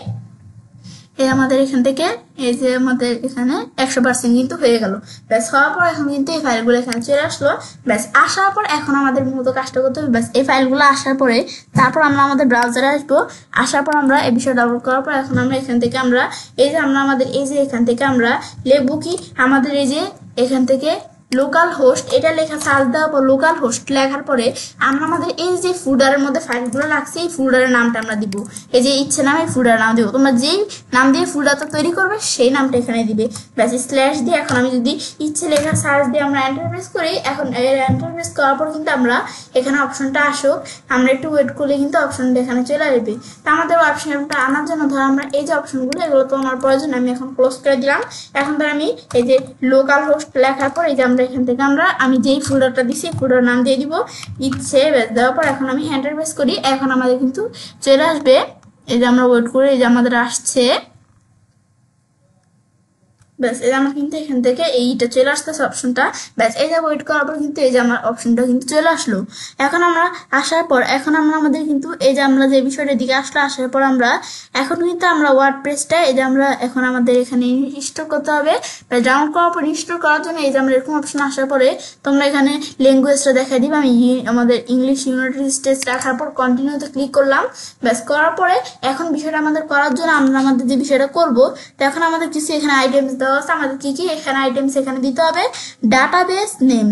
এই আমাদের এখান থেকে এই যে আমাদের এখানে 100% কিন্তু হয়ে গেল। ব্যাস হওয়ার পর এখন কিন্তু এই ফাইলগুলো এখানে চলে আসলো। ব্যাস আসার পর এখন আমাদের মতো কাজটা করতে হবে। ব্যাস এই ফাইলগুলো আসার পরে তারপর আমরা আমাদের ব্রাউজারে আসবো। আসার পর আমরা এই বিষয় ডাউনলোড করার পর এখন আমরা এখান থেকে আমরা এই যে আমরা আমাদের এই যে এখান থেকে আমরা লিখবো কি, আমাদের এই যে এখান থেকে লোকাল হোস্ট এটা লেখা সার্চ দেওয়ার পর লোকাল হোস্ট লেখার পরে আমরা আমাদের এই যে ফোল্ডারের মধ্যে ফাইলগুলো রাখছি এই ফোল্ডারের নামটা আমরা দিব। এই যে ইচ্ছে নামে ফোল্ডারের নাম দিব। তোমরা যেই নাম দিয়ে ফোল্ডারটা তৈরি করবে সেই নামটা এখানে দিবে। ব্যাস স্ল্যাশ দিয়ে এখন আমি যদি ইচ্ছে লেখা সার্চ দিয়ে আমরা এন্টার প্রেস করি, এখন এন্টার প্রেস করার পর কিন্তু আমরা এখানে অপশনটা আসুক, আমরা একটু ওয়েট করলে কিন্তু অপশনটা এখানে চলে আসবে। তো আমাদের অপশনটা আনার জন্য ধর আমরা এই যে অপশনগুলো এগুলো তো আমার প্রয়োজন, আমি এখন ক্লোজ করে দিলাম। এখন ধর আমি এই যে লোকাল হোস্ট লেখার পর এই যে এখান থেকে আমি যেই ফোল্ডারটা দিছি ফোল্ডার নাম দিয়ে দিব ইচ্ছে। দেওয়ার পর এখন আমি এন্টার প্রেস করি, এখন আমাদের কিন্তু চলে আসবে। এই যে আমরা ওয়েট করে এই যে আমাদের আসছে, ব্যাস এই যে আমার কিন্তু এখান থেকে এইটা চলে আসতেছে অপশনটা। ব্যাস এই যে ওয়েট করার পর কিন্তু এই যে আমার অপশনটা কিন্তু চলে আসলো। এখন আমরা আসার পর এখন আমরা আমাদের কিন্তু এই যে আমরা যে বিষয়টার দিকে আসলো, আসার পর আমরা এখন কিন্তু আমরা ওয়ার্ডপ্রেসটা এই যে আমরা এখন আমাদের এখানে ইনস্টল করতে হবে। ডাউনলোড করার পর ইনস্টল করার জন্য এই যে আমরা এরকম অপশন আসার পরে তোমরা এখানে ল্যাঙ্গুয়েজটা দেখাই দিবে। আমি আমাদের ইংলিশ ইউনাইটেড স্টেটস রাখার পর কন্টিনিউতে ক্লিক করলাম। ব্যাস করার পরে এখন বিষয়টা আমাদের করার জন্য আমরা আমাদের যে বিষয়টা করবো, তো এখন আমাদের কিছু এখানে আইটেমস আমাদের কি কি এখানে আইটেমস এখানে দিতে হবে, ডাটাবেস নেম,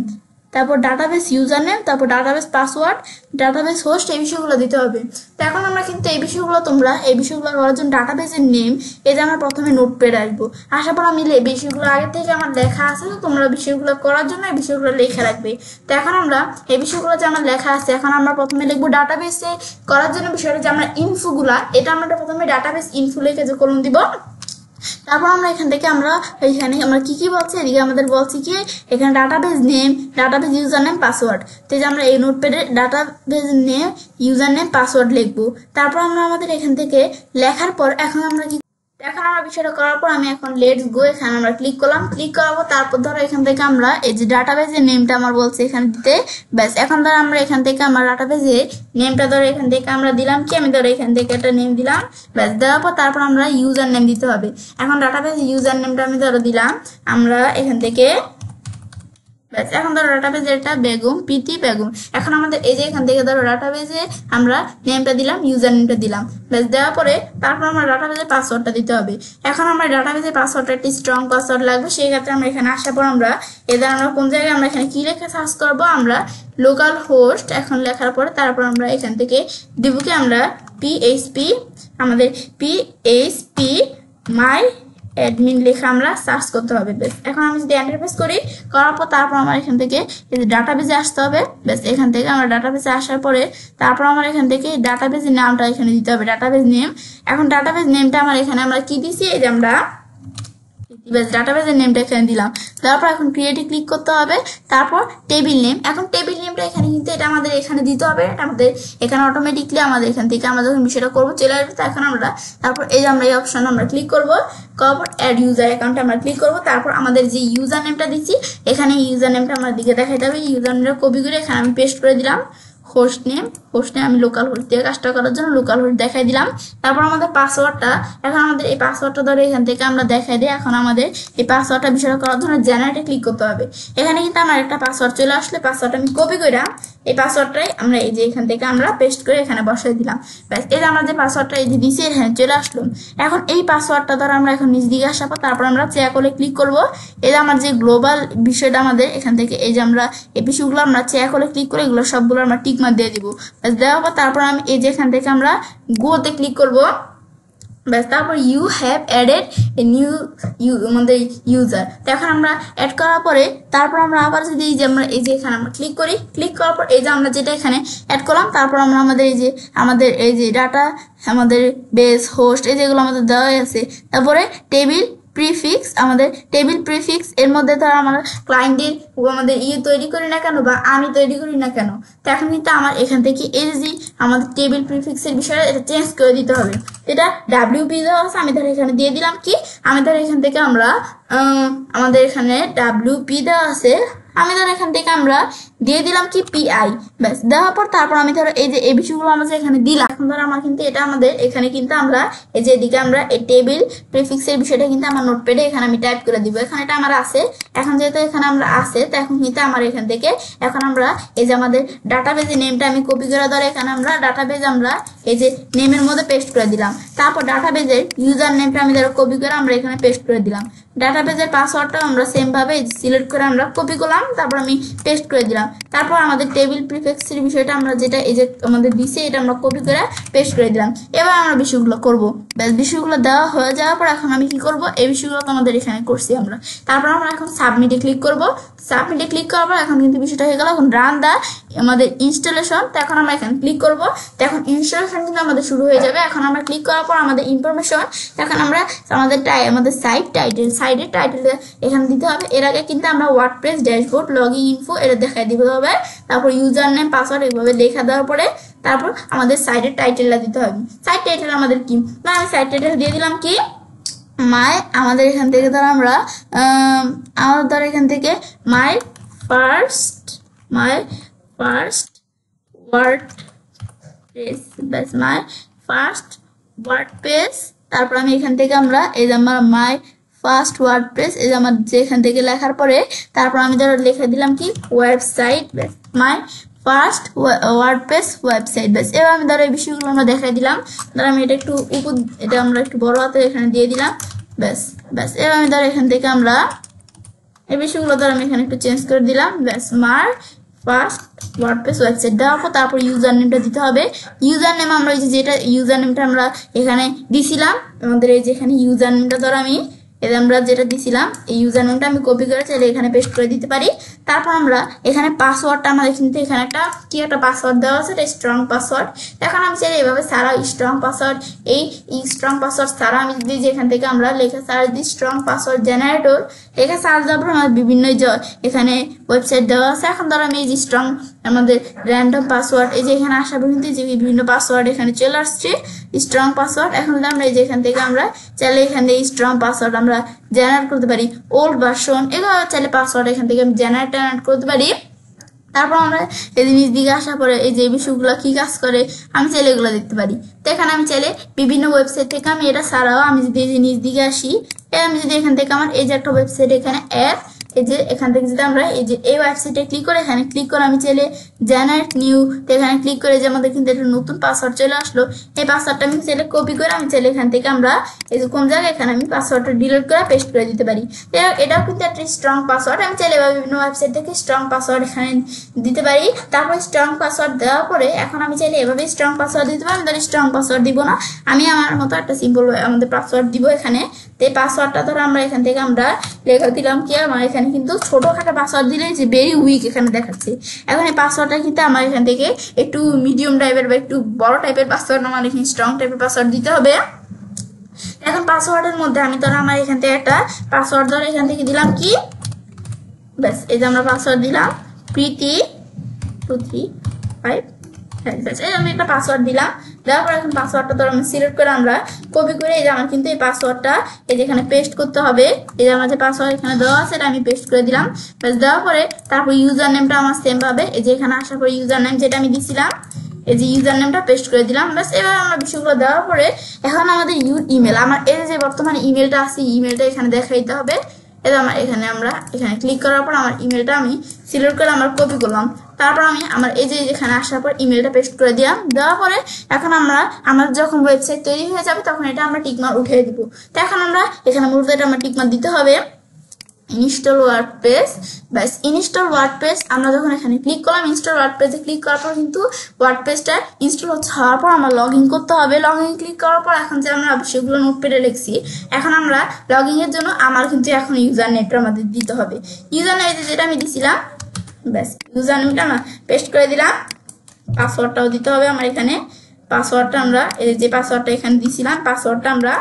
তারপর ডাটাবেস ইউজার নেম, তারপর ডাটাবেস পাসওয়ার্ড, ডাটাবেস হোস্ট, এই বিষয়গুলো দিতে হবে। তো এখন আমরা কিন্তু এই বিষয়গুলো তোমরা এই বিষয়গুলো করার জন্য ডাটাবেসের নেম এই যে আমরা প্রথমে নোটপ্যাড আসবো, আসার পর আমি বিষয়গুলো আগে থেকে আমার লেখা আছে, তো তোমরা বিষয়গুলো করার জন্য এই বিষয়গুলো লেখা রাখবে। তো এখন আমরা এই বিষয়গুলো যে আমার লেখা আছে, এখন আমরা প্রথমে লিখবো ডাটাবেসে করার জন্য বিষয়টা যে আমরা ইনফোগুলা, এটা আমরা প্রথমে ডাটাবেস ইনফো লিখে যে কলম দিব। তারপর আমরা এখান থেকে আমরা এখানে আমরা কি বলছি, এদিকে আমাদের বলছি কি এখানে database name, database user name, password. তো যে আমরা এই নোটপ্যাডে database name, user name, password লিখবো। তারপর আমরা আমাদের এখান থেকে লেখার পর এখন আমরা কি বিষয়টা করার পর আমি এখন লেটস গো এখানে আমরা ক্লিক করলাম। ক্লিক করার পর তারপর ধরো এখান থেকে আমরা এই যে ডাটাবেসের নেমটা আমার বলছে এখানে দিতে। ব্যাস এখন ধরো আমরা এখান থেকে আমার ডাটাবেসের নেমটা ধরো এখান থেকে আমরা দিলাম কি, আমি ধরো এখান থেকে একটা নেম দিলাম। ব্যাস দেওয়ার পর তারপর আমরা ইউজার নেম দিতে হবে। এখন ডাটাবেসের ইউজার নেমটা আমি ধরো দিলাম আমরা এখান থেকে। ব্যাস এখন ধরো ডাটাবেজে এটা বেগম, প্রীতি বেগম। এখন আমাদের এই যে এখান থেকে ধরো ডাটাবেজে আমরা নেমটা দিলাম, ইউজার নেমটা দিলাম। ব্যাস দেওয়ার পরে তারপর আমরা ডাটাবেজের পাসওয়ার্ডটা দিতে হবে। এখন আমরা ডাটাবেজের পাসওয়ার্ডটা একটি স্ট্রং পাসওয়ার্ড লাগবে, সেই ক্ষেত্রে আমরা এখানে আসার পর আমরা এদের আমরা কোন জায়গায় আমরা এখানে কি লেখা সার্চ করবো, আমরা লোকাল হোস্ট এখন লেখার পরে তারপর আমরা এখান থেকে দিব কি আমরা পিএইচপি, আমাদের পিএইচপি মাই অ্যাডমিন লেখা আমরা সার্চ করতে হবে। বেশ এখন আমি যদি এন্টার প্রেস করি, করার পর তারপর আমার এখান থেকে এই যে ডাটাবেসে আসতে হবে। বেশ এখান থেকে আমরা ডাটাবেসে আসার পরে তারপর আমার এখান থেকে ডাটাবেসের নামটা এখানে দিতে হবে, ডাটাবেস নেম। এখন ডাটাবেস নেমটা আমার এখানে আমরা কি দিছি, এই যে আমরা ডাটাবেজের নেমটা এখানে দিলাম, তারপর এখন ক্রিয়েটে ক্লিক করতে হবে, তারপর টেবিল নেম। এখন টেবিল নেমটা এখানে কিন্তু এটা আমাদের এখানে দিতে হবে, এটা আমাদের এখানে অটোমেটিকলি আমাদের এখান থেকে আমরা যখন বিষয়টা করবো চলে আসবে। তো এখন আমরা তারপর এই যে আমরা এই অপশন আমরা ক্লিক করবো, করার পর অ্যাড ইউজার অ্যাকাউন্টে আমরা ক্লিক করবো, তারপর আমাদের যে ইউজার নেমটা দিচ্ছি এখানে ইউজার নেমটা আমার দিকে দেখাতে হবে। ইউজার নেমটা কপি করে এখানে আমি পেস্ট করে দিলাম। হোস্ট নেম আমি লোকাল হোস্ট দিয়ে কাজটা করার জন্য লোকাল হোস্ট দেখাই দিলাম। তারপর আমাদের পাসওয়ার্ডটা, এখন আমাদের এই পাসওয়ার্ডটা ধরে এখান থেকে আমরা দেখাই দিই। এখন আমাদের এই পাসওয়ার্ডটা বিষয়টা করার জন্য জেনারেটে ক্লিক করতে হবে। এখানে কিন্তু আমার একটা পাসওয়ার্ড চলে আসলে পাসওয়ার্ডটা আমি কপি করে এই পাসওয়ার্ডটাই আমরা এই যে এখান থেকে আমরা পেস্ট করে এখানে বসাই দিলাম। ব্যাস, এই যে আমরা যে পাসওয়ার্ডটা এই যে দিয়েছি এখানে চলে আসলো। এখন এই পাসওয়ার্ডটা ধরে আমরা এখন নিচ দিকে আসার পর তারপর আমরা চেক করে ক্লিক করবো। এই যে আমার যে গ্লোবাল বিষয়টা আমাদের এখান থেকে এই যে আমরা এই বিষয়গুলো আমরা চেক করে ক্লিক করে এগুলো সবগুলো আমরা টিক মার্ক দিয়ে দিব। ব্যাস, দেওয়ার পর তারপর আমি এই যে এখান থেকে আমরা গোতে ক্লিক করবো। ব্যাস, তারপর you have added a new আমাদের ইউজার। তো এখন আমরা অ্যাড করার পরে তারপর আমরা আবার যদি এই যে আমরা এই যে এখানে আমরা ক্লিক করি, ক্লিক করার পর এই যে আমরা যেটা এখানে অ্যাড করলাম তারপর আমরা আমাদের এই যে ডাটা আমাদের বেস হোস্ট এই যেগুলো আমাদের দেওয়া আছে, তারপরে টেবিল প্রিফিক্স আমাদের টেবিল প্রিফিক্স এর মধ্যে ধর আমরা ক্লায়েন্টের আমাদের তৈরি করি না কেন বা আমি তৈরি করি না কেন, তো এখন কিন্তু আমার এখান থেকে এই যে আমাদের টেবিল প্রিফিক্সের বিষয়ে এটা চেঞ্জ করে দিতে হবে। এটা WP দেওয়া আছে, আমি ধর এখানে দিয়ে দিলাম কি আমি ধর এখান থেকে আমরা আমাদের এখানে WP দেওয়া আছে, আমি ধর এখান থেকে আমরা দিয়ে দিলাম কি PI। ব্যাস, দেওয়ার পর তারপর আমি ধরো এই যে এই বিষয়গুলো আমরা এখানে দিলাম। এখন ধরো আমার কিন্তু এটা আমাদের এখানে কিন্তু আমরা এই যে এদিকে আমরা এই টেবিল প্রিফিক্সের বিষয়টা কিন্তু আমার নোটপ্যাডে এখানে আমি টাইপ করে দিব। এখানে এটা আমার আছে, এখন যেহেতু এখানে আমরা আছে তো এখন কিন্তু আমার এখান থেকে এখন আমরা এই যে আমাদের ডাটাবেজের নেমটা আমি কপি করে ধরে এখানে আমরা ডাটাবেজ আমরা এই যে নেমের মধ্যে পেস্ট করে দিলাম। তারপর ডাটাবেজের ইউজার নেমটা আমি ধরো কপি করে আমরা এখানে পেস্ট করে দিলাম। ডাটাবেজের পাসওয়ার্ডটা আমরা সেম ভাবে সিলেক্ট করে আমরা কপি করলাম, তারপর আমি পেস্ট করে দিলাম। তারপর আমাদের টেবিল প্রিফিক্সের বিষয়টা আমরা যেটা এই যে আমাদের দিছে এটা আমরা কপি করে পেস্ট করে দিলাম। এবার আমরা বিষয়গুলো করব। ব্যাস, বিষয়গুলো দেওয়া হয়ে যাওয়ার পর এখন আমি কি করব, এই বিষয়গুলো তো আমাদের এখানে করছি আমরা। তারপর আমরা এখন সাবমিটে ক্লিক করব। সাবমিটে ক্লিক করার পর এখন কিন্তু বিষয়টা হয়ে গেল। এখন রান দা আমাদের ইনস্টলেশন, তো এখন আমরা এখানে ক্লিক করব। তো এখন ইনস্টলেশন কিন্তু আমাদের শুরু হয়ে যাবে। এখন আমরা ক্লিক করার পর আমাদের ইনফরমেশন, এখন আমরা আমাদের সাইট টাইটেল সাইডের টাইটেলটা এখানে দিতে হবে। এর আগে কিন্তু আমরা ওয়ার্ডপ্রেস ড্যাশবোর্ড লগইন ইনফো এটা দেখাই দিতে হবে। তারপর ইউজার নেম পাসওয়ার্ড এইভাবে লেখা দেওয়ার পরে তারপর আমাদের সাইটের টাইটেলটা দিতে হবে। সাইট টাইটেল আমাদের কি না, আমি সাইট টাইটেল দিয়ে দিলাম কি আমাদের এখান থেকে ধর আমরা আমাদের ধর এখান থেকে মাই ফার্স্ট ওয়ার্ডপ্রেস, ব্যাস মাই ফার্স্ট ওয়ার্ডপ্রেস। তারপর আমি এখান থেকে আমরা এই যে আমার মাই ফার্স্ট ওয়ার্ডপ্রেস এই যে আমার যেখান থেকে লেখার পরে তারপর আমি ধরো লিখে দিলাম কি website, my first WordPress website. ব্যাস, এবার আমি ধরো এই বিষয়গুলো আমরা দেখাই দিলাম। ধরো আমি এটা একটু এটা আমরা একটু বড় হাতে এখানে দিয়ে দিলাম। ব্যাস, এবার আমি ধরো এখান থেকে আমরা এই বিষয়গুলো ধরো আমি এখানে একটু চেঞ্জ করে দিলাম। ব্যাস, মাই ফার্স্ট ওয়ার্ডপ্রেস ওয়েবসাইট দেওয়ার পর তারপর ইউজার নেমটা দিতে হবে। ইউজার নেম আমরা ওই যেটা ইউজার নেমটা আমরা এখানে দিছিলাম আমাদের এই যে এখানে ইউজার নেমটা ধরো আমি এই আমরা যেটা দিছিলাম এই ইউজার নেমটা আমি কপি করে চাইলে এখানে পেস্ট করে দিতে পারি। তারপর আমরা এখানে পাসওয়ার্ডটা আমাদের কিন্তু এখানে একটা পাসওয়ার্ড দেওয়া আছে, এটা স্ট্রং পাসওয়ার্ড। এখন আমি চাইলে এভাবে সারা স্ট্রং পাসওয়ার্ড এই স্ট্রং পাসওয়ার্ড সারা আমি যদি যেখান থেকে আমরা লেখা সার্চ দিই স্ট্রং পাসওয়ার্ড জেনারেটর লেখা সার্চ দেওয়ার পর আমার বিভিন্ন এখানে ওয়েবসাইট দেওয়া আছে। এখন ধরো আমি এই যে স্ট্রং আমাদের র্যান্ডম পাসওয়ার্ড এই যে এখানে আসা পর্যন্ত যে বিভিন্ন পাসওয়ার্ড এখানে চলে আসছে স্ট্রং পাসওয়ার্ড। এখন আমরা এই যে এখান থেকে আমরা চাইলে এখান থেকে স্ট্রং পাসওয়ার্ড আমরা জেনারেট করতে পারি, ওল্ড ভার্সন এগুলো চাইলে পাসওয়ার্ড এখান থেকে আমি জেনারেট করতে পারি। তারপর আমরা এই জিনিস দিকে আসার পরে এই যে বিষয়গুলো কি কাজ করে আমি চাইলে এগুলো দেখতে পারি। তো এখানে আমি চাইলে বিভিন্ন ওয়েবসাইট থেকে আমি এটা ছাড়াও আমি যদি এই জিনিস দিকে আসি, আমি যদি এখান থেকে আমার এই যে একটা ওয়েবসাইট এখানে অ্যাপ এই যে এখান থেকে যদি আমরা এই যে এই ওয়েবসাইটে ক্লিক করে এখানে ক্লিক করে আমি চাইলে জেনারেট নিউ এখানে ক্লিক করে যে আমাদের কিন্তু একটা নতুন পাসওয়ার্ড চলে আসলো। এই পাসওয়ার্ডটা আমি চাইলে কপি করে আমি চাইলে এখান থেকে আমরা এই যে কোন জায়গায় এখানে আমি পাসওয়ার্ডটা ডিলিট করে পেস্ট করে দিতে পারি। এটাও কিন্তু একটা স্ট্রং পাসওয়ার্ড। আমি চাইলে বিভিন্ন ওয়েবসাইট থেকে স্ট্রং পাসওয়ার্ড এখানে দিতে পারি। তারপর স্ট্রং পাসওয়ার্ড দেওয়ার পরে এখন আমি চাইলে এভাবে স্ট্রং পাসওয়ার্ড দিতে পারি। আমি ধর স্ট্রং পাসওয়ার্ড দিব না, আমি আমার মতো একটা সিম্পল আমাদের পাসওয়ার্ড দিব এখানে। তো এই পাসওয়ার্ডটা ধরো আমরা এখান থেকে আমরা লেখা দিলাম কি আমার এখানে কিন্তু ছোটখাটো পাসওয়ার্ড দিলে যে ভেরি উইক এখানে দেখাচ্ছে। এখন এই পাসওয়ার্ডটা কিন্তু আমার এখান থেকে একটু মিডিয়াম টাইপের বা একটু বড় টাইপের পাসওয়ার্ড আমার এখানে স্ট্রং টাইপের পাসওয়ার্ড দিতে হবে। এখন পাসওয়ার্ডের মধ্যে আমি ধরো আমার এখান থেকে একটা পাসওয়ার্ড ধরো এখান থেকে দিলাম কি, ব্যাস এই যে আমরা পাসওয়ার্ড দিলাম প্রীতি 235, এই আমি একটা পাসওয়ার্ড দিলাম। দেওয়ার পর এখন পাসওয়ার্ডটা ধরো আমি সিলেক্ট করে আমরা কপি করে এই যে আমার কিন্তু এই পাসওয়ার্ডটা এই যে এখানে পেস্ট করতে হবে। এই যে আমার যে পাসওয়ার্ড এখানে দেওয়া আছে এটা আমি পেস্ট করে দিলাম। ব্যাস দেওয়ার পরে তারপর ইউজার নেমটা আমার সেম ভাবে এই যে এখানে আসার পরে ইউজার নেম যেটা আমি দিছিলাম এই যে ইউজার নেমটা পেস্ট করে দিলাম। ব্যাস এবার আমরা বিষয়গুলো দেওয়ার পরে এখন আমাদের ইমেল, আমার এই যে বর্তমানে ইমেলটা আছে ইমেলটা এখানে দেখাইতে হবে। এটা আমার এখানে ক্লিক করার পর আমার ইমেলটা আমি সিলেক্ট করে আমরা কপি করলাম। তারপর আমি আমার এই যে এখানে আসার পর ইমেলটা পেস্ট করে দিলাম। দেওয়ার পরে এখন আমাদের যখন ওয়েবসাইট তৈরি হয়ে যাবে তখন এটা আমরা টিকমার্ক উঠিয়ে দিব। তো এখন আমরা এখানে মূলত এটা আমরা টিকমার্ক দিতে হবে ইনস্টল ওয়ার্ডপ্রেস। ব্যাস ইনস্টল ওয়ার্ডপ্রেস আমরা যখন এখানে ক্লিক করলাম ইনস্টল ওয়ার্ডপ্রেসে ক্লিক করার পর কিন্তু ওয়ার্ডপ্রেসটা ইনস্টল হওয়ার পর আমরা লগ ইন করতে হবে। লগ ইন ক্লিক করার পর এখন যে আমরা সেগুলো নোটপ্যাডে লিখছি এখন আমরা লগ ইনের জন্য আমার কিন্তু এখন ইউজার নেমটা আমাদের দিতে হবে। ইউজার নেম যেটা আমি দিছিলাম ব্যাস ইউজার নেমটা আমরা পেস্ট করে দিলাম। পাসওয়ার্ডটাও দিতে হবে আমার এখানে। পাসওয়ার্ডটা আমরা এই যে পাসওয়ার্ডটা এখানে দিছিলাম পাসওয়ার্ডটা আমরা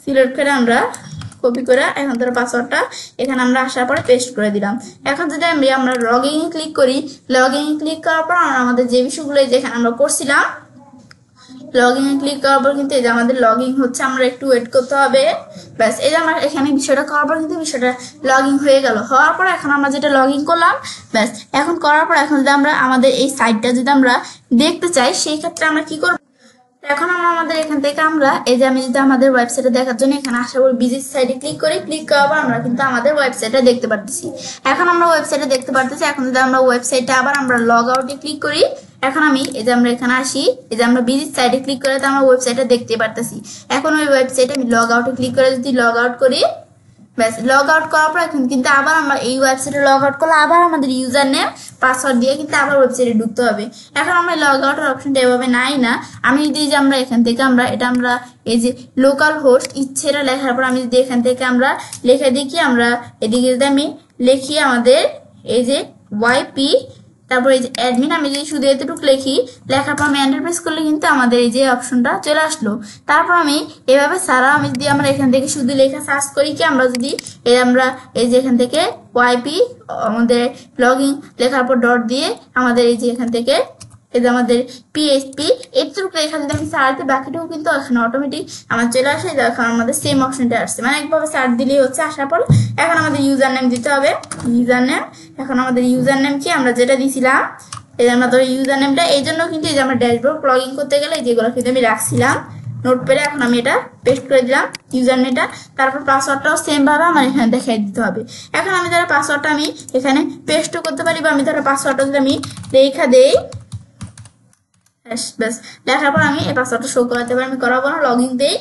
সিলেক্ট করে আমরা কপি করে এখন ধরো পাসওয়ার্ডটা এখানে আমরা আসার পরে পেস্ট করে দিলাম। এখন যদি আমরা লগ ইন ক্লিক করি, লগ ইন ক্লিক করার পর আমাদের যে বিষয়গুলো যেখানে আমরা করছিলাম লগ ইন ক্লিক করার পর কিন্তু এই যে আমাদের লগ ইন হচ্ছে, আমরা একটু ওয়েট করতে হবে। ব্যাস এই যে আমরা এখানে বিষয়টা করার পর কিন্তু বিষয়টা লগ ইন হয়ে গেল। হওয়ার পর এখন আমরা যেটা লগ ইন করলাম ব্যাস এখন করার পর এখন যদি আমরা আমাদের এই সাইটটা যদি আমরা দেখতে চাই সেই ক্ষেত্রে আমরা কি করব, এখন আমরা আমাদের এখান থেকে আমরা এই যে আমি যদি আমাদের ওয়েবসাইটে দেখার জন্য এখানে আসার পর ভিজিট সাইটে ক্লিক করি, ক্লিক করার পর আমরা কিন্তু আমাদের ওয়েবসাইটে দেখতে পারতেছি। এখন আমরা ওয়েবসাইটে দেখতে পারতেছি। এখন যদি আমরা ওয়েবসাইটে আবার আমরা লগ আউটে ক্লিক করি, এখন আমি এই যে আমরা এখানে আসি এই যে আমরা ভিজিট সাইটে ক্লিক করে তো আমরা ওয়েবসাইটে দেখতে পারতেছি। এখন ওই ওয়েবসাইটে আমি লগ আউটে ক্লিক করে যদি লগ আউট করি ব্যাস লগ আউট করার পর এখন কিন্তু আবার আমরা এই ওয়েবসাইটে লগ আউট করলে আবার আমাদের ইউজার নেম পাসওয়ার্ড দিয়ে কিন্তু আবার ওয়েবসাইটে ঢুকতে হবে। এখন আমরা লগ আউটের অপশনটা এভাবে নাই না, আমি যদি যে আমরা এখান থেকে আমরা এটা আমরা এই যে লোকাল হোস্ট ইচ্ছেটা লেখার পর আমি যদি এখান থেকে আমরা লেখা দেখি আমরা এদিকে যদি আমি লিখি আমাদের এই যে ওয়াইপি তারপর এই যে অ্যাডমিন আমি যদি শুধু এতটুকু লিখি লেখার পর আমি এন্টার প্রেস করলে কিন্তু আমাদের এই যে অপশনটা চলে আসলো। তারপর আমি এভাবে সারা আমি যদি আমরা এখান থেকে শুধু লেখা সার্চ করি কি আমরা যদি আমরা এই যে এখান থেকে ওয়াইপি আমাদের লগ ইন লেখার পর ডট দিয়ে আমাদের এই যে এখান থেকে এই যে আমাদের পিএইচপি এতটুকু লেখা যদি আমি সার্চ দিই বাকিটাও কিন্তু এখানে অটোমেটিক আমার চলে আসে। এখন আমাদের সেম অপশনটা আসছে, মানে একভাবে সার্চ দিলেই হচ্ছে। আসার পর এখন আমাদের ইউজার নেম দিতে হবে ইউজার নেম। এখন আমাদের ইউজার নেম কি আমরা যেটা দিছিলাম এই যে আমরা ধরো ইউজার নেমটা এই জন্য কিন্তু এই যে আমরা ড্যাশবোর্ড লগ ইন করতে গেলে যেগুলো কিন্তু আমি রাখছিলাম নোটপ্যাডে এখন আমি এটা পেস্ট করে দিলাম ইউজার নেমটা। তারপর পাসওয়ার্ডটাও সেম ভাবে আমার এখানে দেখাই দিতে হবে। এখন আমি ধরো পাসওয়ার্ডটা আমি এখানে পেস্টও করতে পারি বা আমি ধরো পাসওয়ার্ডটা যদি আমি লেখা দেই ব্যাস লেখার পর আমি এই পাসওয়ার্ডটা শো করাতে পারি, আমি করাবো না। লগ ইন দিই,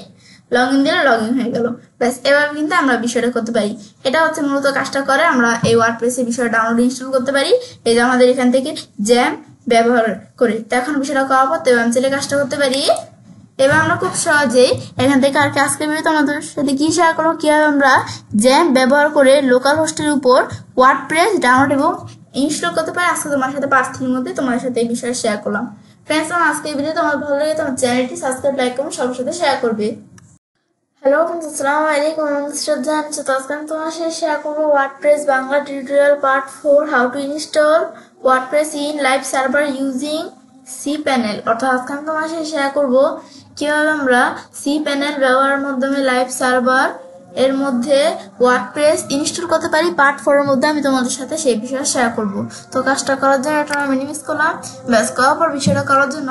লগ ইন দিলে লগ ইন হয়ে গেল। ব্যাস এবার কিন্তু আমরা বিষয়টা করতে পারি। এটা হচ্ছে মূলত কাজটা করে আমরা এই ওয়ার্ডপ্রেসের বিষয়টা ডাউনলোড ইনস্টল করতে পারি এই যে আমাদের এখান থেকে জ্যাম ব্যবহার করে। তো এখন বিষয়টা করার পর তো আমি চাইলে কাজটা করতে পারি। এবার আমরা খুব সহজেই এখান থেকে আর কি আজকে ভিডিওতে আমাদের সাথে কি শেয়ার করবো কিভাবে আমরা জ্যাম ব্যবহার করে লোকাল হোস্টের উপর ওয়ার্ডপ্রেস ডাউনলোড এবং ইনস্টল করতে পারি। আজকে তোমার সাথে 5 দিনের মধ্যে তোমাদের সাথে এই বিষয়ে শেয়ার করলাম। ফ্রেন্ডস আমার আজকের ভিডিও তোমার ভালো লাগে তোমার চ্যানেলটি সাবস্ক্রাইব লাইক করুন সবার সাথে শেয়ার করবে। হ্যালো ফ্রেন্ডস আসসালামু আলাইকুম, আমি শ্রদ্ধা আছি। তো আজকে আমি তোমার সাথে শেয়ার করবো WordPress Bangla tutorial part 4 how to install WordPress in live server using cPanel। অর্থাৎ আজকে আমি তোমার সাথে শেয়ার করবো কিভাবে আমরা cPanel ব্যবহারের মাধ্যমে লাইভ সার্ভার এর মধ্যে ওয়ার্ডপ্রেস ইনস্টল করতে পারি। পার্ট 4 এর মধ্যে আমি তোমাদের সাথে সেই বিষয়ে শেয়ার করব। তো কাজটা করার জন্য এটা আমি মিনিমাইজ করলাম। ব্যাস করার পর বিষয়টা করার জন্য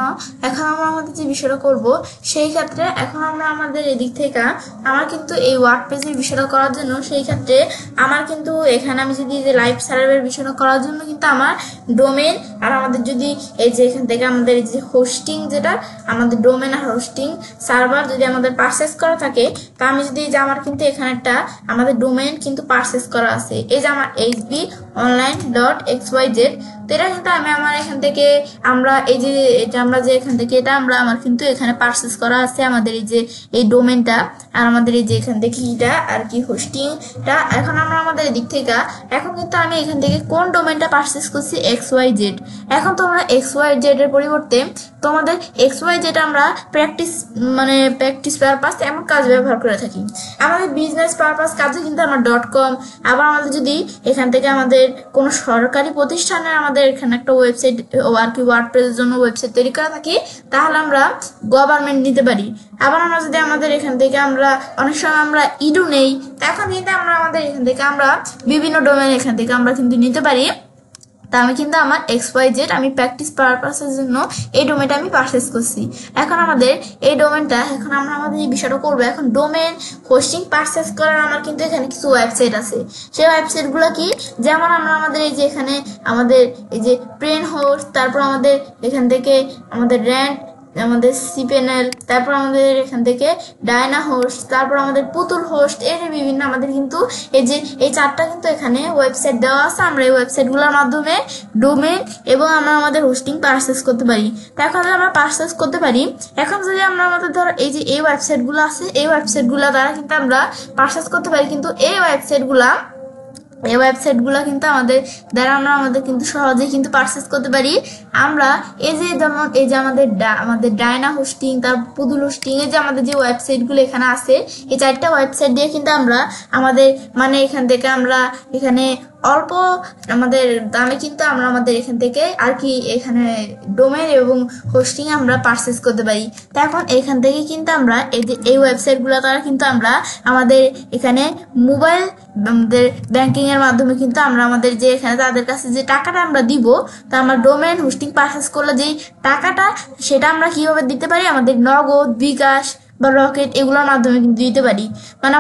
এখন আমরা আমাদের যে বিষয়টা করব সেই ক্ষেত্রে এখন আমরা আমাদের এদিক থেকে আমার কিন্তু এই ওয়ার্ডপ্রেসের বিষয়টা করার জন্য সেই ক্ষেত্রে আমার কিন্তু এখানে আমি যদি যে লাইভ সার্ভারের বিষয়টা করার জন্য কিন্তু আমার ডোমেইন আর আমাদের যদি এই যে এখান থেকে আমাদের এই যে হোস্টিং যেটা আমাদের ডোমেইন আর হোস্টিং সার্ভার যদি আমাদের পারচেজ করা থাকে তা আমি যদি যে আমার কিন্তু এখানে একটা আমাদের ডোমেইন কিন্তু পারচেজ করা আছে, এই যে আমার hbonline.xyz। তো এটা কিন্তু আমি আমার এখান থেকে আমরা এই যে এটা আমরা যে এখান থেকে এটা আমরা আমার কিন্তু এখানে পারচেজ করা আছে আমাদের এই যে এই ডোমেইনটা, আর আমাদের এই যে এখান থেকে এটা আর কি হোস্টিংটা। এখন আমরা আমাদের এদিক থেকে এখন কিন্তু আমি এখান থেকে কোন ডোমেইনটা পারচেজ করছি, XYZ। এখন তোমরা XYZ এর পরিবর্তে তোমাদের XYZ আমরা প্র্যাকটিস পারপাস এমন কাজ ব্যবহার করে থাকি। আমাদের বিজনেস পারপাস কাজে কিন্তু আমরা .com, আবার আমাদের যদি এখান থেকে আমাদের কোনো সরকারি প্রতিষ্ঠানের আমাদের এখানে একটা ওয়েবসাইট আর কি ওয়ার্ডপ্রেসের জন্য ওয়েবসাইট তৈরি করা থাকি, তাহলে আমরা গভর্নমেন্ট নিতে পারি। আবার আমরা যদি আমাদের এখান থেকে আমরা অনেক সময় আমরা ইডু নেই, এখন কিন্তু আমরা আমাদের এখান থেকে আমরা বিভিন্ন ডোমেইন এখান থেকে আমরা কিন্তু নিতে পারি। তা আমি কিন্তু আমার XYZ আমি প্র্যাকটিস পারপাসের জন্য এই ডোমেইনটা আমি পারচেজ করছি। এখন আমাদের এই ডোমেইনটা এখন আমরা আমাদের এই বিষয়টা করবো। এখন ডোমেইন হোস্টিং পারচেজ করার আমার কিন্তু এখানে কিছু ওয়েবসাইট আছে। সেই ওয়েবসাইটগুলো কি, যেমন আমরা আমাদের এই যে এখানে আমাদের এই যে প্রেন হোস্ট, তারপর আমাদের এখান থেকে আমাদের র্যান্ট, আমাদের সিপেনেল, তারপর আমাদের এখান থেকে ডায়না হোস্ট, তারপর আমাদের পুতুল হোস্ট, এর বিভিন্ন আমাদের কিন্তু এই যে এই চারটা কিন্তু এখানে ওয়েবসাইট দেওয়া আছে। আমরা এই ওয়েবসাইটগুলোর মাধ্যমে ডোমেইন এবং আমরা আমাদের হোস্টিং পারচেজ করতে পারি। তো এখন আমরা পারচেজ করতে পারি। এখন যদি আমরা আমাদের ধরো এই যে এই ওয়েবসাইটগুলো আছে, এই ওয়েবসাইটগুলো দ্বারা কিন্তু আমরা পারচেজ করতে পারি। কিন্তু এই ওয়েবসাইটগুলো কিন্তু আমাদের দ্বারা আমরা আমাদের কিন্তু সহজেই কিন্তু পারচেজ করতে পারি। আমরা এই যে যেমন এই যে আমাদের ডায়না হোস্টিং, তার পুতুল হোস্টিং, এই যে আমাদের যে ওয়েবসাইটগুলো এখানে আছে, এই চারটা ওয়েবসাইট দিয়ে কিন্তু আমরা আমাদের এখান থেকে আমরা এখানে অল্প আমাদের দামে কিন্তু আমরা আমাদের এখান থেকে আর কি এখানে ডোমেইন এবং হোস্টিং আমরা পারচেজ করতে পারি। তো এখন এখান থেকে কিন্তু আমরা এই যে এই ওয়েবসাইটগুলো দ্বারা কিন্তু আমরা আমাদের এখানে মোবাইল আমাদের ব্যাংকিং এর মাধ্যমে কিন্তু আমরা আমাদের যে এখানে তাদের কাছে যে টাকাটা আমরা দিব, তা আমরা ডোমেইন হোস্টিং পারচেজ করলে যেই টাকাটা সেটা আমরা কিভাবে দিতে পারি, আমাদের নগদ, বিকাশ বা রকেট এগুলোর মাধ্যমে কিন্তু দিতে পারি,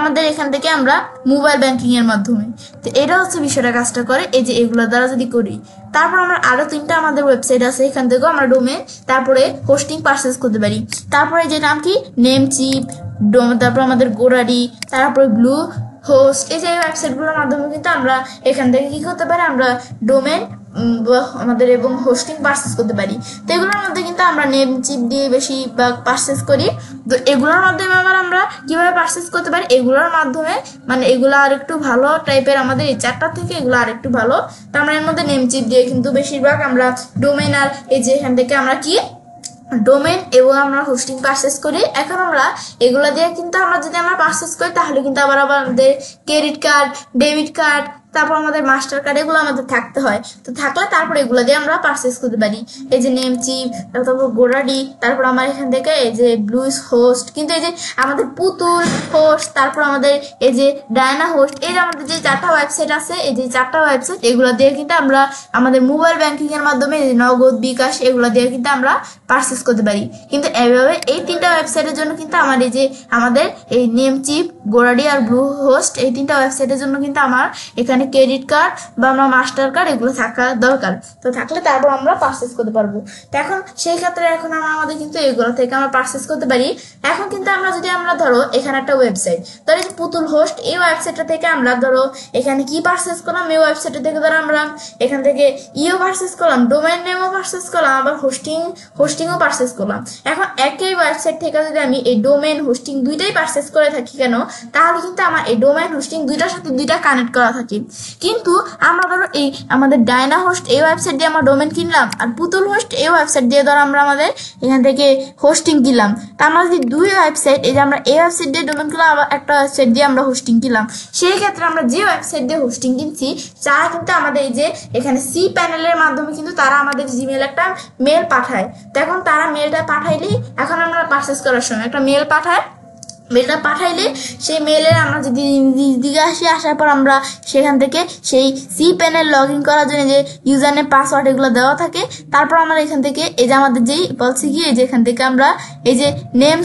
আমাদের এখান থেকে আমরা মোবাইল ব্যাংকিং এর মাধ্যমে। তো এটা হচ্ছে বিষয়টা কাজটা করে এই যে এগুলোর দ্বারা যদি করি। তারপর আমরা আরো 3টা আমাদের ওয়েবসাইট আছে, এখান থেকেও আমরা ডোমেইন তারপরে হোস্টিং পারচেজ করতে পারি। তারপরে যে নাম কি নেমচিপ, তারপর আমাদের গোরাডি, তারপরে ব্লু হোস্ট, এই যে ওয়েবসাইটগুলোর মাধ্যমে কিন্তু আমরা এখান থেকে কি করতে পারি, আমরা ডোমেইন আমাদের এবং হোস্টিং পারচেজ করতে পারি। তো এগুলোর মধ্যে কিন্তু আমরা নেমচিপ দিয়ে বেশি বা পারচেজ করি। তো এগুলোর মাধ্যমে আমরা কিভাবে পারচেজ করতে পারি, এগুলোর মাধ্যমে এগুলো আর একটু ভালো টাইপের, আমাদের এই চারটা থেকে এগুলো আর একটু ভালো। তো আমরা এর মধ্যে নেমচিপ দিয়ে কিন্তু বেশিরভাগ আমরা ডোমেইন আর এই যে এখান থেকে আমরা কি ডোমেইন এবং আমরা হোস্টিং পারচেজ করি। এখন আমরা এগুলো দিয়ে কিন্তু আমরা যদি আমরা পারচেজ করি তাহলে কিন্তু আবার আমাদের ক্রেডিট কার্ড, ডেবিট কার্ড, তারপর আমাদের মাস্টার কার্ড এগুলো আমাদের থাকতে হয়। তো থাকলে তারপর এগুলো দিয়ে আমরা পারচেজ করতে পারি। এই যে নেমচিপ, তারপর গোরাডি, তারপর আমার এখান থেকে এই যে ব্লু হোস্ট, কিন্তু এই যে আমাদের পুতুল হোস্ট, তারপর আমাদের এই যে ডায়না হোস্ট, এই যে আমাদের যে 4টা ওয়েবসাইট আছে, এই যে 4টা ওয়েবসাইট এগুলো দিয়ে কিন্তু আমরা আমাদের মোবাইল ব্যাংকিং এর মাধ্যমে নগদ, বিকাশ এগুলো দিয়ে কিন্তু আমরা পারচেজ করতে পারি। কিন্তু এইভাবে এই 3টা ওয়েবসাইটের জন্য কিন্তু আমাদের এই নেমচিপ, গোরাডি আর ব্লু হোস্ট এই 3টা ওয়েবসাইটের জন্য কিন্তু আমার এখানে ক্রেডিট কার্ড বা আমরা মাস্টার কার্ড এগুলো থাকা দরকার। তো থাকলে তারপর আমরা পারচেজ করতে পারবো। তো এখন সেই ক্ষেত্রে এখন আমাদের কিন্তু এগুলো থেকে আমরা পারচেজ করতে পারি। এখন কিন্তু আমরা যদি আমরা ধরো এখানে একটা ওয়েবসাইট, ধরো এই যে পুতুল হোস্ট, এই ওয়েবসাইটটা থেকে আমরা ধরো এখানে কি পারচেজ করলাম, এই ওয়েবসাইটটা থেকে ধরো আমরা এখান থেকে পারচেজ করলাম, ডোমেইন নেমও পারচেজ করলাম, আবার হোস্টিংও পারচেজ করলাম। এখন একই ওয়েবসাইট থেকে যদি আমি এই ডোমেইন হোস্টিং দুইটাই পারচেজ করে থাকি কেন, তাহলে কিন্তু আমার এই ডোমেইন হোস্টিং দুইটার সাথে দুইটা কানেক্ট করা থাকে। কিন্তু আমরা ধরো এই আমাদের ডায়না হোস্ট এই ওয়েবসাইট দিয়ে আমরা ডোমেইন কিনলাম, আর পুতুল হোস্ট এই ওয়েবসাইট দিয়ে ধরো আমরা আমাদের এখান থেকে হোস্টিং কিনলাম। তা আমরা যদি দুই ওয়েবসাইট, এই যে আমরা এই ওয়েবসাইট দিয়ে ডোমেইন কিনলাম, আবার একটা ওয়েবসাইট দিয়ে আমরা হোস্টিং কিনলাম, সেই ক্ষেত্রে আমরা যে ওয়েবসাইট দিয়ে হোস্টিং কিনছি তারা কিন্তু আমাদের এই যে এখানে সি প্যানেলের মাধ্যমে কিন্তু তারা আমাদের জিমেল একটা মেল পাঠায়। তো এখন তারা মেলটা পাঠাইলেই এখন আমরা পারচেজ করার সময় একটা মেল পাঠায়, মেলটা পাঠাইলে সেই মেলের আমরা যদি দিকে আসার পর আমরা সেখান থেকে সেই সি প্যানেল লগ ইন করার জন্য যে ইউজার নেম, পাসওয়ার্ড এগুলো দেওয়া থাকে। তারপর আমরা এখান থেকে এই যে আমাদের যেই বলছি কি এই যে এখান থেকে আমরা এই যে নেম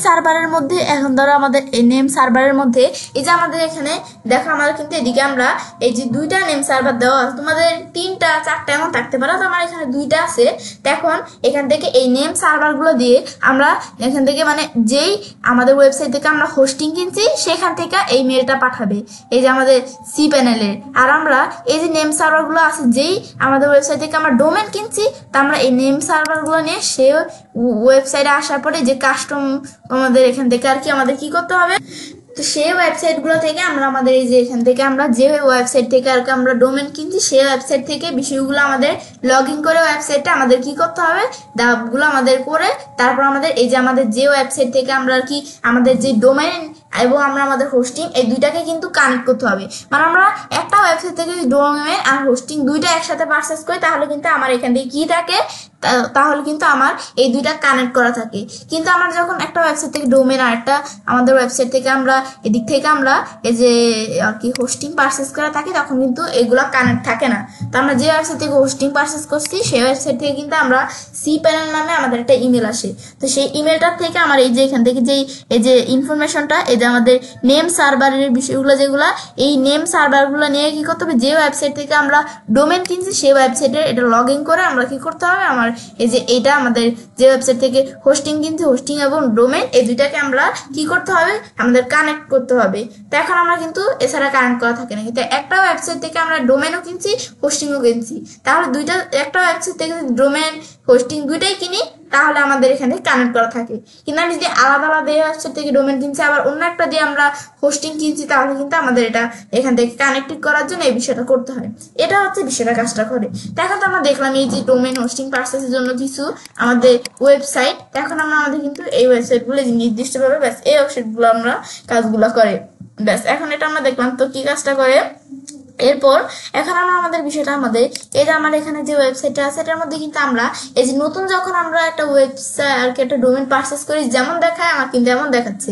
সার্ভারের মধ্যে এখন ধরো আমাদের এই নেম সার্ভারের মধ্যে এই যে আমাদের এখানে দেখো আমাদের কিন্তু এদিকে আমরা এই যে 2টা নেম সার্ভার দেওয়া আছে, তোমাদের 3টা 4টা এমন থাকতে পারে, তো আমার এখানে 2টা আছে। এখন এখান থেকে এই নেম সার্ভারগুলো দিয়ে আমরা এখান থেকে যেই আমাদের আমাদের ওয়েবসাইট থেকে আমরা হোস্টিং কিনছি, সেখান থেকে এই মেলটা পাঠাবে এই যে আমাদের সি প্যানেলের। আর আমরা এই যে নেম সার্ভারগুলো আছে, যেই আমাদের ওয়েবসাইট থেকে আমরা ডোমেন কিনছি, তা আমরা এই নেম সার্ভারগুলো নিয়ে সে ওয়েবসাইটে আসার পরে যে কাস্টম আমাদের এখান থেকে আর কি আমাদের কি করতে হবে, তো সেই ওয়েবসাইটগুলো থেকে আমরা আমাদের এই যে এখান থেকে আমরা যে ওয়েবসাইট থেকে আর কি আমরা ডোমেন কিনছি, সেই ওয়েবসাইট থেকে বিষয়গুলো আমাদের লগ ইন করে ওয়েবসাইটটা আমাদের কি করতে হবে, দাবগুলো আমাদের করে তারপর আমাদের এই যে আমাদের যে ওয়েবসাইট থেকে আমরা আর কি আমাদের যে ডোমেন এবং আমরা আমাদের হোস্টিং এই দুইটাকে কিন্তু কানেক্ট করতে হবে। মানে আমরা একটা ওয়েবসাইট থেকে ডোমেন আর হোস্টিং দুইটা একসাথে পারচেস করি, তাহলে কিন্তু আমার এখান থেকে কি থাকে, তাহলে কিন্তু আমার এই দুইটা কানেক্ট করা থাকে। কিন্তু আমরা যখন একটা ওয়েবসাইট থেকে ডোমেন আর একটা আমাদের ওয়েবসাইট থেকে আমরা এদিক থেকে আমরা এই যে আর কি হোস্টিং পারচেস করা থাকি, তখন কিন্তু এগুলা কানেক্ট থাকে না। তো আমরা যে ওয়েবসাইট থেকে হোস্টিং পারচেস করছি সেই ওয়েবসাইট থেকে কিন্তু আমরা সি প্যানেল নামে আমাদের একটা ইমেল আসে। তো সেই ইমেলটার থেকে আমার এই যে এখান থেকে যেই এই যে ইনফরমেশনটা, এই যে আমাদের নেম সার্ভারের বিষয়গুলো যেগুলো, এই নেম সার্ভারগুলো নিয়ে কি করতে হবে, যে ওয়েবসাইট থেকে আমরা ডোমেন কিনছি সেই ওয়েবসাইটে এটা লগ ইন করে আমরা কি করতে হবে, আমার এই যে এটা আমাদের যে ওয়েবসাইট থেকে হোস্টিং কিনছি, হোস্টিং এবং ডোমেন এই দুইটাকে আমরা কি করতে হবে, আমাদের কানেক্ট করতে হবে। তো এখন আমরা কিন্তু এছাড়া কানেক্ট করা থাকে না। কিন্তু একটা ওয়েবসাইট থেকে আমরা ডোমেনও কিনছি, হোস্টিংও কিনছি, তাহলে দুইটা একটা ওয়েবসাইট থেকে ডোমেন হোস্টিং দুইটাই কিনি, তাহলে আমাদের এখানে কানেক্ট করা থাকে। কিন্তু আমি যদি আলাদা আলাদা ওয়েবসাইট থেকে ডোমেন কিনছি আবার অন্য একটা দিয়ে আমরা হোস্টিং কিনছি, তাহলে কিন্তু আমাদের এটা এখান থেকে কানেক্টেড করার জন্য এই বিষয়টা করতে হয়। এটা হচ্ছে বিষয়টা কাজটা করে। তো এখন তো আমরা দেখলাম এই যে ডোমেন হোস্টিং পারচেসের জন্য কিছু আমাদের ওয়েবসাইট, এখন আমরা আমাদের কিন্তু এই ওয়েবসাইটগুলো নির্দিষ্টভাবে ব্যাস এই ওয়েবসাইটগুলো আমরা কাজগুলো করে ব্যাস এখন এটা আমরা দেখলাম। তো কি কাজটা করে এরপর এখন আমরা আমাদের বিষয়টা আমাদের এই যে আমার এখানে যে ওয়েবসাইটটা আছে এটার মধ্যে কিন্তু আমরা এই যে নতুন যখন আমরা একটা ওয়েবসাইট আর কি একটা ডোমেন পারচেস করি, যেমন দেখায় আমার কিন্তু এমন দেখাচ্ছে।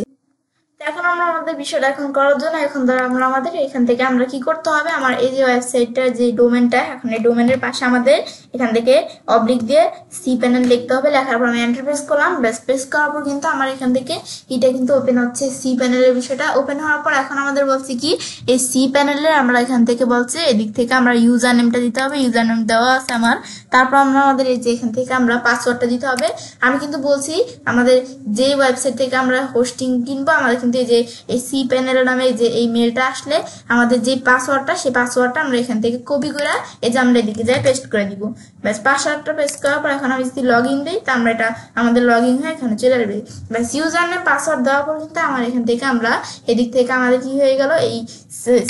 এখন আমরা আমাদের বিষয়টা এখন করার জন্য এখন ধরো আমরা আমাদের এখান থেকে আমরা কি করতে হবে, আমার এই যে ওয়েবসাইটটা যে ডোমেনটা, এখন এই ডোমেনের পাশে আমাদের এখান থেকে অবলিক দিয়ে সি প্যানেল লিখতে হবে। লেখার পর আমি এন্টার প্রেস করলাম, ব্যাস প্রেস করার পর কিন্তু আমার এখান থেকে এটা কিন্তু ওপেন হচ্ছে সি প্যানেলের বিষয়টা। ওপেন হওয়ার পর এখন আমাদের বলছে কি এই সি প্যানেলের আমরা এখান থেকে বলছে এদিক থেকে আমরা ইউজার নেমটা দিতে হবে, ইউজার নেম দেওয়া আছে আমার। তারপর আমরা আমাদের এই যে এখান থেকে আমরা পাসওয়ার্ডটা দিতে হবে। আমি কিন্তু বলছি আমাদের যে ওয়েবসাইট থেকে আমরা হোস্টিং কিনবো আমাদের কিন্তু এই যে এই সি প্যানেল নামে যে এই মেলটা আসলে আমাদের যে পাসওয়ার্ডটা সেই পাসওয়ার্ডটা আমরা এখান থেকে কপি করে এই যে আমরা এদিকে যাই পেস্ট করে দিব। ব্যাস পাসওয়ার্ডটা পেস্ট করার পর এখন আমি যদি লগ ইন দিই তা আমরা এটা আমাদের লগ ইন হয়ে এখানে চলে আসবে। ব্যাস ইউজার নেম পাসওয়ার্ড দেওয়ার পর কিন্তু আমার এখান থেকে আমরা এদিক থেকে আমাদের কি হয়ে গেল, এই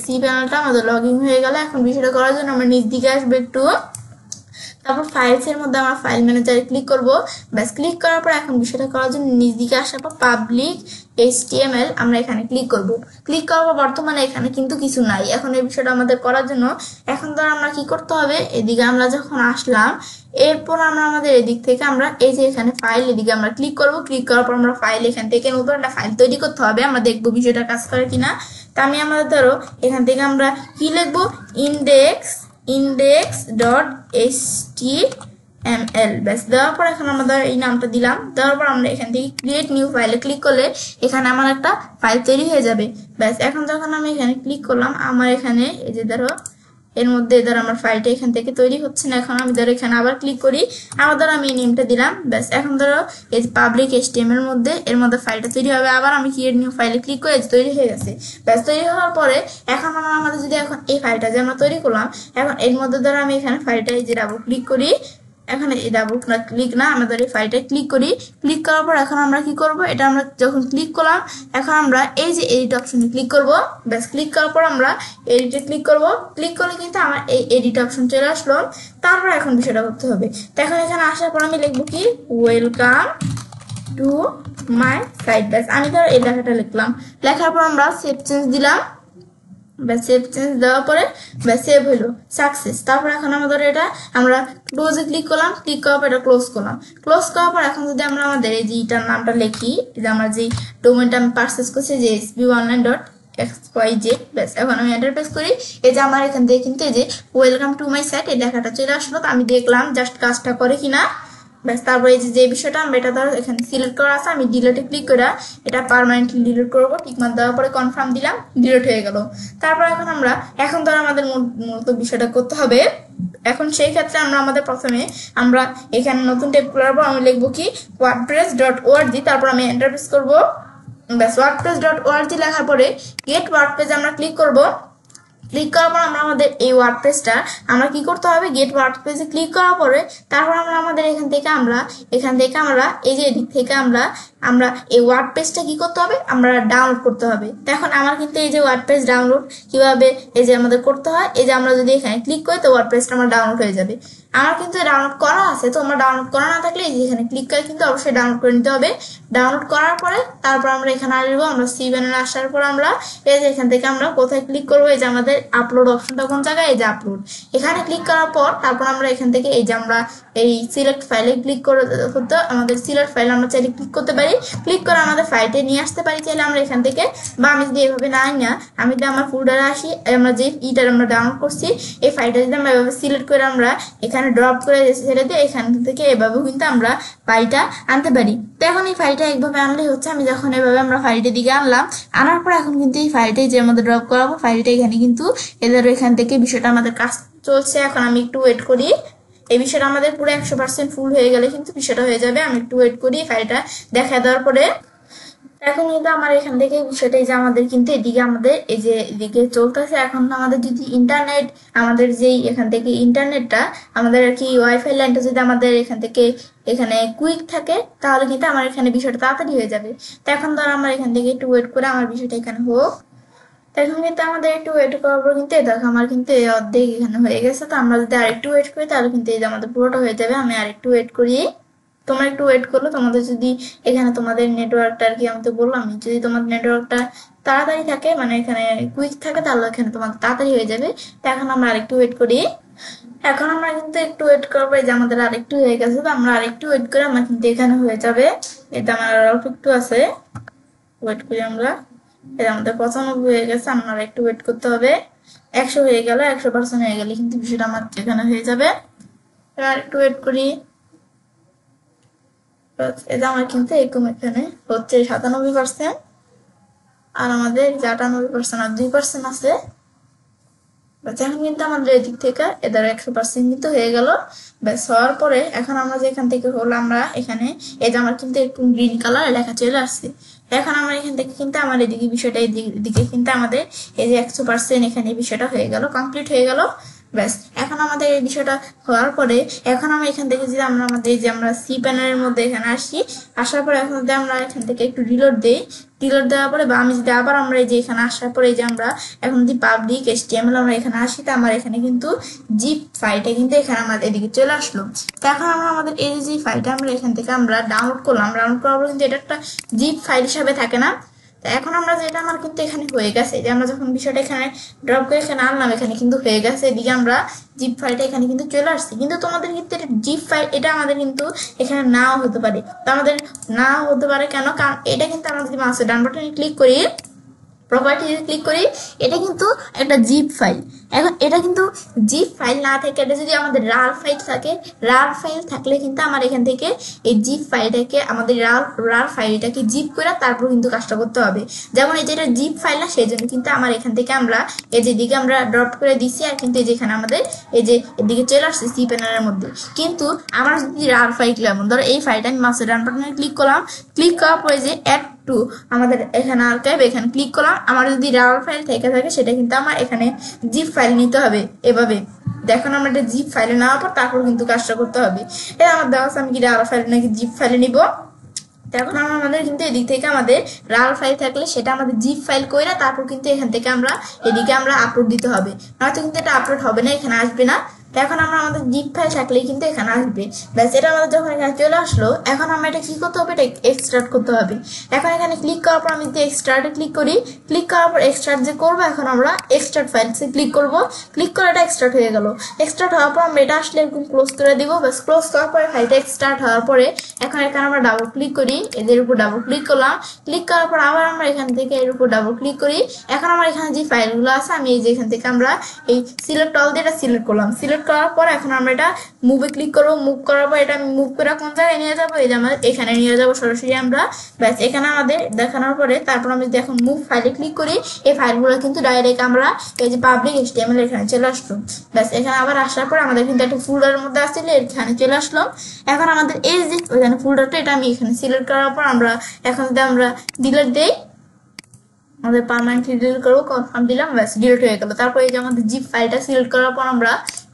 সি প্যানেলটা আমাদের লগ ইন হয়ে গেল। এখন বিষয়টা করার জন্য আমরা নিচ দিকে আসবো একটু, তারপর ফাইলস এর মধ্যে আমরা ফাইল ম্যানেজারে ক্লিক করব। ব্যাস ক্লিক করার পর এখন বিষয়টা করার জন্য নিচ দিকে আসার পর পাবলিক HTML আমরা এখানে ক্লিক করব। ক্লিক করার পর বর্তমানে এখানে কিন্তু কিছু নাই। এখন এই বিষয়টা আমাদের করার জন্য এখন ধর আমরা কি করতে হবে, এদিকে আমরা যখন আসলাম এরপর আমরা আমাদের এদিক থেকে আমরা এই যে এখানে ফাইল এদিকে আমরা ক্লিক করব। ক্লিক করার পর আমরা ফাইল এখান থেকে নতুন একটা ফাইল তৈরি করতে হবে, আমরা দেখবো বিষয়টা কাজ করে কিনা। তা আমি আমাদের ধরো এখান থেকে আমরা কি লিখবো, index.html ব্যাস দেওয়ার পর এখন আমাদের এই নামটা দিলাম। দেওয়ার পর আমরা এখান থেকে ক্রিয়েট নিউ ফাইলে ক্লিক করলে এখানে আমার একটা ফাইল তৈরি হয়ে যাবে। ব্যাস এখন যখন আমি এখানে ক্লিক করলাম আমার এখানে এই যে ধরো এর মধ্যে ধরো আমার ফাইলটা এখান থেকে তৈরি হচ্ছে না। এখন আমি ধরো এখানে আবার ক্লিক করি, আবার ধরো আমি নেমটা দিলাম। ব্যাস এখন ধরো এই পাবলিক HTML এর মধ্যে ফাইলটা তৈরি হবে। আবার আমি ক্রিয়েট নিউ ফাইলে ক্লিক করে তৈরি হয়ে গেছে। ব্যাস তৈরি হওয়ার পরে এখন আমাদের যদি এখন এই ফাইলটা যে আমরা তৈরি করলাম, এখন এর মধ্যে ধরো আমি এখানে ফাইলটা এই যে ডাবল ক্লিক করি, এখন এই ডাবল ক্লিক না আমাদের এই ফাইলটা ক্লিক করি। ক্লিক করার পর এখন আমরা কি করব, এটা আমরা যখন ক্লিক করলাম এখন আমরা এই যে এডিট অপশনে ক্লিক করব। ব্যাস ক্লিক করার পর আমরা এডিটে ক্লিক করব। ক্লিক করলে কিন্তু আমার এই এডিট অপশন চলে আসলো। তারপর এখন বিষয়টা করতে হবে। তো এখন এখানে আসার পর আমি লিখবো কি ওয়েলকাম টু মাই সাইট। ব্যাস আমি ধর এই লেখাটা লিখলাম। লেখার পর আমরা সেভ চেঞ্জ দিলাম। ব্যাস সেভ চেঞ্জ দেওয়ার পরে ব্যাস সেভ হলো সাকসেস। তারপর এখন আমাদের এটা আমরা ক্লোজে ক্লিক করলাম। ক্লিক করার পর এটা ক্লোজ করলাম। ক্লোজ করার পর এখন যদি আমরা আমাদের এই যে এটার নামটা লিখি, যে আমরা যে ডোমেনটা আমি পারচেস করছি যে sbonline.xyz, ব্যাস এখন আমি এন্টার প্রেস করি। এই যে আমার এখান থেকে কিন্তু এই যে ওয়েলকাম টু মাই সাইট এই লেখাটা চলে আসলো। তো আমি দেখলাম জাস্ট কাজটা করে কিনা। ব্যাস তারপর এই যে বিষয়টা আমরা এটা ধরো এখানে সিলেক্ট করা আছে, আমি ডিলিটে ক্লিক করে এটা পার্মানেন্টলি ডিলিট করবো। টিকমার্ক দেওয়ার পরে কনফার্ম দিলাম, ডিলিট হয়ে গেল। তারপর এখন ধরো আমাদের মূলত বিষয়টা করতে হবে। এখন সেই ক্ষেত্রে আমরা আমাদের প্রথমে আমরা এখানে নতুন ট্যাব খোলার পর আমি লিখবো কি wordpress.org, তারপর আমি এন্টার প্রেস করবো। ব্যাস wordpress.org লেখার পরে গেট ওয়ার্ডপ্রেস আমরা ক্লিক করব। ক্লিক করার পর আমরা আমাদের এই ওয়ার্ডপ্রেসটা আমরা কি করতে হবে, গেট ওয়ার্ডপ্রেসে ক্লিক করার পরে তারপর আমরা আমাদের এখান থেকে আমরা এই যে এদিক থেকে আমরা এই ওয়ার্ডপ্রেসটা কি করতে হবে, আমরা ডাউনলোড করতে হবে। তো এখন আমার কিন্তু এই যে ওয়ার্ডপ্রেস ডাউনলোড কিভাবে এই যে আমাদের করতে হয়, এই যে আমরা যদি এখানে ক্লিক করি তো ওয়ার্ডপ্রেসটা আমার ডাউনলোড হয়ে যাবে। আমার কিন্তু ডাউনলোড করা আছে, তো আমার ডাউনলোড করা না থাকলে এই যে এখানে ক্লিক করে কিন্তু অবশ্যই ডাউনলোড করে নিতে হবে। ডাউনলোড করার পরে তারপর আমরা এখানে আসবো, আমরা সি ব্যানারে আসার পর আমরা এই যে এখান থেকে আমরা কোথায় ক্লিক করবো, এই যে আমাদের আপলোড অপশনটা কোন জায়গায়, এই যে আপলোড, এখানে ক্লিক করার পর তারপর আমরা এখান থেকে এই যে আমরা এই সিলেক্ট ফাইলে ক্লিক করতে আমাদের সিলেক্ট ফাইল আমরা চাইলে ক্লিক করতে পারি, ক্লিক করে আমাদের ফাইলটা নিয়ে আসতে পারি চাইলে আমরা এখান থেকে। বা আমি যদি এভাবে না আমি যদি আমার ফোল্ডারে আসি, আমরা যে ইটার আমরা ডাউনলোড করছি এই ফাইলটা যদি আমরা এভাবে সিলেক্ট করে আমরা এখানে ড্রপ করে ছেড়ে দিয়ে এখান থেকে এভাবেও কিন্তু আমরা ফাইলটা আনতে পারি। তো এখন এই ফাইলটা একভাবে আনলেই হচ্ছে। আমি যখন এভাবে আমরা ফাইলটার দিকে আনার পর এখন কিন্তু এই ফাইলটাই যে আমাদের ড্রপ করাবো, ফাইলটা এখানে কিন্তু এদের এখান থেকে বিষয়টা আমাদের কাজ চলছে। এখন আমি একটু ওয়েট করি, এই বিষয়টা আমাদের পুরো 100% ফুল হয়ে গেলে কিন্তু বিষয়টা হয়ে যাবে। আমি একটু ওয়েট করি, ফাইলটা দেখা দেওয়ার পরে এখন কিন্তু আমার এখান থেকে বিষয়টা এই যে আমাদের কিন্তু এদিকে আমাদের এই যে এদিকে চলতেছে। এখন আমাদের যদি ইন্টারনেট আমাদের যেই এখান থেকে ইন্টারনেটটা আমাদের আর কি ওয়াইফাই লাইনটা যদি আমাদের এখান থেকে এখানে কুইক থাকে তাহলে কিন্তু আমার এখানে বিষয়টা তাড়াতাড়ি হয়ে যাবে। তো এখন ধরো আমার এখান থেকে একটু ওয়েট করে আমার বিষয়টা এখানে হোক। তো এখন কিন্তু আমাদের একটু ওয়েট করার পর কিন্তু দেখো আমার কিন্তু এই অর্ধেক এখানে হয়ে গেছে। তো আমরা যদি আরেকটু ওয়েট করি তাহলে কিন্তু এই যে আমাদের পুরোটা হয়ে যাবে। আমি আরেকটু ওয়েট করি, তোমরা একটু ওয়েট করলো। তোমাদের যদি এখানে তোমাদের নেটওয়ার্কটা আর কি আমি তো বললাম, যদি তোমাদের নেটওয়ার্কটা তাড়াতাড়ি থাকে মানে এখানে কুইক থাকে তাহলে এখানে তোমাদের তাড়াতাড়ি হয়ে যাবে। তো এখন আমরা আরেকটু ওয়েট করি। এখন আমরা কিন্তু একটু ওয়েট করবো, যে আমাদের আরেকটু হয়ে গেছে। তো আমরা আরেকটু ওয়েট করে আমার কিন্তু এখানে হয়ে যাবে। এটা আমার অল্প একটু আছে, ওয়েট করি আমরা। এটা আমাদের 95 হয়ে গেছে, আমরা একটু ওয়েট করতে হবে। 100 হয়ে গেল, 100% হয়ে গেলে কিন্তু বিষয়টা আমার এখানে হয়ে যাবে। এবার একটু ওয়েট করি। এটা আমার কিন্তু এরকম এখানে হচ্ছে 97%, আর আমাদের 98% আর 2% আছে। এখন কিন্তু আমাদের এদিক থেকে এদের 100% কিন্তু হয়ে গেল। ব্যাস হওয়ার পরে এখন আমরা যে এখান থেকে হলো আমরা এখানে এই যে আমার কিন্তু এরকম গ্রিন কালার লেখা চলে আসছে। এখন আমরা এখান থেকে কিন্তু আমার এদিকে বিষয়টা এদিকে কিন্তু আমাদের এই যে 100% এখানে বিষয়টা হয়ে গেল, কমপ্লিট হয়ে গেল। ব্যাস এখন আমাদের এই বিষয়টা হওয়ার পরে এখন আমরা এখান থেকে যদি আমরা আমাদের যে আমরা সি প্যানেলের মধ্যে এখানে আসার পরে এখন যদি আমরা এখান থেকে একটু রিলোড দেই, রিলোড দেওয়ার পরে বা আমি যদি আবার আমরা এই যে এখানে আসার পরে যে আমরা এখন যদি পাবলিক HTML আমরা এখানে আসি, তো আমার এখানে কিন্তু জিপ ফাইলটা কিন্তু এখানে আমাদের এদিকে চলে আসলো। তো এখন আমরা আমাদের এই যে ফাইলটা আমরা এখান থেকে আমরা ডাউনলোড করলাম, ডাউনলোড করার পর কিন্তু এটা একটা জিপ ফাইল হিসাবে থাকে না। তো এখন আমরা যেটা আমার কিন্তু এখানে হয়ে গেছে, যে আমরা যখন বিষয়টা এখানে ড্রপ করে এখানে আনলাম এখানে কিন্তু হয়ে গেছে। এদিকে আমরা জিপ ফাইলটা এখানে কিন্তু চলে আসছে। কিন্তু তোমাদের ক্ষেত্রে জিপ ফাইল এটা আমাদের কিন্তু এখানে নাও হতে পারে। তো আমাদের নাও হতে পারে কেন, কারণ এটা কিন্তু আমরা যদি মাউসের ডান বাটনে ক্লিক করি, প্রপার্টিতে ক্লিক করি, এটা কিন্তু একটা জিপ ফাইল। এখন এটা কিন্তু জিপ ফাইল না থাকে, এটা যদি আমাদের রার ফাইল থাকে, রার ফাইল থাকলে কিন্তু আমার এখান থেকে এই জিপ ফাইলটাকে আমাদের রার ফাইলটাকে জিপ করে তারপর কিন্তু কাজটা করতে হবে। যেমন এই যে এটা জিপ ফাইল না, সেই জন্য কিন্তু আমার এখান থেকে আমরা এই যে দিকে আমরা ড্রপ করে দিচ্ছি, আর কিন্তু এই যে এখানে আমাদের এই যে এদিকে চলে আসছে সি প্যানেলের মধ্যে। কিন্তু আমার যদি রার ফাইল যেমন ধরো এই ফাইলটা আমি মাউসের ডান বাটনে ক্লিক করলাম, ক্লিক করার পরে যে অ্যাড টু আমাদের এখানে আর্কাইভ এখানে ক্লিক করলাম, আমার যদি রার ফাইল থেকে থাকে সেটা কিন্তু আমার এখানে জিপ ফাইল নিতে হবে। এভাবে দেখো আমরা একটা জিপ ফাইলে নেওয়ার পর তারপর কিন্তু কাজটা করতে হবে। এটা আমার দেওয়া আছে, আমি কি রার ফাইল নাকি জিপ ফাইলে নিব। এখন আমাদের কিন্তু এদিক থেকে আমাদের রার ফাইল থাকলে সেটা আমাদের জিপ ফাইল কইরা তারপর কিন্তু এখান থেকে আমরা এদিকে আমরা আপলোড দিতে হবে, নয়তো কিন্তু এটা আপলোড হবে না, এখানে আসবে না। এখন আমরা আমাদের জিপ ফাইল থাকলেই কিন্তু এখানে আসবে। ব্যাস এটা আমাদের যখন এখানে চলে আসলো, এখন আমরা এটা কি করতে হবে, এটা এক্সট্রাক্ট করতে হবে। এখন এখানে ক্লিক করার পর আমি যদি এক্সট্রাক্টে ক্লিক করি, ক্লিক করার পর এক্সট্রাক্ট যে করবো, এখন আমরা এক্সট্রাক্ট ফাইলসে ক্লিক করব, ক্লিক করে এটা এক্সট্রাক্ট হয়ে গেল। এক্সট্রাক্ট হওয়ার পর আমরা এটা আসলে এরকম ক্লোজ করে দিব। ব্যাস ক্লোজ করার পরে ফাইলটা এক্সট্রাক্ট হওয়ার পরে এখন এখানে আমরা ডাবল ক্লিক করি, এদের উপর ডাবল ক্লিক করলাম, ক্লিক করার পর আবার আমরা এখান থেকে এর উপর ডাবল ক্লিক করি। এখন আমার এখানে যে ফাইলগুলো আছে আমি এই যে এখান থেকে আমরা এই সিলেক্ট অল দিয়ে এটা সিলেক্ট করলাম, সিলেক্ট সিলেক্ট করার পর এখন আমরা এটা মুভে ক্লিক করবো। মুভ করার পর এটা মুভ করে কোন জায়গায় নিয়ে যাবো, এই যে আমরা এখানে নিয়ে যাবো সরাসরি আমরা। ব্যাস এখানে আমাদের দেখানোর পরে তারপর আমি যদি এখন মুভ ফাইলে ক্লিক করি, এই ফাইলগুলো কিন্তু ডাইরেক্ট আমরা এই যে পাবলিক HTML এখানে চলে আসলো। ব্যাস এখানে আবার আসার পর আমাদের কিন্তু একটা ফোল্ডারের মধ্যে আসছিল, এখানে চলে আসলাম। এখন আমাদের এই যে ওইখানে ফোল্ডারটা, এটা আমি এখানে সিলেক্ট করার পর আমরা এখন যদি আমরা ডিলিট দেই, আমাদের পার্মানেন্টলি ডিলিট করবো, কনফার্ম দিলাম, ব্যাস ডিলিট হয়ে গেল। তারপর এই যে আমাদের জিপ ফাইলটা সিলেক্ট করার পর আমরা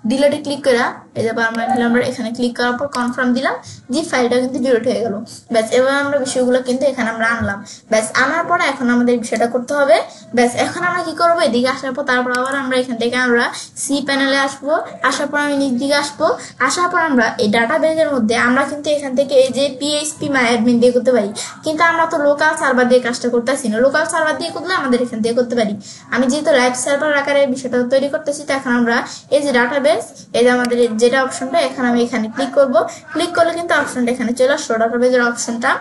ডিলিটে ক্লিক করে এই যে পার্মানেন্টলি আমরা এখানে ক্লিক করার পর কনফার্ম দিলাম, জিপ ফাইলটা কিন্তু ডিলিট হয়ে গেল। ব্যাস এবার আমরা বিষয়গুলো কিন্তু এখানে আমরা আনলাম। ব্যাস আনার পরে এখন আমাদের বিষয়টা করতে হবে। ব্যাস এখন আমরা কি করবো, এদিকে আসার পর তারপর আবার আমরা এখান থেকে আমরা সি প্যানেলে আসবো। আসার পর আমি নিচ দিকে আসবো। আসার পর আমরা এই ডাটাবেজের মধ্যে আমরা কিন্তু এখান থেকে এই যে PHP MyAdmin দিয়ে করতে পারি, কিন্তু আমরা তো লোকাল সার্ভার দিয়ে কাজটা করতেছি না। লোকাল সার্ভার দিয়ে করলে আমাদের এখান থেকে করতে পারি। আমি যেহেতু লাইভ সার্ভার আকারে বিষয়টা তৈরি করতেছি, তো এখন আমরা এই যে ডাটাবেজ, এই যে আমাদের যেটা অপশনটা, এখানে আমি এখানে ক্লিক করব। ক্লিক করলে কিন্তু অপশনটা এখানে চলে আসলো, ডাটাবেজের অপশনটা।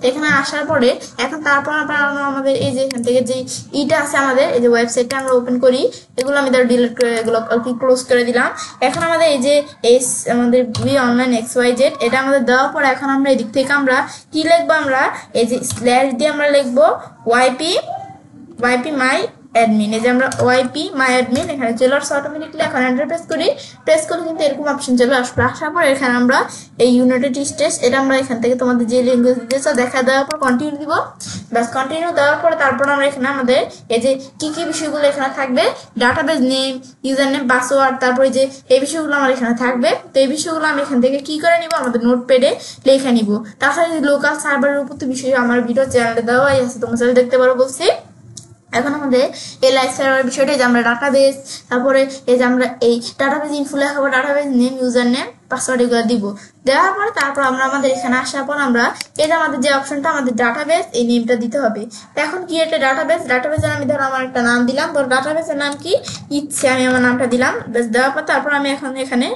এখানে আসার পরে এখন তারপর আমরা আমাদের এই যে এখান থেকে যে ইটা আছে আমাদের এই যে ওয়েবসাইটটা আমরা ওপেন করি, এগুলো আমি ধর ডিলিট করে এগুলো ক্লোজ করে দিলাম। এখন আমাদের এই যে আমাদের অনলাইন XYZ এটা আমাদের দেওয়ার পর এখন আমরা এদিক থেকে আমরা কি লিখবো, আমরা এই যে স্ল্যাশ দিয়ে আমরা লিখবো YP MyAdmin। এই যে আমরা YP MyAdmin এখানে চলে আসছে অটোমেটিকলি। এখন এন্টার প্রেস করলে কিন্তু এরকম অপশন চলে আসবে। আসার পর এখানে আমরা এই ইউনাইটেড স্টেটস এটা আমরা এখান থেকে তোমাদের যে ল্যাঙ্গুয়েজ দিতেছ দেখা দেওয়ার পর কন্টিনিউ দিব। ব্যাস কন্টিনিউ দেওয়ার পরে তারপর আমরা এখানে আমাদের এই যে কি কি বিষয়গুলো এখানে থাকবে, database name, user name, password, তারপরে যে এই বিষয়গুলো আমার এখানে থাকবে। তো এই বিষয়গুলো আমি এখান থেকে কি করে নিব, আমাদের নোটপ্যাডে লিখে নিব। তাছাড়া লোকাল সার্ভারের উপর তো বিষয় আমার ভিডিও চ্যানেলে দেওয়াই আছে, তোমরা চাইলে দেখতে পারো বলছি। এখন আমাদের এই লাইভ সার্ভার বিষয়টা যে আমরা ডাটাবেজ, তারপরে এই যে আমরা এই ডাটাবেজ ইনফো লেখাবো, database name, user name, password এগুলো দিব। দেওয়ার পরে তারপর আমরা আমাদের এখানে আসার পর আমরা এই যে আমাদের যে অপশনটা আমাদের ডাটাবেজ, এই নেমটা দিতে হবে। এখন কি একটা ডাটাবেজের আমি ধরো আমার একটা নাম দিলাম, ধরো ডাটাবেজের নাম কি ইচ্ছে, আমি আমার নামটা দিলাম। বেশ দেওয়ার পর তারপর আমি এখন এখানে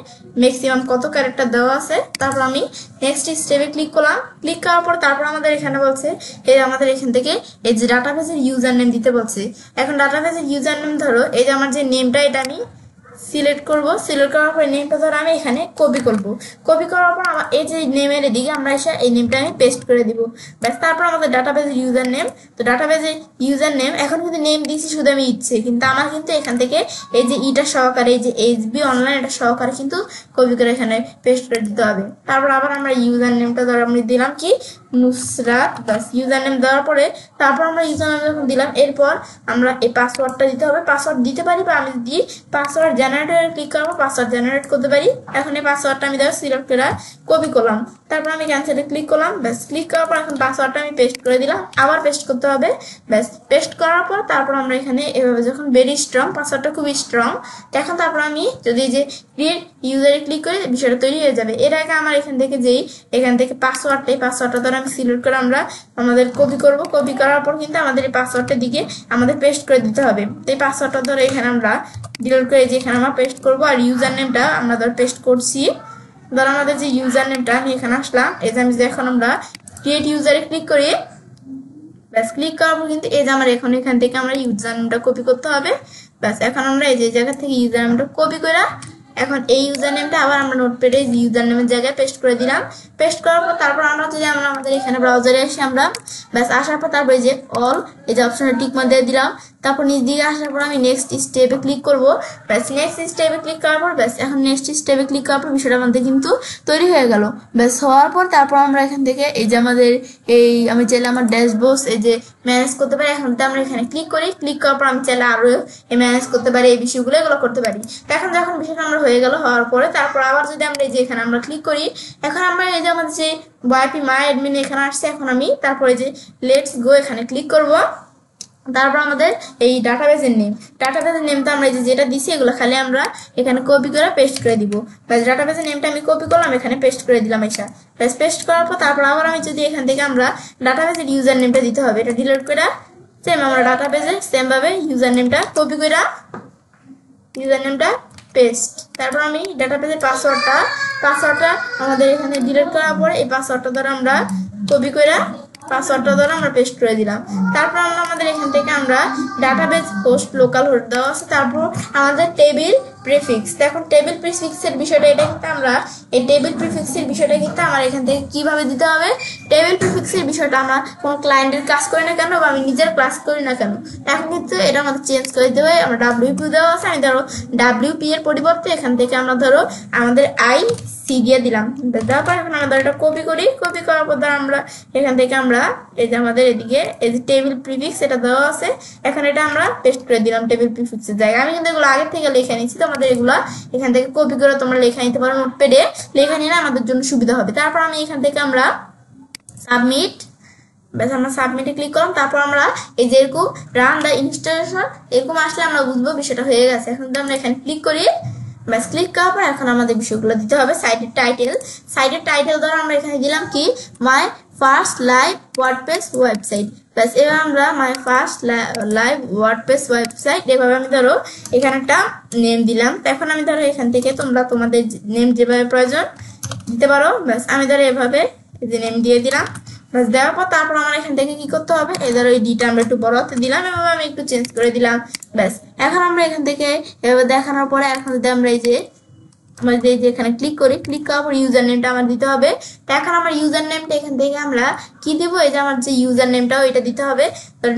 ম্যাক্সিমাম কত ক্যারেক্টার দেওয়া আছে, তারপর আমি নেক্সট স্টেপে ক্লিক করলাম। ক্লিক করার পর তারপর আমাদের এখানে বলছে এই আমাদের এখান থেকে এই যে ডাটাবেজের ইউজার নেম দিতে বলছে। এখন ডাটাবেজের ইউজার নেম ধরো এই যে আমার যে নেমটা এটা আমি সিলেক্ট করব। সিলেক্ট করার পর নেমটা ধরো আমি এখানে কপি করব। কপি করার পর আমার এই যে নেমের এদিকে আমরা এসে এই নেমটা আমি পেস্ট করে দিব। ব্যাস তারপর আমাদের ডাটাবেজের ইউজার নেম, তো ডাটাবেজের ইউজার নেম এখন কিন্তু নেম দিয়েছি শুধু আমি ইচ্ছে, কিন্তু আমার কিন্তু এখান থেকে এই যে ইটা সহকারে এই যে HB অনলাইন এটা সহকারে কিন্তু কপি করে এখানে পেস্ট করে দিতে হবে। তারপর আবার আমরা ইউজার নেমটা ধরো আমি দিলাম কি নুসরাত। বাস ইউজার নেম দেওয়ার পরে তারপর আমরা ইউজার নেম যখন দিলাম, এরপর আমরা এই পাসওয়ার্ডটা দিতে হবে। পাসওয়ার্ড দিতে পারি বা আমি যদি পাসওয়ার্ড জেনারেটরে ক্লিক করবো পাসওয়ার্ড জেনারেট করতে পারি। এখন এই পাসওয়ার্ডটা আমি ধরো সিলেক্ট করে কপি করলাম, তারপর আমি ক্যান্সেলে ক্লিক করলাম। ব্যাস ক্লিক করার পর এখন পাসওয়ার্ডটা আমি পেস্ট করে দিলাম, আবার পেস্ট করতে হবে। ব্যাস পেস্ট করার পর তারপর আমরা এখানে এভাবে যখন ভেরি স্ট্রং, পাসওয়ার্ডটা খুবই স্ট্রং, এখন তারপর আমি যদি যে ক্রিয়েট ইউজারে ক্লিক করে বিষয়টা তৈরি হয়ে যাবে। এর আগে আমার এখান থেকে যেই এখান থেকে পাসওয়ার্ডটা ধরে আমি সিলেক্ট করে আমরা আমাদের কপি করব। কপি করার পর কিন্তু আমাদের এই পাসওয়ার্ডটার দিকে আমাদের পেস্ট করে দিতে হবে। তো এই পাসওয়ার্ডটা ধরে এখানে আমরা ডিলিট করে যে এখানে আমরা পেস্ট করব। আর ইউজার নেমটা আমরা ধর পেস্ট করছি, ধর আমাদের যে ইউজার নেমটা আমি এখানে আসলাম, এই যে আমি এখন আমরা ক্রিয়েট ইউজারে ক্লিক করি। ব্যাস ক্লিক করার পর কিন্তু এই যে আমার এখন এখান থেকে আমরা ইউজার নেমটা কপি করতে হবে। ব্যাস এখন আমরা এই যে জায়গা থেকে ইউজার নেমটা কপি করে এখন এই ইউজার নেমটা আবার আমরা নোটপ্যাডে ইউজার নেমের জায়গায় পেস্ট করে দিলাম। পেস্ট করার পর তারপর আমরা যদি আমরা আমাদের এখানে ব্রাউজারে আসি, আমরা ব্যাস আসার পর তারপর এই যে অল এই যে অপশনে টিক মার্ক দিয়ে দিলাম। তারপর নিচ দিকে আসার পর আমি নেক্সট স্টেপে ক্লিক করব। ব্যাস নেক্সট স্টেপে ক্লিক করার পর ব্যাস এখন নেক্সট স্টেপে ক্লিক করার পর বিষয়টা আমাদের কিন্তু তৈরি হয়ে গেল। ব্যাস হওয়ার পর তারপর আমরা এখান থেকে এই যে আমাদের এই আমি চাইলে আমার ড্যাশবোর্ড এই যে ম্যানেজ করতে পারি। এখন তো আমরা এখানে ক্লিক করি, ক্লিক করার পর আমি চাইলে আরো ম্যানেজ করতে পারি, এই বিষয়গুলো এগুলো করতে পারি। এখন যখন বিষয়টা আমরা হয়ে গেল, হওয়ার পরে তারপর আবার যদি আমরা এই যে এখানে আমরা ক্লিক করি, এখন আমরা এই যে আমাদের যে YP MyAdmin এখানে আসছে, এখন আমি তারপরে যে লেটস গো এখানে ক্লিক করব। তারপর আমাদের এই ডাটাবেজের নেমটা আমরা যেটা দিছি এগুলো খালি আমরা এখানে কপি করে পেস্ট করে দিব। ব্যাস ডাটাবেজের নেমটা আমি কপি করলাম, এখানে পেস্ট করে দিলাম। এসা ব্যাস পেস্ট করার পর তারপর আবার আমি যদি এখান থেকে আমরা ডাটাবেজের ইউজার নেমটা দিতে হবে, এটা ডিলিট করে সেম আমরা ডাটাবেজে সেম ভাবে ইউজার নেমটা কপি করে ইউজার নেমটা পেস্ট। তারপর আমি ডাটাবেজের পাসওয়ার্ডটা আমাদের এখানে ডিলিট করার পরে এই পাসওয়ার্ডটা ধরে আমরা কপি করে পাসওয়ার্ডটা ধরে আমরা পেস্ট করে দিলাম। তারপর আমরা আমাদের এখান থেকে আমরা ডাটাবেজ হোস্ট লোকাল হোস্ট দেওয়া আছে, তারপর আমাদের টেবিল প্রিফিক্স। এখন টেবিল প্রিফিক্সের বিষয়টা এটা কিন্তু আমরা এই টেবিল প্রিফিক্সের বিষয়টা কিন্তু আমার এখান থেকে কিভাবে দিতে হবে। টেবিল প্রিফিক্সের বিষয়টা আমরা কোনো ক্লায়েন্টের কাজ করি না কেন বা আমি নিজের ক্লাস করি না কেন, এখন কিন্তু এটা আমাদের চেঞ্জ করে দিতে হবে। আমরা WP দেওয়া আছে, আমি ধরো WP এর পরিবর্তে এখান থেকে আমরা ধরো আমাদের IC দিয়ে দিলাম। তারপর এখন আমরা এটা কপি করি, কপি করার পর আমরা এখান থেকে আমরা এই যে আমাদের এদিকে এই যে টেবিল প্রিফিক্স এটা দেওয়া আছে, এখন এটা আমরা পেস্ট করে দিলাম টেবিল প্রিফিক্সের জায়গায়। আমি কিন্তু এগুলো আগে থেকে লিখে নিচ্ছি, তোমাদের এগুলো এখান থেকে কপি করে তোমরা লেখা নিতে পারো, নোটপ্যাডে লেখা নিলে আমাদের জন্য সুবিধা হবে। তারপর আমি এখান থেকে আমরা সাবমিট, ব্যাস আমরা সাবমিটে ক্লিক করলাম। তারপর আমরা এই যে এরকম রান দ্য ইনস্টলেশন এরকম আসলে আমরা বুঝবো বিষয়টা হয়ে গেছে। এখন আমরা এখানে ক্লিক করি, ব্যাস ক্লিক করার পর এখন আমাদের বিষয়গুলো দিতে হবে। সাইটের টাইটেল ধরো আমরা এখানে দিলাম কি my first live WordPress website, ব্যাস এবার আমরা my first live WordPress website এভাবে আমি ধরো এখানে একটা নেম দিলাম। এখন আমি ধরো এখান থেকে তোমরা তোমাদের নেম যেভাবে প্রয়োজন দিতে পারো, ব্যাস আমি ধরো এভাবে এই যে নেম দিয়ে দিলাম। বাস দেওয়ার পর তারপর আমার এখান থেকে কি করতে হবে, এই ধরো এই ডিটা আমরা একটু বড় হাতে দিলাম এবং আমি একটু চেঞ্জ করে দিলাম। ব্যাস এখন আমরা এখান থেকে এভাবে দেখানোর পরে এখন যদি আমরা এই যে আমাদের এই যে এখানে ক্লিক করি, ক্লিক করার পর ইউজার নেমটা আমার দিতে হবে। তো এখন আমার ইউজার নেমটা এখান থেকে আমরা কি দিব, এই যে আমার যে ইউজার নেমটাও এটা দিতে হবে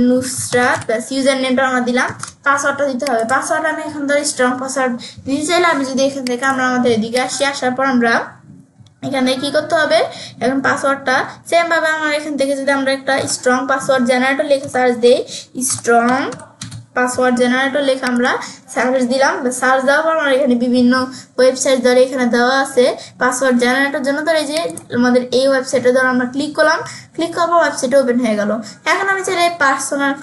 নুসরাত, ব্যাস ইউজার নেমটা আমরা দিলাম। পাসওয়ার্ডটা দিতে হবে, পাসওয়ার্ড আমি এখন ধরো স্ট্রং পাসওয়ার্ড দিতে চাইলে আমি যদি এখান থেকে আমরা আমাদের এদিকে আসি, আসার পর আমরা এখানে কি করতে হবে, এখন পাসওয়ার্ডটা সেম ভাবে আমার এখান থেকে যদি আমরা একটা স্ট্রং পাসওয়ার্ড জেনারেটর লিখে সার্চ দিই, স্ট্রং পাসওয়ার্ড জেনারেটর লিখে আমরা সার্চ দিলাম। সার্চ দেওয়ার পর আমার এখানে বিভিন্ন ওয়েবসাইট ধরে এখানে দেওয়া আছে পাসওয়ার্ড জেনারেটর জন্য। ধরে এই যে আমাদের এই ওয়েবসাইটে ধরো আমরা ক্লিক করলাম, ক্লিক করার পর ওয়েবসাইটে ওপেন হয়ে গেল। এখন আমি চাইলে পার্সোনাল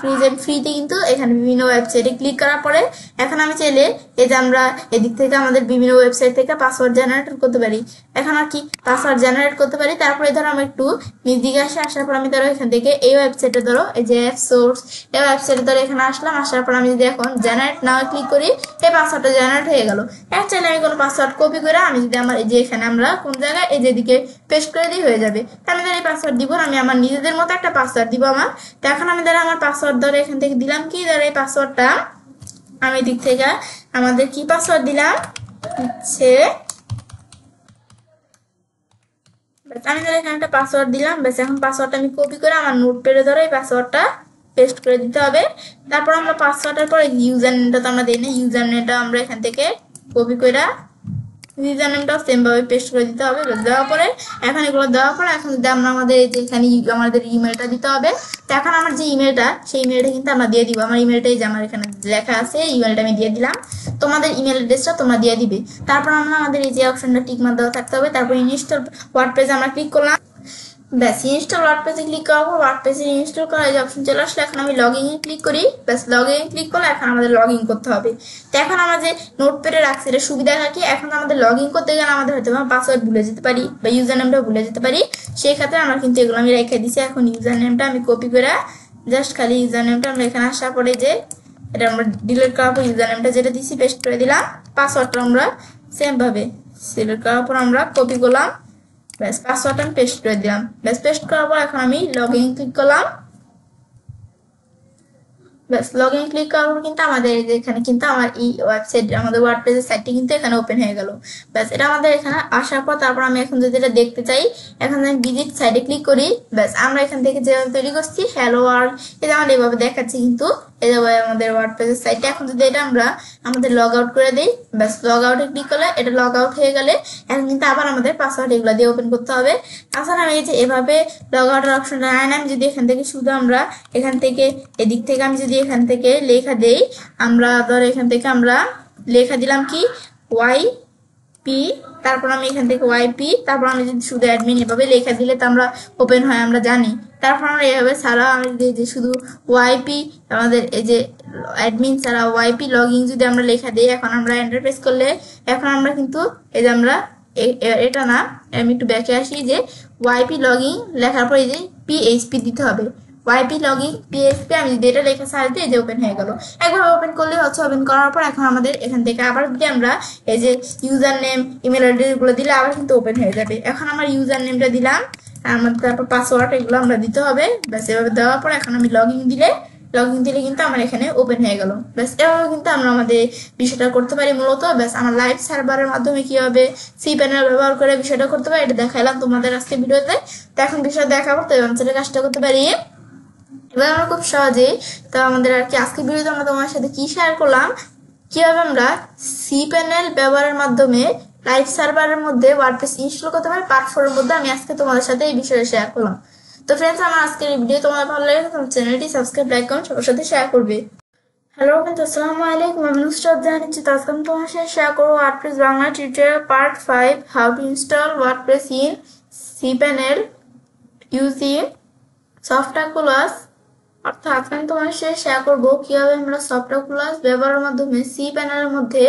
ফ্রিতে কিন্তু এখানে বিভিন্ন ওয়েবসাইটে ক্লিক করার পরে এখন আমি চাইলে এই যে আমরা এদিক থেকে আমাদের বিভিন্ন ওয়েবসাইট থেকে পাসওয়ার্ড জেনারেট করতে পারি। এখন আর কি পাসওয়ার্ড জেনারেট করতে পারি। তারপরে ধরো আমি একটু নিচদিকে আসার পর আমি ধরো এখান থেকে এই ওয়েবসাইটে ধরো এই যে সোর্স এই ওয়েবসাইটে ধরো এখানে আসলাম, আসার পর আমি যদি এখন জেনারেট নাও ক্লিক করি, এই পাসওয়ার্ডটা জেনারেট হয়ে গেল। এখন চাইলে আমি কোনো পাসওয়ার্ড কপি করে আমি যদি আমার এই যে এখানে আমরা কোন জায়গায় এই যেদিকে পেস্ট করে দিই হয়ে যাবে। আমি ধরো এই পাসওয়ার্ড দিব, আমি আমার নিজেদের মতো একটা পাসওয়ার্ড দিব আমার। তো এখন আমি ধরো আমার পাসওয়ার্ড ধরে এখান থেকে দিলাম কি, ধরো এই পাসওয়ার্ডটা আমি দিক থেকে আমাদের কি পাসওয়ার্ড দিলাম হচ্ছে, আমি ধরো এখানে একটা পাসওয়ার্ড দিলাম। ব্যাস এখন পাসওয়ার্ডটা আমি কপি করে আমার নোটপ্যাডে ধরো এই পাসওয়ার্ডটা পেস্ট করে দিতে হবে। তারপর আমরা পাসওয়ার্ডের পরে ইউজার নেমটা তো আমরা দিই না, ইউজার নেমটা আমরা এখান থেকে কপি করে ইউজার নেমটাও সেম ভাবে পেস্ট করে দিতে হবে। দেওয়ার পরে এখন এগুলো দেওয়ার পরে এখন যদি আমরা আমাদের এই যে এখানে আমাদের ইমেলটা দিতে হবে। তো এখন আমার যে ইমেলটা সেই ইমেলটা কিন্তু আমরা দিয়ে দিব। আমার ইমেলটাই যে আমার এখানে লেখা আছে ইমেলটা আমি দিয়ে দিলাম, তোমাদের ইমেল অ্যাড্রেসটা তোমরা দিয়ে দিবে। তারপর আমরা আমাদের এই যে অপশনটা টিক মার্ক দেওয়া থাকতে হবে। তারপর ইনস্টল ওয়ার্ডপ্রেসে আমরা ক্লিক করলাম, ব্যাস ইনস্টল ওয়ার্ডপ্রেসে ক্লিক করার পর ওয়ার্ডপ্রেসে ইনস্টল করার যে অপশন চলে আসলে এখন আমি লগ ইন ক্লিক করি। ব্যাস লগ ইন ক্লিক করলে এখন আমাদের লগ ইন করতে হবে। তো এখন আমরা যে নোটপ্যাডে রাখছি এটা সুবিধা থাকে, এখন আমাদের লগ ইন করতে গেলে আমাদের হয়তো পাসওয়ার্ড ভুলে যেতে পারি বা ইউজার নেমটা ভুলে যেতে পারি, সেই ক্ষেত্রে আমরা কিন্তু এগুলো আমি রেখে দিচ্ছি। এখন ইউজার নেমটা আমি কপি করে জাস্ট খালি ইউজার নেমটা আমরা এখানে আসার পরে যে এটা আমরা ডিলিট করার পর ইউজার নেমটা যেটা দিচ্ছি পেস্ট করে দিলাম, পাসওয়ার্ডটা আমরা সেম ভাবে সিলেক্ট করার পর আমরা কপি করলাম, ব্যাস পাসওয়ার্ডটা আমি পেস্ট করে দিলাম। ব্যাস পেস্ট করার পর এখন আমি লগ ইন ক্লিক করলাম। ব্যাস লগ ইন ক্লিক করার পর কিন্তু আমাদের এখানে কিন্তু আমার এই ওয়েবসাইট আমাদের ওয়ার্ডপ্রেসের সাইটটি কিন্তু এখানে ওপেন হয়ে গেল। ব্যাস এটা আমাদের এখানে আসার পর তারপর আমি এখন যদি এটা দেখতে চাই এখন আমি ভিজিট সাইটে ক্লিক করি। ব্যাস আমরা এখান থেকে যেভাবে তৈরি করছি হ্যালো ওয়ার্ল্ড এটা আমাদের এইভাবে দেখাচ্ছি কিন্তু এই যে আমাদের ওয়ার্ডপ্রেসের সাইটে। এখন যদি এটা আমরা আমাদের লগ আউট করে দিই, ব্যাস লগ আউটে ক্লিক করলে এটা লগ আউট হয়ে গেলে এখন কিন্তু আবার আমাদের পাসওয়ার্ড এগুলো দিয়ে ওপেন করতে হবে। তাছাড়া আমি এই যে এভাবে লগ আউটের অপশনটা নাই না, আমি যদি এখান থেকে শুধু আমরা এখান থেকে এদিক থেকে আমি যদি এখান থেকে লেখা দেই, আমরা ধর এখান থেকে আমরা লেখা দিলাম কি YP, তারপর আমি এখান থেকে YP, তারপর আমি যদি শুধু অ্যাডমিন এভাবে লেখা দিলে তো আমরা ওপেন হয় আমরা জানি। তারপর আমরা এভাবে ছাড়া আমি যে শুধু YP আমাদের এই যে অ্যাডমিন ছাড়া YP লগ ইন যদি আমরা লেখা দিই, এখন আমরা এন্টার প্রেস করলে এখন আমরা কিন্তু এই যে আমরা এটা না আমি একটু ব্যাকে আসি যে YP লগ ইন লেখার পর এই যে PHP দিতে হবে, YP লগ ইন PHP আমি যদি এটা লেখা সার্চ দিই যে ওপেন হয়ে গেল। একবার ওপেন করলে হচ্ছে, ওপেন করার পর এখন আমাদের এখান থেকে আবার যদি আমরা এই যে ইউজার নেম ইমেল অ্যাড্রেস গুলো দিলে আবার কিন্তু ওপেন হয়ে যাবে। এখন আমার ইউজার নেমটা দিলাম, আমাদের তারপর পাসওয়ার্ড এগুলো আমরা দিতে হবে। ব্যাস এভাবে দেওয়ার পর এখন আমি লগ ইন দিলে লগইন দিলে কিন্তু আমার এখানে ওপেন হয়ে গেল। ব্যাস এভাবে কিন্তু আমরা আমাদের বিষয়টা করতে পারি মূলত। ব্যাস আমার লাইভ সার্ভারের মাধ্যমে কিভাবে cPanel ব্যবহার করে বিষয়টা করতে পারি এটা দেখাইলাম তোমাদের আজকে ভিডিওতে। তো এখন বিষয় দেখাবো, তো এভাবে কাজটা করতে পারি। এবার আমরা খুব সহজেই তো আমাদের আর কি আজকে ভিডিওতে আমরা তোমার সাথে কি শেয়ার করলাম, কিভাবে আমরা cPanel ব্যবহারের মাধ্যমে লাইভ সার্ভারের মধ্যে ওয়ার্ডপ্রেস ইনস্টল করতে পারি পার্ট 4 এর মধ্যে আমি আজকে তোমাদের সাথে এই বিষয়ে শেয়ার করলাম। তো ফ্রেন্ডস, আমার আজকের এই ভিডিও তোমাদের ভালো লাগে তোমার চ্যানেলটি সাবস্ক্রাইব, লাইক, কমেন্ট সবার সাথে শেয়ার করবে। হ্যালো ফ্রেন্ডস, আসসালামু আলাইকুম। আমি নুসরাত জাহানিচ্ছি। তো আজকে আমি তোমার সাথে শেয়ার করবো WordPress Bangla tutorial part 5, how to install WordPress in cPanel using software class. অর্থাৎ আজকে আমি তোমার সাথে শেয়ার করবো কিভাবে আমরা সফটওয়্যার ক্লাস ব্যবহারের মাধ্যমে cPanel এর মধ্যে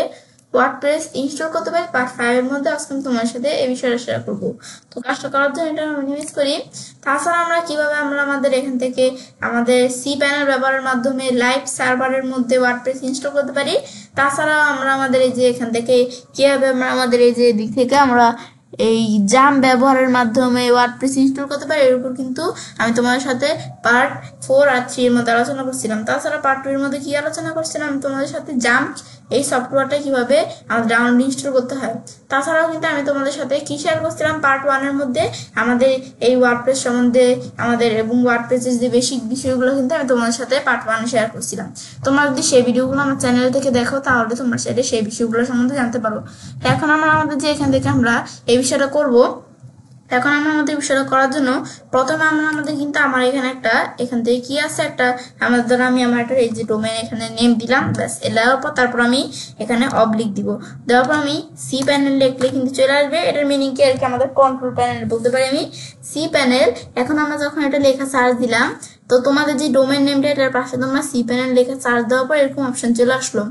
ওয়ার্ডপ্রেস ইনস্টল করতে পারি পার্ট 5 এর মধ্যে আজকে আমি তোমার সাথে এই বিষয়টা শেয়ার করবো। তো কাজটা করার জন্য এটা আমি মিনিমাইজ করি। তাছাড়া আমরা কিভাবে আমরা আমাদের এখান থেকে আমাদের cPanel ব্যবহারের মাধ্যমে লাইভ সার্ভারের মধ্যে ওয়ার্ডপ্রেস ইনস্টল করতে পারি। তাছাড়া আমরা আমাদের এই যে এখান থেকে কিভাবে আমরা আমাদের এই যে দিক থেকে আমরা এই জাম ব্যবহারের মাধ্যমে ওয়ার্ডপ্রেস ইনস্টল করতে পারি এর উপর কিন্তু আমি তোমাদের সাথে পার্ট 4 আর 3 এর মধ্যে আলোচনা করছিলাম। তাছাড়া পার্ট 2 এর মধ্যে কি আলোচনা করছিলাম, আমি তোমাদের সাথে জাম এই সফটওয়্যারটা কিভাবে ডাউনলোড ইনস্টল করতে হয়। তাছাড়াও কিন্তু আমি তোমাদের সাথে কি শেয়ার করছিলাম পার্ট 1 এর মধ্যে আমাদের এই ওয়ার্ডপ্রেস সম্বন্ধে আমাদের এবং ওয়ার্ডপ্রেসের যে বেসিক বিষয়গুলো কিন্তু আমি তোমাদের সাথে পার্ট 1 এ শেয়ার করছিলাম। তোমরা যদি সেই ভিডিওগুলো আমার চ্যানেল থেকে দেখো তাহলে তোমরা সেটা সেই বিষয়গুলো সম্বন্ধে জানতে পারো। এখন আমরা আমাদের যে এখান থেকে আমরা এই বিষয়টা করব। এখন আমরা আমাদের বিষয়টা করার জন্য প্রথমে আমরা আমাদের কিন্তু আমার এখানে একটা এখান থেকে কি আছে একটা আমাদের দ্বারা আমি আমার একটা এই যে ডোমেইন এখানে নেম দিলাম। ব্যাস এলার পর তারপর আমি এখানে অবলিক দিব। দেওয়ার পর আমি cPanel লিখলে কিন্তু চলে আসবে। এটার মিনিং কি আর কি আমাদের কন্ট্রোল প্যানেল বলতে পারি আমি cPanel। এখন আমরা যখন এটা লেখা সার্চ দিলাম তো তোমাদের যে ডোমেইন নেমটা এটার পাশে তোমরা cPanel লেখা সার্চ দেওয়ার পর এরকম অপশন চলে আসলো।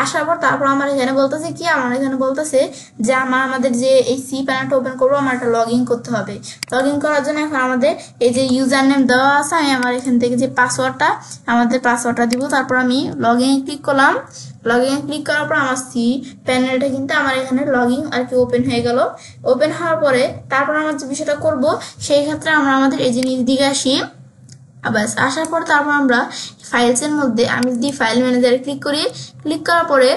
আসার পর তারপর আমার এখানে বলতেছে কি, আমার এখানে বলতেছে যে আমাদের যে এই cPanelটা ওপেন করবো আমার একটা লগ ইন করতে হবে। লগ ইন করার জন্য এখন আমাদের এই যে ইউজার নেম দেওয়া আছে, আমি আমার এখান থেকে যে পাসওয়ার্ডটা আমাদের পাসওয়ার্ডটা দিব। তারপর আমি লগ ইন ক্লিক করলাম। লগ ইন ক্লিক করার পর আমার cPanelটা কিন্তু আমার এখানে লগ ইন আর কি ওপেন হয়ে গেল। ওপেন হওয়ার পরে তারপর আমরা যে বিষয়টা করব সেই ক্ষেত্রে আমরা আমাদের এই যে নিচ দিকে আসি। বাস আসার পর তারপর আমরা ফাইলস এর মধ্যে আমি যদি ফাইল ম্যানেজারে ক্লিক করি, ক্লিক করার পরে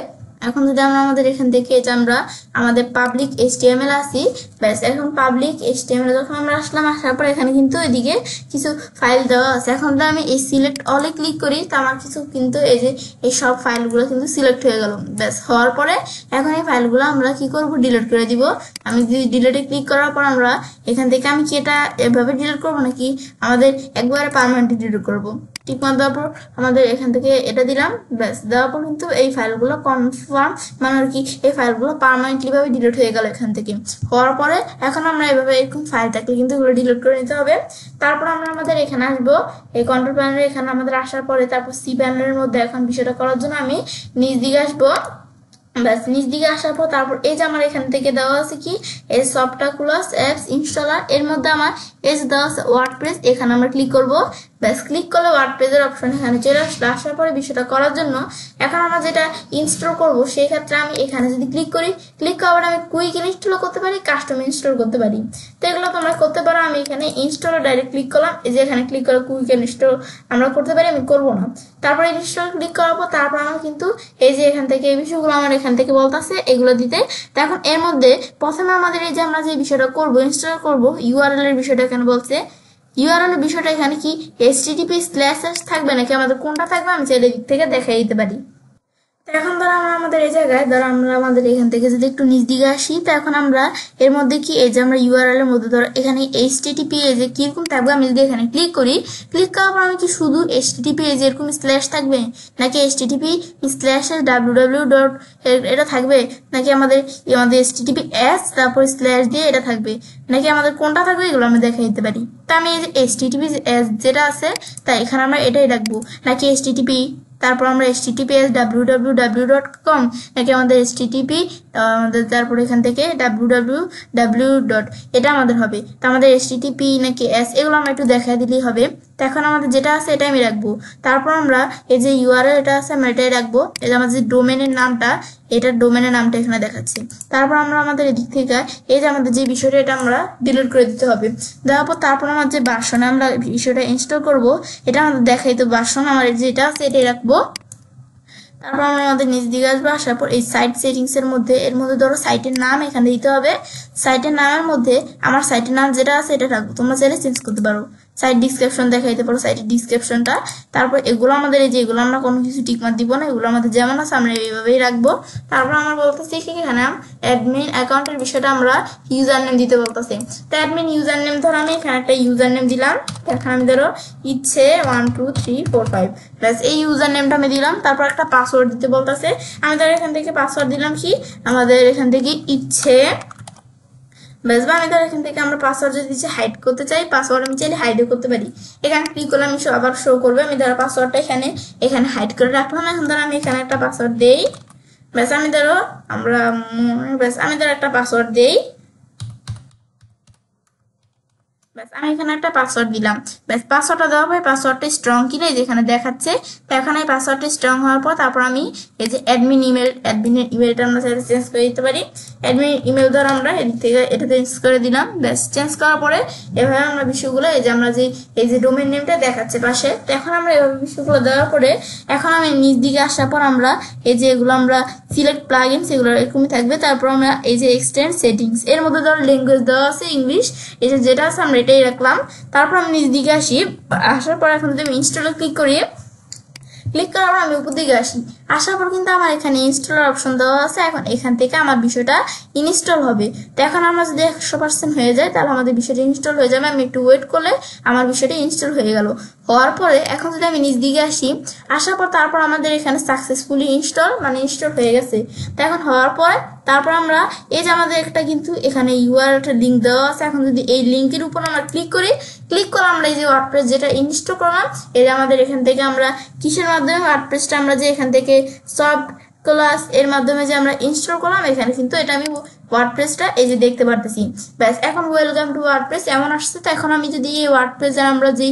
এখন যদি আমরা আমাদের এখান থেকে এটা আমরা আমাদের পাবলিক HTML আসি। ব্যাস এখন পাবলিক HTML যখন আমরা আসলাম, আসার পর এখানে কিন্তু এদিকে কিছু ফাইল দেওয়া আছে। এখন যদি আমি এই সিলেক্ট অলে ক্লিক করি তো আমার কিছু কিন্তু এই যে এই সব ফাইলগুলো কিন্তু সিলেক্ট হয়ে গেল। ব্যাস হওয়ার পরে এখন এই ফাইলগুলো আমরা কি করব, ডিলিট করে দিব। আমি যদি ডিলিটে ক্লিক করার পর আমরা এখান থেকে আমি কি এটা এভাবে ডিলিট করব নাকি আমাদের একবারে পার্মানেন্টলি ডিলিট করব। ঠিক মতো দেওয়ার পর আমাদের এখান থেকে এটা দিলাম। ব্যাস দেওয়ার পর কিন্তু এই ফাইলগুলো কনফার্ম মানে আর কি এই ফাইলগুলো পার্মানেন্টলি ভাবে ডিলিট হয়ে গেল এখান থেকে। হওয়ার পরে এখন আমরা এইভাবে এরকম ফাইল থাকলে কিন্তু এগুলো ডিলিট করে নিতে হবে। তারপর আমরা আমাদের এখানে আসবো এই কন্ট্রোল প্যানেলে। এখানে আমাদের আসার পরে তারপর cPanel এর মধ্যে এখন বিষয়টা করার জন্য আমি নিচ দিকে আসবো। ব্যাস নিচ দিকে আসার পর তারপর এই যে আমার এখান থেকে দেওয়া আছে কি এই সফটওয়্যার ক্লাস অ্যাপস ইনস্টলার, এর মধ্যে আমার এই যে দেওয়া আছে ওয়ার্ডপ্রেস, এখানে আমরা ক্লিক করব। ব্যাস ক্লিক করলে ওয়ার্ডপ্রেসের অপশন এখানে চলে আসলো। আসার পরে বিষয়টা করার জন্য এখন আমরা যেটা ইনস্টল করব সেই ক্ষেত্রে আমি এখানে যদি ক্লিক করি, ক্লিক করার আমি কুইক ইনস্টল করতে পারি, কাস্টম ইনস্টল করতে পারি। তো এগুলো তোমরা করতে পারো। আমি এখানে ইনস্টলে ডাইরেক্ট ক্লিক করলাম। এই যে এখানে ক্লিক করে কুইক ইনস্টল আমরা করতে পারি, আমি করব না। তারপরে ইনস্টল ক্লিক করার পর তারপর আমার কিন্তু এই যে এখান থেকে এই বিষয়গুলো আমার এখান থেকে বলতেছে এগুলো দিতে। তো এখন এর মধ্যে প্রথমে আমাদের এই যে আমরা যে বিষয়টা করব ইনস্টল করব ইউআরএল এর বিষয়টা এখানে বলছে। ইউআরএল এর বিষয়টা এখানে কি http// থাকবে নাকি আমাদের কোনটা থাকবে আমি চাইলে দিক থেকে দেখাই দিতে পারি। এখন ধরো আমরা আমাদের এই জায়গায় ধরো আমরা আমাদের এখান থেকে যদি একটু নিচ দিকে আসি তো এখন আমরা এর মধ্যে কি এই যে আমরা ইউআরএল এর মধ্যে ধরো এখানে http এই যে কিরকম থাকবে আমি যদি এখানে ক্লিক করি, ক্লিক করার পর আমি কি শুধু http এই যে এরকম স্ল্যাশ থাকবে নাকি http/www. এটা থাকবে নাকি আমাদের https তারপর স্ল্যাশ দিয়ে এটা থাকবে নাকি আমাদের কোনটা থাকবে এগুলো আমি দেখাই দিতে পারি। তা আমি এই যে https যেটা আছে তাই এখানে আমরা এটাই রাখবো নাকি http তারপর আমরা https/www.com নাকি আমাদের http আমাদের তারপর এখান থেকে www. এটা আমাদের হবে। তো আমাদের http নাকি s এগুলো আমরা একটু দেখাই দিলেই হবে। তো এখন আমাদের যেটা আছে এটা আমি রাখবো। তারপর আমরা এই যে ইউআরএল এটা আছে আমরা এটাই রাখবো। এই যে আমাদের যে ডোমেনের নামটা, এটার ডোমেনের নামটা এখানে দেখাচ্ছি। তারপর আমরা আমাদের এদিক থেকে এই যে আমাদের যে বিষয়টা এটা আমরা ডিলিট করে দিতে হবে। দেওয়ার পর তারপর আমার যে ভার্সনে আমরা বিষয়টা ইনস্টল করব এটা আমাদের দেখাই, তো ভার্সন আমার যেটা আছে এটাই রাখবো। তারপর আমরা আমাদের নিজ দিকে আসবো, আসার পর এই সাইট সেটিংস এর মধ্যে ধরো সাইটের নাম এখানে দিতে হবে। সাইটের নামের মধ্যে আমার সাইটের নাম যেটা আছে এটা রাখবো, তোমরা চাইলে চেঞ্জ করতে পারো। সাইট ডিসক্রিপশন দেখাইতে পারো, সাইটের ডিসক্রিপশনটা। তারপর এগুলো আমাদের এই যে এগুলো আমরা কোনো কিছু টিকমার দিব না, এগুলো আমাদের যেমন আছে আমরা এইভাবেই রাখবো। তারপর আমার বলতেছি এখানে অ্যাডমিন অ্যাকাউন্টের বিষয়টা আমরা ইউজার নেম দিতে বলতেছি। তো অ্যাডমিন ইউজার নেম ধরো আমি এখানে একটা ইউজার নেম দিলাম। এখানে আমি ধরো ইচ্ছে 1 2 3 4 5 প্লাস এই ইউজার নেমটা আমি দিলাম। তারপর একটা পাসওয়ার্ড দিতে বলতেছে, আমি ধরো এখান থেকে পাসওয়ার্ড দিলাম কি আমাদের এখান থেকে ইচ্ছে ব্যাস। বা আমি ধর এখান থেকে আমরা পাসওয়ার্ড যদি হাইড করতে চাই, পাসওয়ার্ড আমি চাইলে হাইডও করতে পারি। এখানে ক্লিক করলে আমি আবার শো করবে। আমি ধরো পাসওয়ার্ডটা এখানে হাইড করে রাখলাম। এখন ধরো আমি এখানে একটা পাসওয়ার্ড দেই, ব্যাস। আমি ধরো একটা পাসওয়ার্ড দেই, ব্যাস। আমি এখানে একটা পাসওয়ার্ড দিলাম, ব্যাস। পাসওয়ার্ডটা দেওয়ার পর পাসওয়ার্ডটা স্ট্রং কিনা যেখানে দেখাচ্ছে, তো এখানে পাসওয়ার্ডটা স্ট্রং হওয়ার পর তারপর আমি এই যে অ্যাডমিনের ইমেলটা আমরা চাইলে চেঞ্জ করে দিতে পারি। অ্যাডমিন ইমেল ধর আমরা এদিক থেকে এটা চেঞ্জ করে দিলাম, ব্যাস। চেঞ্জ করার পরে এভাবে আমরা বিষয়গুলো এই যে আমরা যে এই যে ডোমেন নেমটা দেখাচ্ছে পাশে, তো এখন আমরা এভাবে বিষয়গুলো দেওয়ার পরে এখন আমি নিচ দিকে আসার পর আমরা এই যে এগুলো আমরা সিলেক্ট প্লাগইনস এগুলো এরকমই থাকবে। তারপর আমরা এই যে এক্সটেন্ড সেটিংস এর মধ্যে ধর ল্যাঙ্গুয়েজ দেওয়া আছে ইংলিশ, এই যে যেটা আছে আমরা এটাই রাখলাম। তারপর আমি নিচ দিকে আসার পর এখন যদি আমি ইনস্টলে ক্লিক করি, ক্লিক করার পর আমি উপর দিকে আসার পর কিন্তু আমার এখানে ইনস্টলার অপশন দেওয়া আছে। এখন এখান থেকে আমার বিষয়টা ইনস্টল হবে। তো এখন আমরা যদি 100% হয়ে যায় তাহলে আমাদের বিষয়টা ইনস্টল হয়ে যাবে। আমি একটু ওয়েট করলে আমার বিষয়টা ইনস্টল হয়ে গেল। হওয়ার পরে এখন যদি আমি নিচ দিকে আসার পর তারপর আমাদের এখানে সাকসেসফুলি ইনস্টল হয়ে গেছে। তো এখন হওয়ার পর তারপর আমরা এই যে আমাদের একটা কিন্তু এখানে ইউআরএল লিঙ্ক দেওয়া আছে। এখন যদি এই লিঙ্কের উপর আমরা ক্লিক করে আমরা এই যে ওয়ার্ডপ্রেস যেটা ইনস্টল করলাম, এটা আমাদের এখান থেকে আমরা কিসের মাধ্যমে ওয়ার্ডপ্রেসটা আমরা যে এখান থেকে সফট ক্লাস এর মাধ্যমে যে আমরা ইনস্টল করলাম, এখানে কিন্তু এটা আমি ওয়ার্ডপ্রেসটা এই যে দেখতে পারতেছি, ব্যাস। এখন ওয়েলকাম টু ওয়ার্ডপ্রেস এমন আসছে। তো এখন আমি যদি এই ওয়ার্ডপ্রেসের আমরা যে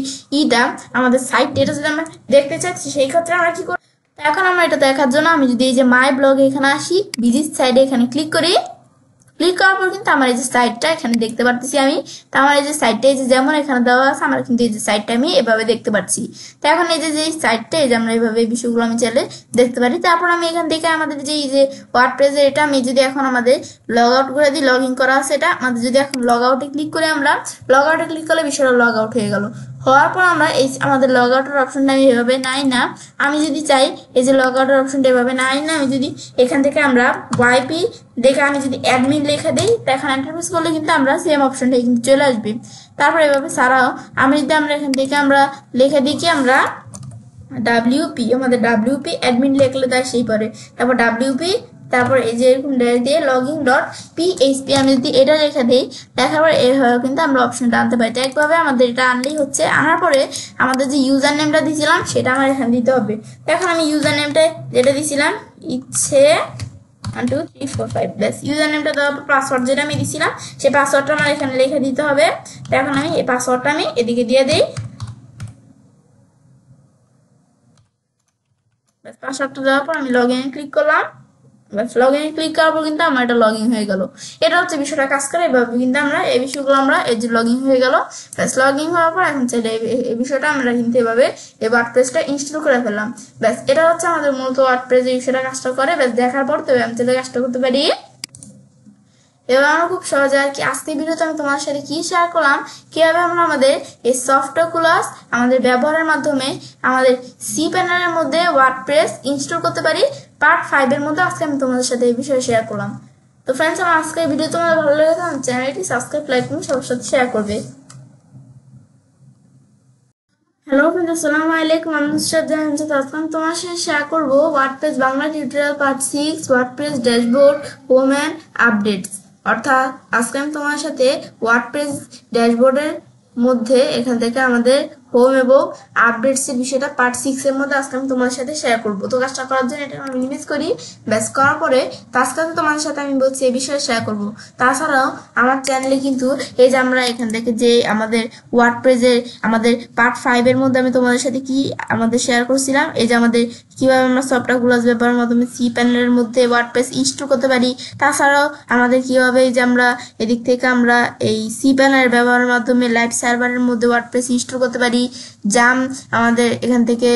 আমাদের সাইট এটা যদি আমরা দেখতে চাচ্ছি, সেই ক্ষেত্রে আমরা কি করব? এখন আমরা এটা দেখার জন্য আমি যদি এই যে মাই ব্লগে এখানে ভিজিট সাইডে এখানে ক্লিক করি, ক্লিক করার পর কিন্তু আমার এই যে সাইটটা এখানে দেখতে পারতেছি আমি। তো আমার এই যে সাইটটা এই যে যেমন এখানে দেওয়া আছে, আমরা কিন্তু এই যে সাইটটা আমি এভাবে দেখতে পাচ্ছি। তো এখন এই যে সাইটটা এই যে আমরা এইভাবে এই বিষয়গুলো আমি চাইলে দেখতে পারি। তারপর আমি এখান থেকে আমাদের যে এই যে ওয়ার্ডপ্রেসের এটা আমি যদি এখন আমাদের লগ আউট করে দিই, লগ ইন করা আছে এটা আমাদের যদি এখন লগ আউটে ক্লিক করে আমরা লগ আউটে ক্লিক করলে বিষয়টা লগ আউট হয়ে গেল। হওয়ার পর আমরা এই আমাদের লগ আউটের অপশনটা আমি এভাবে নাই না, আমি যদি চাই এই যে লগ আউটের অপশনটা এভাবে নাই না, আমি যদি এখান থেকে আমরা ওয়াইপি দেখে আমি যদি অ্যাডমিন লেখা দিই, তখন এন্টার প্রেস করলে কিন্তু আমরা সেম অপশনটাই কিন্তু চলে আসবে। তারপর এভাবে ছাড়াও আমি যদি আমরা এখান থেকে আমরা লেখা দিই কি আমরা ডাব্লিউপি, আমাদের ডাব্লিউপি অ্যাডমিন লেখলে তাই সেই পরে, তারপর ডাব্লিউপি তারপর এই যে এরকম দিয়ে লগইন.php আমি যদি এটা লেখা দিই, লেখার পর এভাবে কিন্তু আমরা অপশনটা আনতে পারি। তো একভাবে আমাদের এটা আনলেই হচ্ছে। আনার পরে আমাদের যে ইউজার নেমটা দিয়েছিলাম সেটা আমার এখানে দিতে হবে। তো এখন আমি ইউজার নেমটা যেটা দিয়েছিলাম ইচ্ছে 1 2 3 4 5 ব্যাস। ইউজার নেমটা দেওয়ার পর পাসওয়ার্ড যেটা আমি দিয়েছিলাম সেই পাসওয়ার্ডটা আমার এখানে লিখে দিতে হবে। তো এখন আমি এই পাসওয়ার্ডটা আমি এদিকে দিয়ে দিই, ব্যাস। পাসওয়ার্ডটা দেওয়ার পর আমি লগ ইনে ক্লিক করলাম, ব্যাস। লগ ইনে ক্লিক করার পর কিন্তু আমার এটা লগ ইন হয়ে গেল। এটা হচ্ছে বিষয়টা কাজ করে এভাবে কিন্তু আমরা এই বিষয়গুলো আমরা এই যে লগ ইন হয়ে গেল, ব্যাস। লগ ইন হওয়ার পর এখন চাইলে এই বিষয়টা আমরা কিন্তু এভাবে এই ওয়ার্ডপ্রেসটা ইনস্টল করে ফেললাম, ব্যাস। এটা হচ্ছে আমাদের মূলত ওয়ার্ডপ্রেস এই বিষয়টা কাজটা করে, ব্যাস। দেখার পর তো আমি চাইলে কাজটা করতে পারি। এবার আমরা খুব সহজে আর কি আজকে ভিডিওতে আমি তোমার সাথে কি শেয়ার করলাম, কিভাবে আমরা আমাদের এই সফটওয়্যার ক্লাস আমাদের ব্যবহারের মাধ্যমে আমাদের সি প্যানেলের মধ্যে ওয়ার্ডপ্রেস ইনস্টল করতে পারি। পার্ট 5 এর মধ্যে আজকে আমি তোমাদের সাথে এই বিষয়ে শেয়ার করলাম। তো ফ্রেন্ডস, আমার আজকের ভিডিও তোমাদের ভালো লাগে তো আমার চ্যানেলটি সাবস্ক্রাইব, লাইক এবং সবার সাথে শেয়ার করবে। হ্যালো ফ্রেন্ডস, আসসালামু আলাইকুম। আমি নুসরাত জাহান। আজকে আমি তোমার সাথে শেয়ার করবো WordPress Bangla tutorial part 6 WordPress dashboard home and updates. অর্থাৎ আজকে আমি তোমার সাথে ওয়ার্ডপ্রেস ড্যাশবোর্ডের মধ্যে এখান থেকে আমাদের হোম এবং আপডেটস এর বিষয়টা পার্ট 6 এর মধ্যে আজকে আমি তোমাদের সাথে শেয়ার করব। তো কাজটা করার জন্য এটা আমি মিনিমাইজ করি, ব্যাস করার পরে আজকে তোমাদের সাথে আমি বলছি এই বিষয়ে শেয়ার করব। তাছাড়াও আমার চ্যানেলে কিন্তু এই যে আমরা এখান থেকে যে আমাদের ওয়ার্ডপ্রেসে আমাদের পার্ট 5 এর মধ্যে আমি তোমাদের সাথে কি আমাদের শেয়ার করছিলাম, এই যে আমাদের কিভাবে আমরা সফটওয়্যার গুলো ব্যবহারের মাধ্যমে সি প্যানেলের মধ্যে ওয়ার্ডপ্রেস ইনস্টল করতে পারি, তাছাড়াও আমাদের কিভাবে এই যে আমরা এদিক থেকে আমরা এই সি প্যানেলের ব্যবহারের মাধ্যমে লাইভ সার্ভারের মধ্যে ওয়ার্ডপ্রেস ইনস্টল করতে পারি, জাম আমাদের এখান থেকে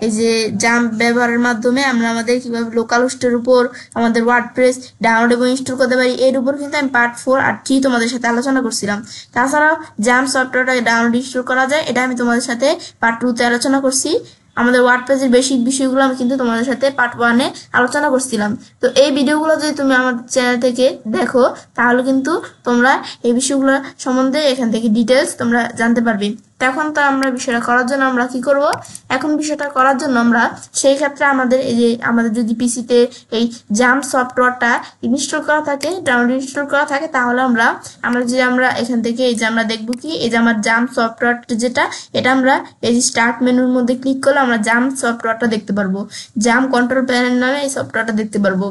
এই যে জাম ব্যবহারের মাধ্যমে আমরা আমাদের কিভাবে লোকাল হোস্টের উপর আমাদের ওয়ার্ডপ্রেস ডাউনলোড এবং ইনস্টল করতে পারি, এর উপর কিন্তু আমি পার্ট 4 আর 3 তোমাদের সাথে আলোচনা করছিলাম। তাছাড়াও জাম সফটওয়্যারটা ডাউনলোড ইনস্টল করা যায়, এটা আমি তোমাদের সাথে পার্ট 2 তে আলোচনা করছি। আমাদের ওয়ার্ডপ্রেসের বেসিক বিষয়গুলো আমি কিন্তু তোমাদের সাথে পার্ট 1 এ আলোচনা করছিলাম। তো এই ভিডিওগুলো যদি তুমি আমাদের চ্যানেল থেকে দেখো তাহলে কিন্তু তোমরা এই বিষয়গুলো সম্বন্ধে এখান থেকে ডিটেলস তোমরা জানতে পারবে। এখন তো আমরা বিষয়টা করার জন্য আমরা কি করব, এখন বিষয়টা করার জন্য আমরা সেই ক্ষেত্রে আমাদের এই যে আমাদের যদি পিসিতে এই জাম সফটওয়্যারটা ইনস্টল করা থাকে, ডাউনলোড ইনস্টল করা থাকে, তাহলে আমরা যে আমরা এখান থেকে এই যে আমরা দেখব কি এই যে আমার জাম সফটওয়্যার যেটা, এটা আমরা এই যে স্টার্ট মেনুর মধ্যে ক্লিক করলে আমরা জাম সফটওয়্যারটা দেখতে পারবো, জাম কন্ট্রোল প্যানেল নামে এই সফটওয়্যারটা দেখতে পারবো।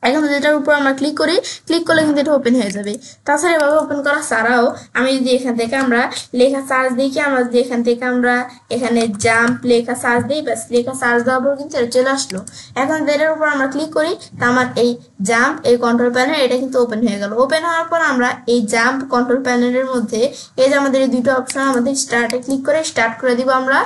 এখন যেটার উপর আমরা ক্লিক করি, ক্লিক করলে কিন্তু এটা ওপেন হয়ে যাবে। তাছাড়া এভাবে ওপেন করা ছাড়াও আমি যদি এখান থেকে আমরা লেখা সার্চ দিই, কি আমরা যদি এখান থেকে আমরা এখানে জাম্প লেখা সার্চ দিই, ব্যাস লেখা সার্চ দেওয়ার পর কিন্তু এটা চলে আসলো। এখন যেটার উপর আমরা ক্লিক করি তা আমার এই জাম্প এই কন্ট্রোল প্যানেল এটা কিন্তু ওপেন হয়ে গেল। ওপেন হওয়ার পর আমরা এই জাম্প কন্ট্রোল প্যানেলের মধ্যে এই যে আমাদের এই দুটো অপশন আমাদের স্টার্টে ক্লিক করে স্টার্ট করে দিব। আমরা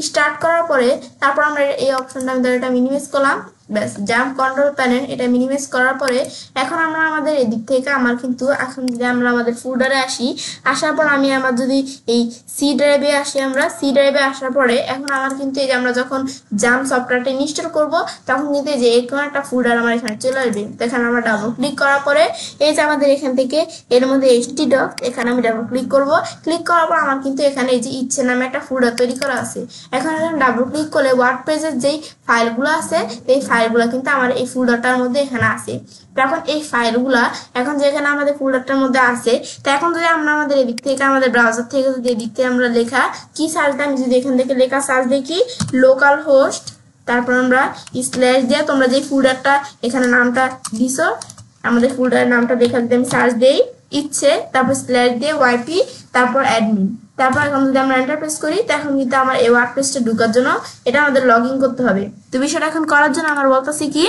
স্টার্ট করার পরে তারপর আমরা এই অপশনটা আমি এটা মিনিমাইজ করলাম, ব্যাস জাম্প কন্ট্রোল প্যানেল এটা মিনিমাইজ করার পরে এখন আমরা আমাদের এদিক থেকে আমার কিন্তু এখন যদি আমরা আমাদের ফোল্ডারে আসি, আসার পর আমি আমার যদি এই সি ড্রাইভে আসি, আমরা সি ড্রাইভে আসার পরে এখন আমার কিন্তু এই যে আমরা যখন জাম্প সফটওয়্যারটা ইনস্টল করব তখন কিন্তু এই যে এরকম একটা ফোল্ডার আমার এখানে চলে আসবে। এখানে আমরা ডাবল ক্লিক করার পরে এই যে আমাদের এখান থেকে এর মধ্যে এইচটি ডক এখানে আমি ডাবল ক্লিক করব। ক্লিক করার পর আমার কিন্তু এখানে এই যে ইচ্ছে নামে একটা ফোল্ডার তৈরি করা আছে। এখন ডাবল ক্লিক করলে ওয়ার্ডপ্রেসের যেই ফাইলগুলো আছে এই ফাইলগুলো কিন্তু আমার এই ফোল্ডারটার মধ্যে এখানে আছে। এখন এই ফাইলগুলা এখন যেখানে আমাদের ফোল্ডারটার মধ্যে আছে, তো এখন যদি আমরা আমাদের এদিক থেকে আমাদের ব্রাউজার থেকে যদি এদিক থেকে আমরা লেখা কি সার্চ দিই, আমি যদি এখান থেকে লেখা সার্চ দেখি লোকাল হোস্ট, তারপর আমরা স্ল্যাশ দিয়ে তোমরা যে ফোল্ডারটা এখানে নামটা দিছো আমাদের ফোল্ডারের নামটা দেখা যদি আমি সার্চ দেই ইচ্ছে, তারপর স্ল্যাশ দিয়ে ওয়াইপি, তারপর অ্যাডমিন, তারপর এখন যদি আমরা এন্টার প্রেস করি তখন কিন্তু আমার এই ওয়ার্ডপ্রেসটা ঢোকার জন্য এটা আমাদের লগ ইন করতে হবে। তো বিষয়টা এখন করার জন্য আমার বলতেছি কি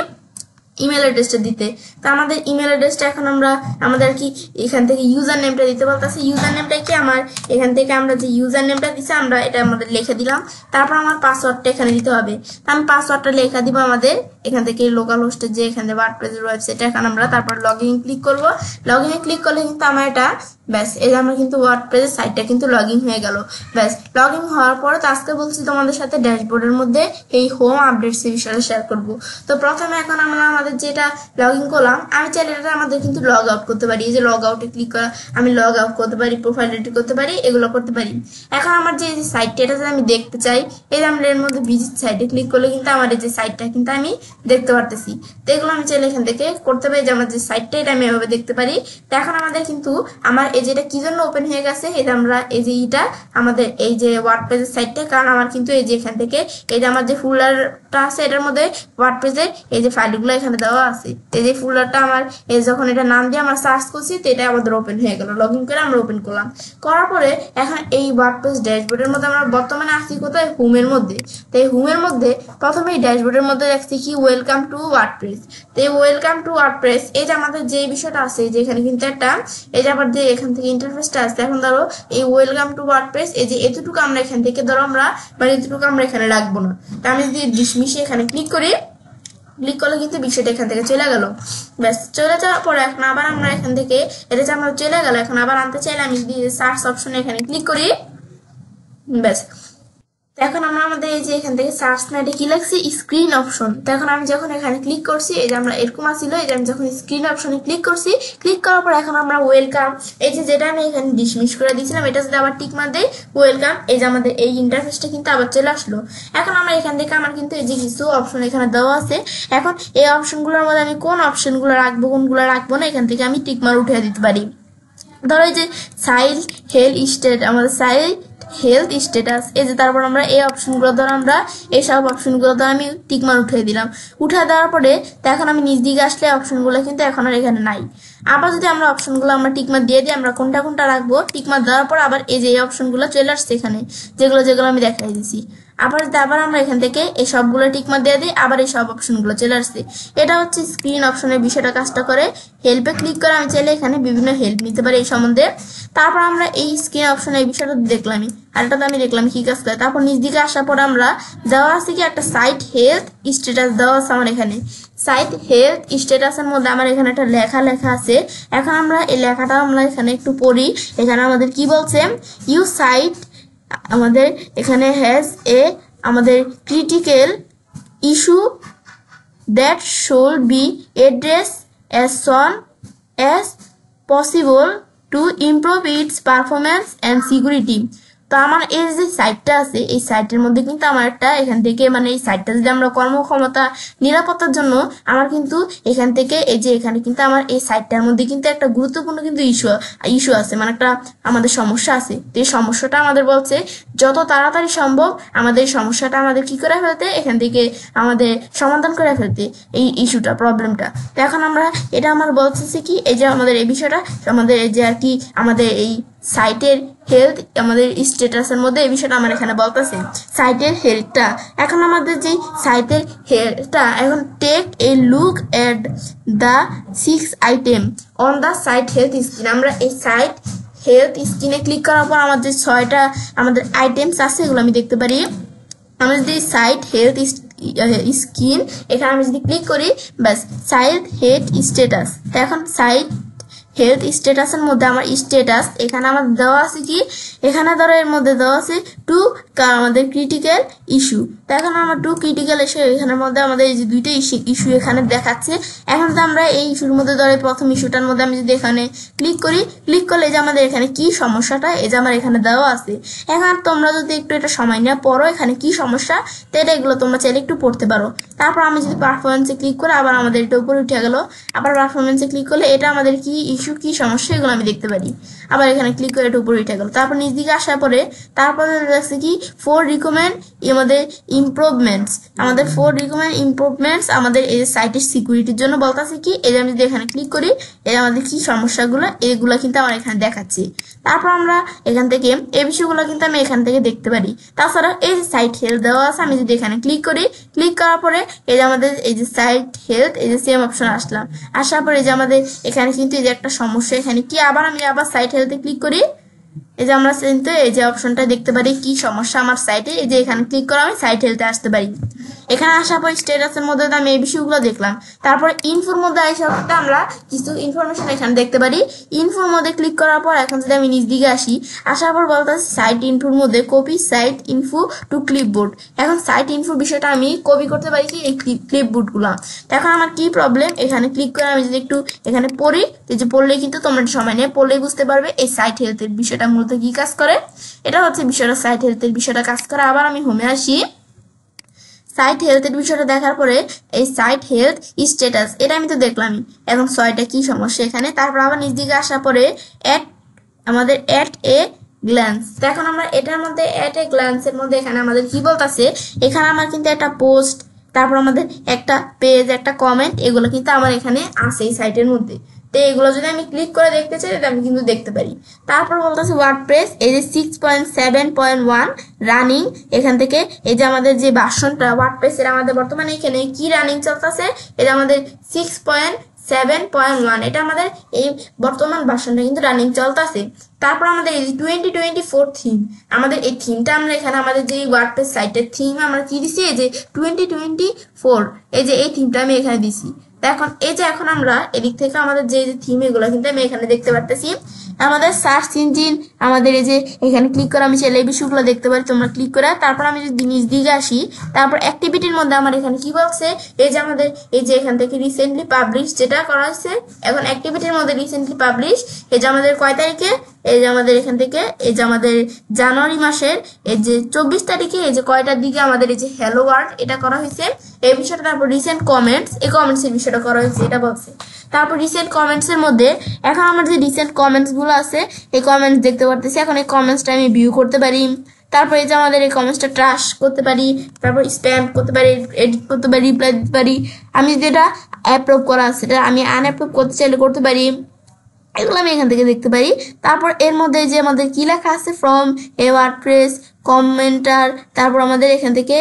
ইমেল অ্যাড্রেসটা দিতে। তো আমাদের ইমেল অ্যাড্রেসটা এখন আমরা আমাদের কি এখান থেকে ইউজার নেমটা দিতে বলতেছি। ইউজার নেমটা কি আমার এখান থেকে আমরা যে ইউজার নেমটা দিছি আমরা এটা আমাদের লিখে দিলাম, তারপর আমার পাসওয়ার্ডটা এখানে দিতে হবে। তো আমি পাসওয়ার্ডটা লেখা দিব আমাদের এখান থেকে লোকাল হোস্টের যে এখানে ওয়ার্ডপ্রেসের ওয়েবসাইট এখন আমরা তারপর লগ ইন ক্লিক করব। লগ ইনে ক্লিক করলে কিন্তু আমার এটা ব্যাস এই যে আমরা কিন্তু ওয়ার্ডপ্রেসের সাইটটা কিন্তু লগ ইন হয়ে গেল। ব্যাস লগ ইন হওয়ার পরে তো আজকে বলছি তোমাদের সাথে ড্যাশবোর্ডের মধ্যে এই হোম আপডেটস এর বিষয়ে শেয়ার করব। তো প্রথমে এখন আমরা আমাদের যেটা লগ ইন করলাম আমি চাইলে এটা আমাদের কিন্তু লগ আউট করতে পারি, এই যে লগ আউটে ক্লিক করা আমি লগ আউট করতে পারি, প্রোফাইল এডিট করতে পারি, এগুলো করতে পারি। এখন আমার যে সাইটটা এটা যদি আমি দেখতে চাই এই যে আমরা এর মধ্যে ভিজিট সাইটে ক্লিক করলে কিন্তু আমার এই যে সাইটটা কিন্তু আমি দেখতে পারতেছি। তো এগুলো আমি চাইলে এখান থেকে করতে পারি যে আমার যে সাইটটা এটা আমি এভাবে দেখতে পারি। তো এখন আমাদের কিন্তু আমার এই যেটা কি জন্য ওপেন হয়ে গেছে এটা আমরা এই যে এটা আমাদের এই যে ওয়ার্ডপ্রেসের সাইটটা, কারণ আমার কিন্তু এই যে এখান থেকে এই যে আমার যে ফোল্ডারটা আছে এটার মধ্যে ওয়ার্ডপ্রেসের এই যে ফাইলগুলো এখানে দেওয়া আছে। এই যে ফোল্ডারটা আমার এই যখন এটা নাম দিয়ে আমরা সার্চ করছি তো এটা আমাদের ওপেন হয়ে গেল। লগ ইন করে আমরা ওপেন করলাম, করার পরে এখন এই ওয়ার্ডপ্রেস ড্যাশবোর্ডের মধ্যে আমরা বর্তমানে আছি কোথায় হোমের মধ্যে। তো এই হোমের মধ্যে প্রথমে এই ড্যাশবোর্ডের মধ্যে দেখছি কি ওয়েলকাম টু ওয়ার্ডপ্রেস। তো এই ওয়েলকাম টু ওয়ার্ডপ্রেস এই যে আমাদের যে বিষয়টা আছে যে এখানে কিন্তু একটা এই যে আবার যে এখান থেকে ইন্টারফেসটা আছে। এখন ধরো এই ওয়েলকাম টু ওয়ার্ডপ্রেস এই যে এতটুকু আমরা এখান থেকে ধরো আমরা মানে এতটুকু আমরা এখানে রাখবো না। তো আমি যদি ডিসমিসে এখানে ক্লিক করি, ক্লিক করলে কিন্তু বিষয়টা এখান থেকে চলে গেল। ব্যাস চলে যাওয়ার পরে এখন আবার আমরা এখান থেকে এটা যে আমরা চলে গেল এখন আবার আনতে চাইলে আমি যদি সার্চ অপশনে এখানে ক্লিক করি, ব্যাস এখন আমরা আমাদের এই যে এখান থেকে সার্চ নাইটে কি লাগছে স্ক্রিন অপশন। তো এখন আমি যখন এখানে ক্লিক করছি এই যে আমরা এরকম আসছিল এই যে আমি যখন স্ক্রিন অপশনে ক্লিক করছি, ক্লিক করার পর এখন আমরা ওয়েলকাম এই যে যেটা আমি এখানে ডিসমিস করে দিয়েছিলাম এটা যদি আবার টিক মার দেই ওয়েলকাম এই যে আমাদের এই ইন্টারফেসটা কিন্তু আবার চলে আসলো। এখন আমরা এখান থেকে আমার কিন্তু এই যে কিছু অপশন এখানে দেওয়া আছে। এখন এই অপশনগুলোর মধ্যে আমি কোন অপশনগুলো রাখবো কোনগুলো রাখবো না এখান থেকে আমি টিক মার উঠে দিতে পারি। ধরো এই যে সাইড হেল স্টেট আমাদের সাইড হেলথ স্ট্যাটাস, এই যে তারপর আমরা এই অপশনগুলো ধর আমরা এইসব অপশনগুলো ধর আমি টিকমার উঠিয়ে দিলাম। উঠে দেওয়ার পরে তো এখন আমি নিচ দিকে আসলে অপশনগুলো কিন্তু এখন আর এখানে নাই। আবার যদি আমরা অপশনগুলো আমরা টিকমার দিয়ে দিই, আমরা কোনটা কোনটা রাখবো, টিকমার দেওয়ার পর আবার এই যে এই অপশনগুলো চলে আসছে এখানে, যেগুলো আমি দেখাই দিছি। আবার আমরা এখান থেকে এই সবগুলো টিকমার দিয়ে দিই, আবার এই সব অপশনগুলো চলে আসছে। এটা হচ্ছে স্ক্রিন অপশনের বিষয়টা কাজটা করে। হেল্পে ক্লিক করে আমি চাইলে এখানে বিভিন্ন হেল্প নিতে পারি এই সম্বন্ধে। তারপর আমরা এই স্ক্রিন অপশনে এই বিষয়টা দেখলামই, আর এটা তো আমি দেখলাম কি কাজ করে। তারপর নিচ দিকে আসার পর আমরা দেওয়া আছে কি একটা সাইট হেলথ স্ট্যাটাস দেওয়া আছে আমার এখানে। সাইট হেলথ স্ট্যাটাসের মধ্যে আমার এখানে একটা লেখা আছে। এখন আমরা এই লেখাটা আমরা এখানে একটু পড়ি। এখানে আমাদের কি বলছে, ইউ সাইট আমাদের এখানে হ্যাজ এ আমাদের critical issue that should be addressed as soon as possible to improve its performance and security। তো আমার এই যে সাইটটা আছে এই সাইটের মধ্যে কিন্তু আমার একটা এখান থেকে মানে এই সাইটটা যদি আমরা কর্মক্ষমতা নিরাপত্তার জন্য আমার কিন্তু এখান থেকে এই যে এখানে কিন্তু আমার এই সাইটটার মধ্যে কিন্তু একটা গুরুত্বপূর্ণ কিন্তু ইস্যু আছে, মানে একটা আমাদের সমস্যা আছে। তো এই সমস্যাটা আমাদের বলছে যত তাড়াতাড়ি সম্ভব আমাদের এই সমস্যাটা আমাদের কি করে ফেলতে, এখান থেকে আমাদের সমাধান করে ফেলতে এই ইস্যুটা প্রবলেমটা। তো এখন আমরা এটা আমার বলতেছি কি এই যে আমাদের এই বিষয়টা আমাদের এই যে আর কি আমাদের এই সাইটের হেলথ আমাদের স্ট্যাটাসের মধ্যে এই বিষয়টা আমার এখানে বলতেছে সাইটের হেলথটা। এখন আমাদের যে সাইটের হেলথটা এখন take a look at the 6 item on the site health screen. আমরা এই সাইট হেলথ স্ক্রিনে ক্লিক করার পর আমাদের 6টা আমাদের আইটেমস আছে এগুলো আমি দেখতে পারি। আমরা যদি সাইট হেলথ স্ক্রিন এখানে আমি যদি ক্লিক করি ব্যাস সাইট হেলথ স্ট্যাটাস। এখন সাইট হেলথ স্ট্যাটাসের মধ্যে আমার স্ট্যাটাস এখানে আমার দেওয়া আছে কি, এখানে ধরো এর মধ্যে দেওয়া আছে আমাদের ক্রিটিক্যাল ইস্যু। তো এখন আমার 2 ক্রিটিক্যাল ইস্যু এখানের মধ্যে আমাদের এই যে 2টা ইস্যু এখানে দেখাচ্ছে। এখন তো আমরা এই ইস্যুর মধ্যে ধরো প্রথম ইস্যুটার মধ্যে আমি যদি এখানে ক্লিক করি, ক্লিক করলে যে আমাদের এখানে কি সমস্যাটা এই যে আমার এখানে দেওয়া আছে। এখন তোমরা যদি একটু এটা সময় নিয়ে পড়ো এখানে কি সমস্যা, তো এটা এগুলো তোমরা চাইলে একটু পড়তে পারো। তারপর আমি যদি পারফরমেন্সে ক্লিক করে আবার আমাদের এটা উপরে উঠে গেল, আবার পারফরমেন্সে ক্লিক করলে এটা আমাদের কি ইস্যু কি সমস্যা এগুলো আমি দেখতে পারি। আবার এখানে ক্লিক করে এটা উপরে উঠে গেল। তারপর নিচ দিকে আসার পরে তারপরে দেখছি কি 4 রিকমেন্ড আমাদের ইমপ্রুভমেন্টস, আমাদের 4 রিকমেন্ড ইমপ্রুভমেন্টস আমাদের এই সাইটের সিকিউরিটির জন্য বলতাছে কি এই যে আমি যদি এখানে ক্লিক করি এই আমাদের কি সমস্যাগুলো এগুলো কিন্তু আমার এখানে দেখাচ্ছে। তারপর আমরা এখান থেকে এই বিষয়গুলো কিন্তু আমি এখান থেকে দেখতে পারি। তাছাড়া এই যে সাইট হেলথ দেওয়া আছে আমি যদি এখানে ক্লিক করি, ক্লিক করার পরে এই যে আমাদের এই যে সাইট হেলথ এই যে সেম অপশন আসলাম, আসার পরে এই যে আমাদের এখানে কিন্তু এই যে একটা সমস্যা এখানে কি আবার আমি আবার সাইট হেলথে ক্লিক করি, এই যে আমরা কিন্তু এই যে অপশনটা দেখতে পারি কি সমস্যা আমার সাইটে, এই যে এখানে ক্লিক করে আমি সাইট হেলথে আসতে পারি। এখানে আসার পর স্ট্যাটাসের মধ্যে আমি এই বিষয়গুলো দেখলাম। তারপরে ইনফোর মধ্যে আসা আমরা কিছু ইনফরমেশন এখানে দেখতে পারি। ইনফোর মধ্যে ক্লিক করার পর এখন যদি আমি নিচ দিকে আসি, আসার পর বলতে সাইট ইনফোর মধ্যে copy site info to clipboard. এখন সাইট ইনফোর বিষয়টা আমি কপি করতে পারি কি এই ক্লিপবোর্ডগুলো। এখন আমার কি প্রবলেম, এখানে ক্লিক করে আমি যদি একটু এখানে পড়ি, এই যে পড়লে কিন্তু তোমরা সময় নিয়ে পড়লেই বুঝতে পারবে এই সাইট হেলথের বিষয়টা মূলত কি কাজ করে। এটা হচ্ছে বিষয়টা সাইট হেলথের বিষয়টা কাজ করে। আবার আমি হোমে আসি, সাইট হেলথের বিষয়টা দেখার পরে এই সাইট হেলথ স্ট্যাটাস এটা আমি তো দেখলামই। এখন 6টা কি সমস্যা এখানে। তারপর আবার নিচ দিকে আসার পরে আমাদের অ্যাট এ গ্ল্যান্স। তো এখন আমরা এটার মধ্যে অ্যাট এ গ্ল্যান্সের মধ্যে এখানে আমাদের কি বলতেছে, এখানে আমার কিন্তু একটা পোস্ট, তারপর আমাদের একটা পেজ, একটা কমেন্ট এগুলো কিন্তু আমার এখানে আছে এই সাইটের মধ্যে। তো এগুলো যদি আমি ক্লিক করে দেখতে চাই এটা আমি কিন্তু দেখতে পারি। তারপর বলতেছে ওয়ার্ডপ্রেস এই যে 6.7.1 রানিং। এখান থেকে এই যে আমাদের যে ভার্সনটা ওয়ার্ডপ্রেসের আমাদের বর্তমানে এখানে কি রানিং চলতেছে, এটা আমাদের 6.7.1 এটা আমাদের এই বর্তমান ভার্সনটা কিন্তু রানিং চলতেছে। তারপর আমাদের এই যে 2024 থিম, আমাদের এই থিমটা আমরা এখানে আমাদের যে ওয়ার্ডপ্রেস সাইটের থিম আমরা কি দিছি এই যে 2024 এই যে এই থিমটা আমি এখানে দিছি। এখন এই যে এখন আমরা এদিক থেকে আমাদের যে থিম এগুলো কিন্তু আমি এখানে দেখতে পারতেছি। আমাদের সার্চ ইঞ্জিন আমাদের এই যে এখানে ক্লিক করে আমি চাইলে এই বিষয়গুলো দেখতে পারি, তোমরা ক্লিক করে। তারপর আমি যদি নিচ দিকে আসি, তারপর অ্যাক্টিভিটির মধ্যে আমার এখানে কি বলছে এই যে আমাদের এই যে এখান থেকে রিসেন্টলি পাবলিশ যেটা করা হয়েছে। এখন অ্যাক্টিভিটির মধ্যে রিসেন্টলি পাবলিশ এই যে আমাদের কয় তারিখে, এই যে আমাদের এখান থেকে এই যে আমাদের জানুয়ারি মাসের এই যে 24 তারিখে এই যে কয়টার দিকে আমাদের এই যে হ্যালো ওয়ার্ল্ড এটা করা হয়েছে এই বিষয়টা। তারপর রিসেন্ট কমেন্টস এই কমেন্টস এর বিষয়টা করা হয়েছে এটা বলছে। তারপর রিসেন্ট কমেন্টস এর মধ্যে এখন আমার যে রিসেন্ট কমেন্টস গুলো কমেন্টসগুলো আছে এই কমেন্টস দেখতে পারতেছি। এখন এই কমেন্টসটা আমি ভিউ করতে পারি। তারপরে এই যে আমাদের এই কমেন্টসটা ট্রাশ করতে পারি, তারপর স্প্যাম করতে পারি, এডিট করতে পারি, রিপ্লাই দিতে পারি। আমি যেটা অ্যাপ্রুভ করা আছে সেটা আমি আনঅ্যাপ্রুভ করতে চাইলে করতে পারি। এগুলো আমি এখান থেকে দেখতে পারি। তারপর এর মধ্যে যে আমাদের কি লেখা আছে ফ্রম এ ওয়ার্ডপ্রেস কমেন্টার, তারপর আমাদের এখান থেকে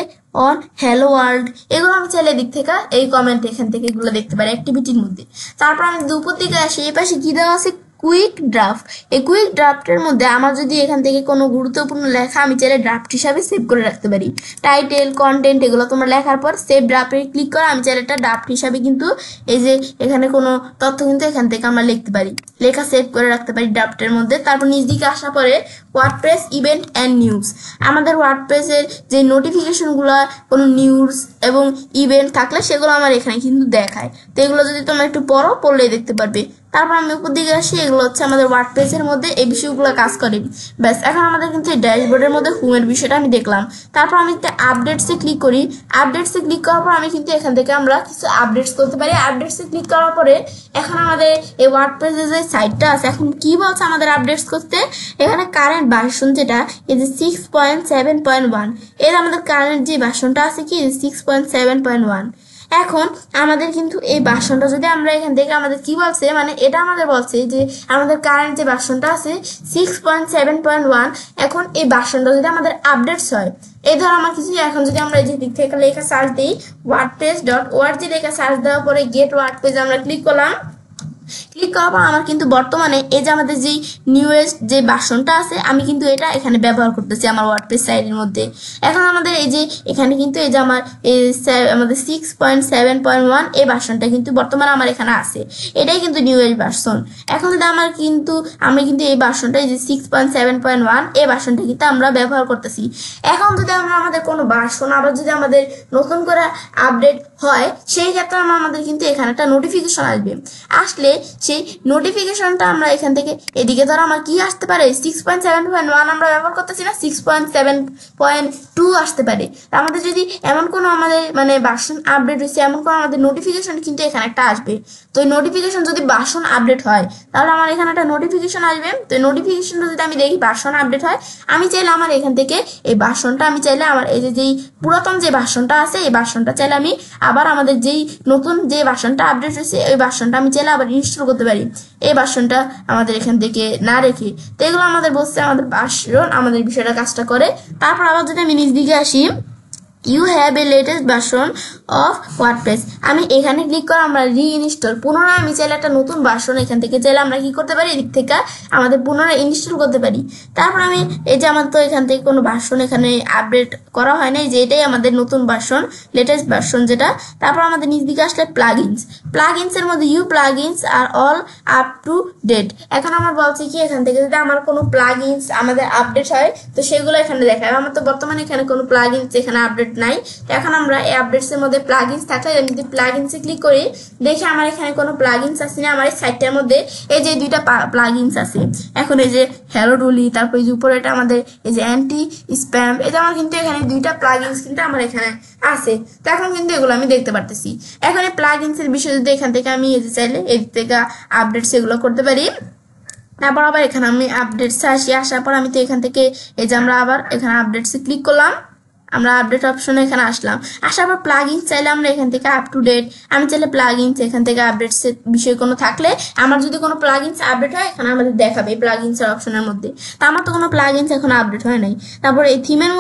অন হ্যালো ওয়ার্ল্ড, এগুলো আমি চাইলে দিক থেকে এই কমেন্ট এখান থেকে এগুলো দেখতে পারি অ্যাক্টিভিটির মধ্যে। তারপর আমি দুপুর দিকে আসি, এই পাশে কি দেওয়া আছে কুইক ড্রাফট। এই কুইক ড্রাফটের মধ্যে আমার যদি এখান থেকে কোনো গুরুত্বপূর্ণ লেখা আমি চাইলে ড্রাফট হিসাবে সেভ করে রাখতে পারি। টাইটেল কন্টেন্ট এগুলো তোমরা লেখার পর সেভ ড্রাফটে ক্লিক করে আমি চাইলে একটা ড্রাফট হিসাবে কিন্তু এই যে এখানে কোনো তথ্য কিন্তু এখান থেকে আমরা লিখতে পারি, লেখা সেভ করে রাখতে পারি ড্রাফটের মধ্যে। তারপর নিচ দিকে আসার পরে ওয়ার্ডপ্রেস ইভেন্ট অ্যান্ড নিউজ, আমাদের ওয়ার্ডপ্রেসের যে নোটিফিকেশনগুলো কোনো নিউজ এবং ইভেন্ট থাকলে সেগুলো আমার এখানে কিন্তু দেখায়। তো এগুলো যদি তোমরা একটু পড়লেই দেখতে পারবে। তারপর আমি উপর দিকে আসি, এগুলো হচ্ছে আমাদের ওয়ার্ডপ্রেসের মধ্যে এই বিষয়গুলো কাজ করে। ব্যাস, এখন আমাদের কিন্তু এই ড্যাশবোর্ডের মধ্যে হোমের বিষয়টা আমি দেখলাম। তারপর আমি আপডেটসে ক্লিক করি। আপডেটসে ক্লিক করার পর আমি কিন্তু এখান থেকে আমরা কিছু আপডেটস করতে পারি। আপডেটসে ক্লিক করার পরে এখন আমাদের এই ওয়ার্ডপ্রেসের যে সাইটটা আছে এখন কি বলছে আমাদের আপডেটস করতে, এখানে কারেন্ট ভার্সন যেটা এই যে 6.7.1, এর আমাদের কারেন্ট যে ভার্সনটা আছে কি 6.7.1। এখন আমাদের কিন্তু এই ভার্সনটা যদি আমরা এখান থেকে আমাদের কি বলছে মানে এটা আমাদের বলছে যে আমাদের কারেন্ট যে ভার্সনটা আছে 6.7.1, এখন এই ভার্সনটা যদি আমাদের আপডেটস হয়, এই ধর আমার কিছু এখন যদি আমরা এই যে দিক থেকে লেখা সার্চ দিই wordpress.org লেখা সার্চ দেওয়ার পরে গেট ওয়ার্ডপ্রেস আমরা ক্লিক করলাম। ক্লিক করার পর আমার কিন্তু বর্তমানে এই যে আমাদের যেই নিউয়েস্ট যে ভার্সনটা আছে আমি কিন্তু এটা এখানে ব্যবহার করতেছি আমার ওয়ার্ডপ্রেস সাইটের মধ্যে। এখন আমাদের এই যে এখানে কিন্তু এই যে আমাদের 6.7.1 এই ভার্সনটা কিন্তু বর্তমানে আমার এখানে আছে, এটাই কিন্তু নিউয়েস্ট ভার্সন। এখন যদি আমি কিন্তু এই ভার্সনটা এই যে 6.7.1 এই ভার্সনটা কিন্তু আমরা ব্যবহার করতেছি। এখন যদি আমাদের কোনো ভার্সন আবার যদি আমাদের নতুন করে আপডেট হয় সেই ক্ষেত্রে আমাদের কিন্তু এখানে একটা নোটিফিকেশন আসলে সেই নোটিফিকেশনটা আমরা এখান থেকে এদিকে ধরো আমার কি আসতে পারে 6.7.1 আমরা ব্যবহার করতেছি না 6.7.2 আসতে পারে। আমাদের যদি এমন কোনো আমাদের মানে ভার্সন আপডেট হয়েছে এমন কোনো আমাদের নোটিফিকেশন কিন্তু এখানে একটা আসবে। তো এই নোটিফিকেশন যদি ভার্সন আপডেট হয় তাহলে আমার এখানে একটা নোটিফিকেশন আসবে। তো এই নোটিফিকেশনটা যদি আমি দেখি ভার্সন আপডেট হয়, আমি চাইলে আমার এখান থেকে এই ভার্সনটা আমি চাইলে আমার এই যেই পুরাতন যে ভার্সনটা আছে এই ভার্সনটা চাইলে আমি আবার আমাদের যেই নতুন যে ভার্সনটা আপডেট হয়েছে ওই ভার্সনটা আমি চাইলে আবার ইনস্টল করতে পারি এই ভার্সনটা আমাদের এখান থেকে না রেখে। তো এগুলো আমাদের বলছে আমাদের ভার্সন আমাদের বিষয়টা কাজটা করে। তারপর আবার যদি আমি নিচ দিকে আসি you have a latest version of WordPress, আমি এখানে ক্লিক করে আমরা রিইনস্টল পুনরায় আমি চাইলে একটা নতুন ভার্সন এখান থেকে চাইলে আমরা কি করতে পারি এদিক থেকে আমাদের পুনরায় ইনস্টল করতে পারি। তারপর আমি এই যে আমার তো এখান থেকে কোনো ভার্সন এখানে আপডেট করা হয় না, যে এটাই আমাদের নতুন ভার্সন লেটেস্ট ভার্সন যেটা। তারপর আমাদের নিচ দিকে আসলে প্লাগইনসের মধ্যে you plugins are all up to date. এখন আমার বলছে কি এখান থেকে যদি আমার কোনো প্লাগইনস আমাদের আপডেট হয় তো সেগুলো এখানে দেখায়। আমার তো বর্তমানে এখানে কোনো প্লাগইনস এখানে আপডেট নাই। তো এখন আমরা এই আপডেটস এর মধ্যে প্লাগইনস থাকলে আমি যদি প্লাগইনসে ক্লিক করি দেখি আমার এখানে কোনো প্লাগইনস আছে না। আমার এই সাইটটার মধ্যে এই যে দুইটা প্লাগইনস আছে, এখন এই যে হ্যালো ডলি, তারপর এই যে উপরে এটা আমাদের এই যে অ্যান্টি স্প্যাম, এটা আমার কিন্তু এখানে দুইটা প্লাগইনস কিন্তু আমার এখানে আছে। তো এখন কিন্তু এগুলো আমি দেখতে পারতেছি। এখন এই প্লাগইনস এর বিষয় যদি এখান থেকে আমি এই যে চাইলে এই থেকে আপডেটস এগুলো করতে পারি। তারপর আবার এখানে আমি আপডেটসে আসার পর আমি তো এখান থেকে এই যে আমরা আবার এখানে আপডেটসে ক্লিক করলাম, আমরা আপডেট অপশনে এখানে আসলাম। আসার পর প্লাগইন চাইলে আমরা এখান থেকে আপ টু ডেট আমি চাইলে প্লাগইনস এখান থেকে আপডেটস বিষয় কোনো থাকলে আমার যদি কোনো প্লাগইনস আপডেট হয় এখানে আমাদের দেখাবে প্লাগইনস অপশনের মধ্যে। তো আমার তো কোনো প্লাগইনস এখন আপডেট হয় নাই। তারপর এই থিমের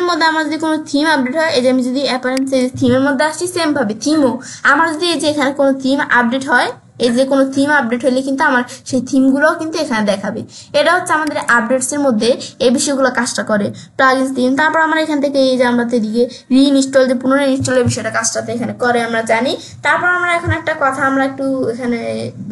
মধ্যে আমার যদি কোনো থিম আপডেট হয় এই যে আমি যদি অ্যাপারেন্স থিমের মধ্যে আসছি সেম ভাবে থিমও আমার যদি এই যে এখানে কোনো থিম আপডেট হয় এই যে কোনো থিম আপডেট হলে কিন্তু আমার সেই থিমগুলোও কিন্তু এখানে দেখাবে। এটা হচ্ছে আমাদের আপডেটস এর মধ্যে এই বিষয়গুলো কাজটা করে প্লাগইনস থিম। তারপর আমরা এখান থেকে এই যে আমরা এদিকে রিইনস্টল যে পুনরায় ইনস্টলের বিষয়টা কাজটাতে এখানে করে আমরা জানি। তারপর আমরা এখন একটা কথা আমরা একটু এখানে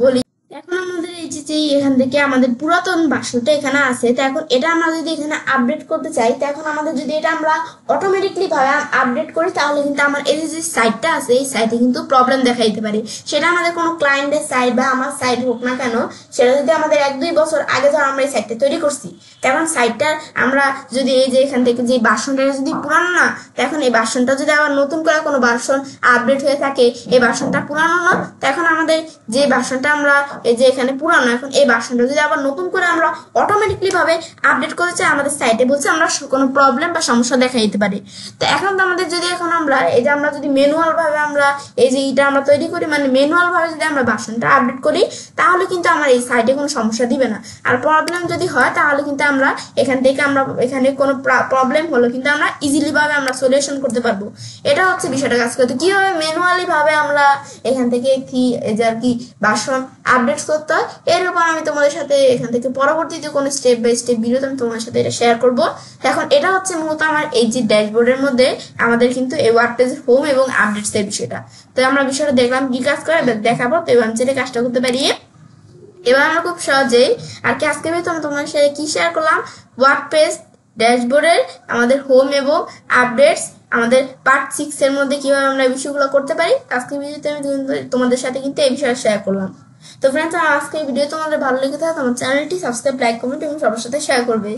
বলি, এখন আমাদের এই যে এখান থেকে আমাদের পুরাতন ভার্সনটা এখানে আছে, তো এখন এটা আমরা যদি এখানে আপডেট করতে চাই তো এখন আমাদের যদি এটা আমরা অটোমেটিকলি ভাবে আপডেট করি তাহলে কিন্তু আমার এই যে সাইটটা আছে এই সাইটে কিন্তু প্রবলেম দেখা দিতে পারে। সেটা আমাদের কোনো ক্লায়েন্টের সাইট বা আমার সাইট হোক না কেন, সেটা যদি আমাদের 1-2 বছর আগে ধর আমরা এই সাইটটা তৈরি করছি তখন সাইটটা আমরা যদি এই যে এখান থেকে যে ভার্সনটা যদি পুরানো না তখন এই ভার্সনটা যদি আবার নতুন করে কোনো ভার্সন আপডেট হয়ে থাকে এই ভার্সনটা পুরানো না তখন আমাদের যে ভার্সনটা আমরা এই যে এখানে পুরানো বানানো এখন এই ভার্সনটা যদি আবার নতুন করে আমরা অটোমেটিকলি ভাবে আপডেট করতে চাই আমাদের সাইটে বলছে আমরা কোনো প্রবলেম বা সমস্যা দেখা দিতে পারি। তো এখন তো আমাদের যদি এখন আমরা এই যে আমরা যদি ম্যানুয়াল ভাবে আমরা এই যে এটা আমরা তৈরি করি মানে ম্যানুয়াল ভাবে যদি আমরা ভার্সনটা আপডেট করি তাহলে কিন্তু আমার এই সাইটে কোনো সমস্যা দিবে না। আর প্রবলেম যদি হয় তাহলে কিন্তু আমরা এখান থেকে আমরা এখানে কোনো প্রবলেম হলো কিন্তু আমরা ইজিলি ভাবে আমরা সলিউশন করতে পারবো। এটা হচ্ছে বিষয়টা কাজ করতে কিভাবে ম্যানুয়ালি ভাবে আমরা এখান থেকে কি যে আর কি ভার্সন আপডেট করতে হয় এর উপর আমি তোমাদের সাথে এখান থেকে পরবর্তীতে কোনো স্টেপ বাই স্টেপ ভিডিও আমি তোমাদের সাথে এটা শেয়ার করব। এখন এটা হচ্ছে মূলত আমার এই যে ড্যাশবোর্ডের মধ্যে আমাদের কিন্তু এই ওয়ার্ডপ্রেসের হোম এবং আপডেটস এর বিষয়টা। তো আমরা বিষয়টা দেখলাম কি কাজ করে দেখাবো। তো এবার আমি কাজটা করতে পারি। এবার আমরা খুব সহজেই আর কি আজকে আমি তোমাদের সাথে কি শেয়ার করলাম ওয়ার্ডপ্রেস ড্যাশবোর্ডের আমাদের হোম এবং আপডেটস আমাদের পার্ট 6 এর মধ্যে কিভাবে আমরা এই বিষয়গুলো করতে পারি আজকের ভিডিওতে আমি তোমাদের সাথে কিন্তু এই বিষয়ে শেয়ার করলাম। তো ফ্রেন্ডস আজকের ভিডিও তোমাদের ভালো লেগে থাকে আমার চ্যানেলটি সাবস্ক্রাইব লাইক কমেন্ট এবং সবার সাথে শেয়ার করবে।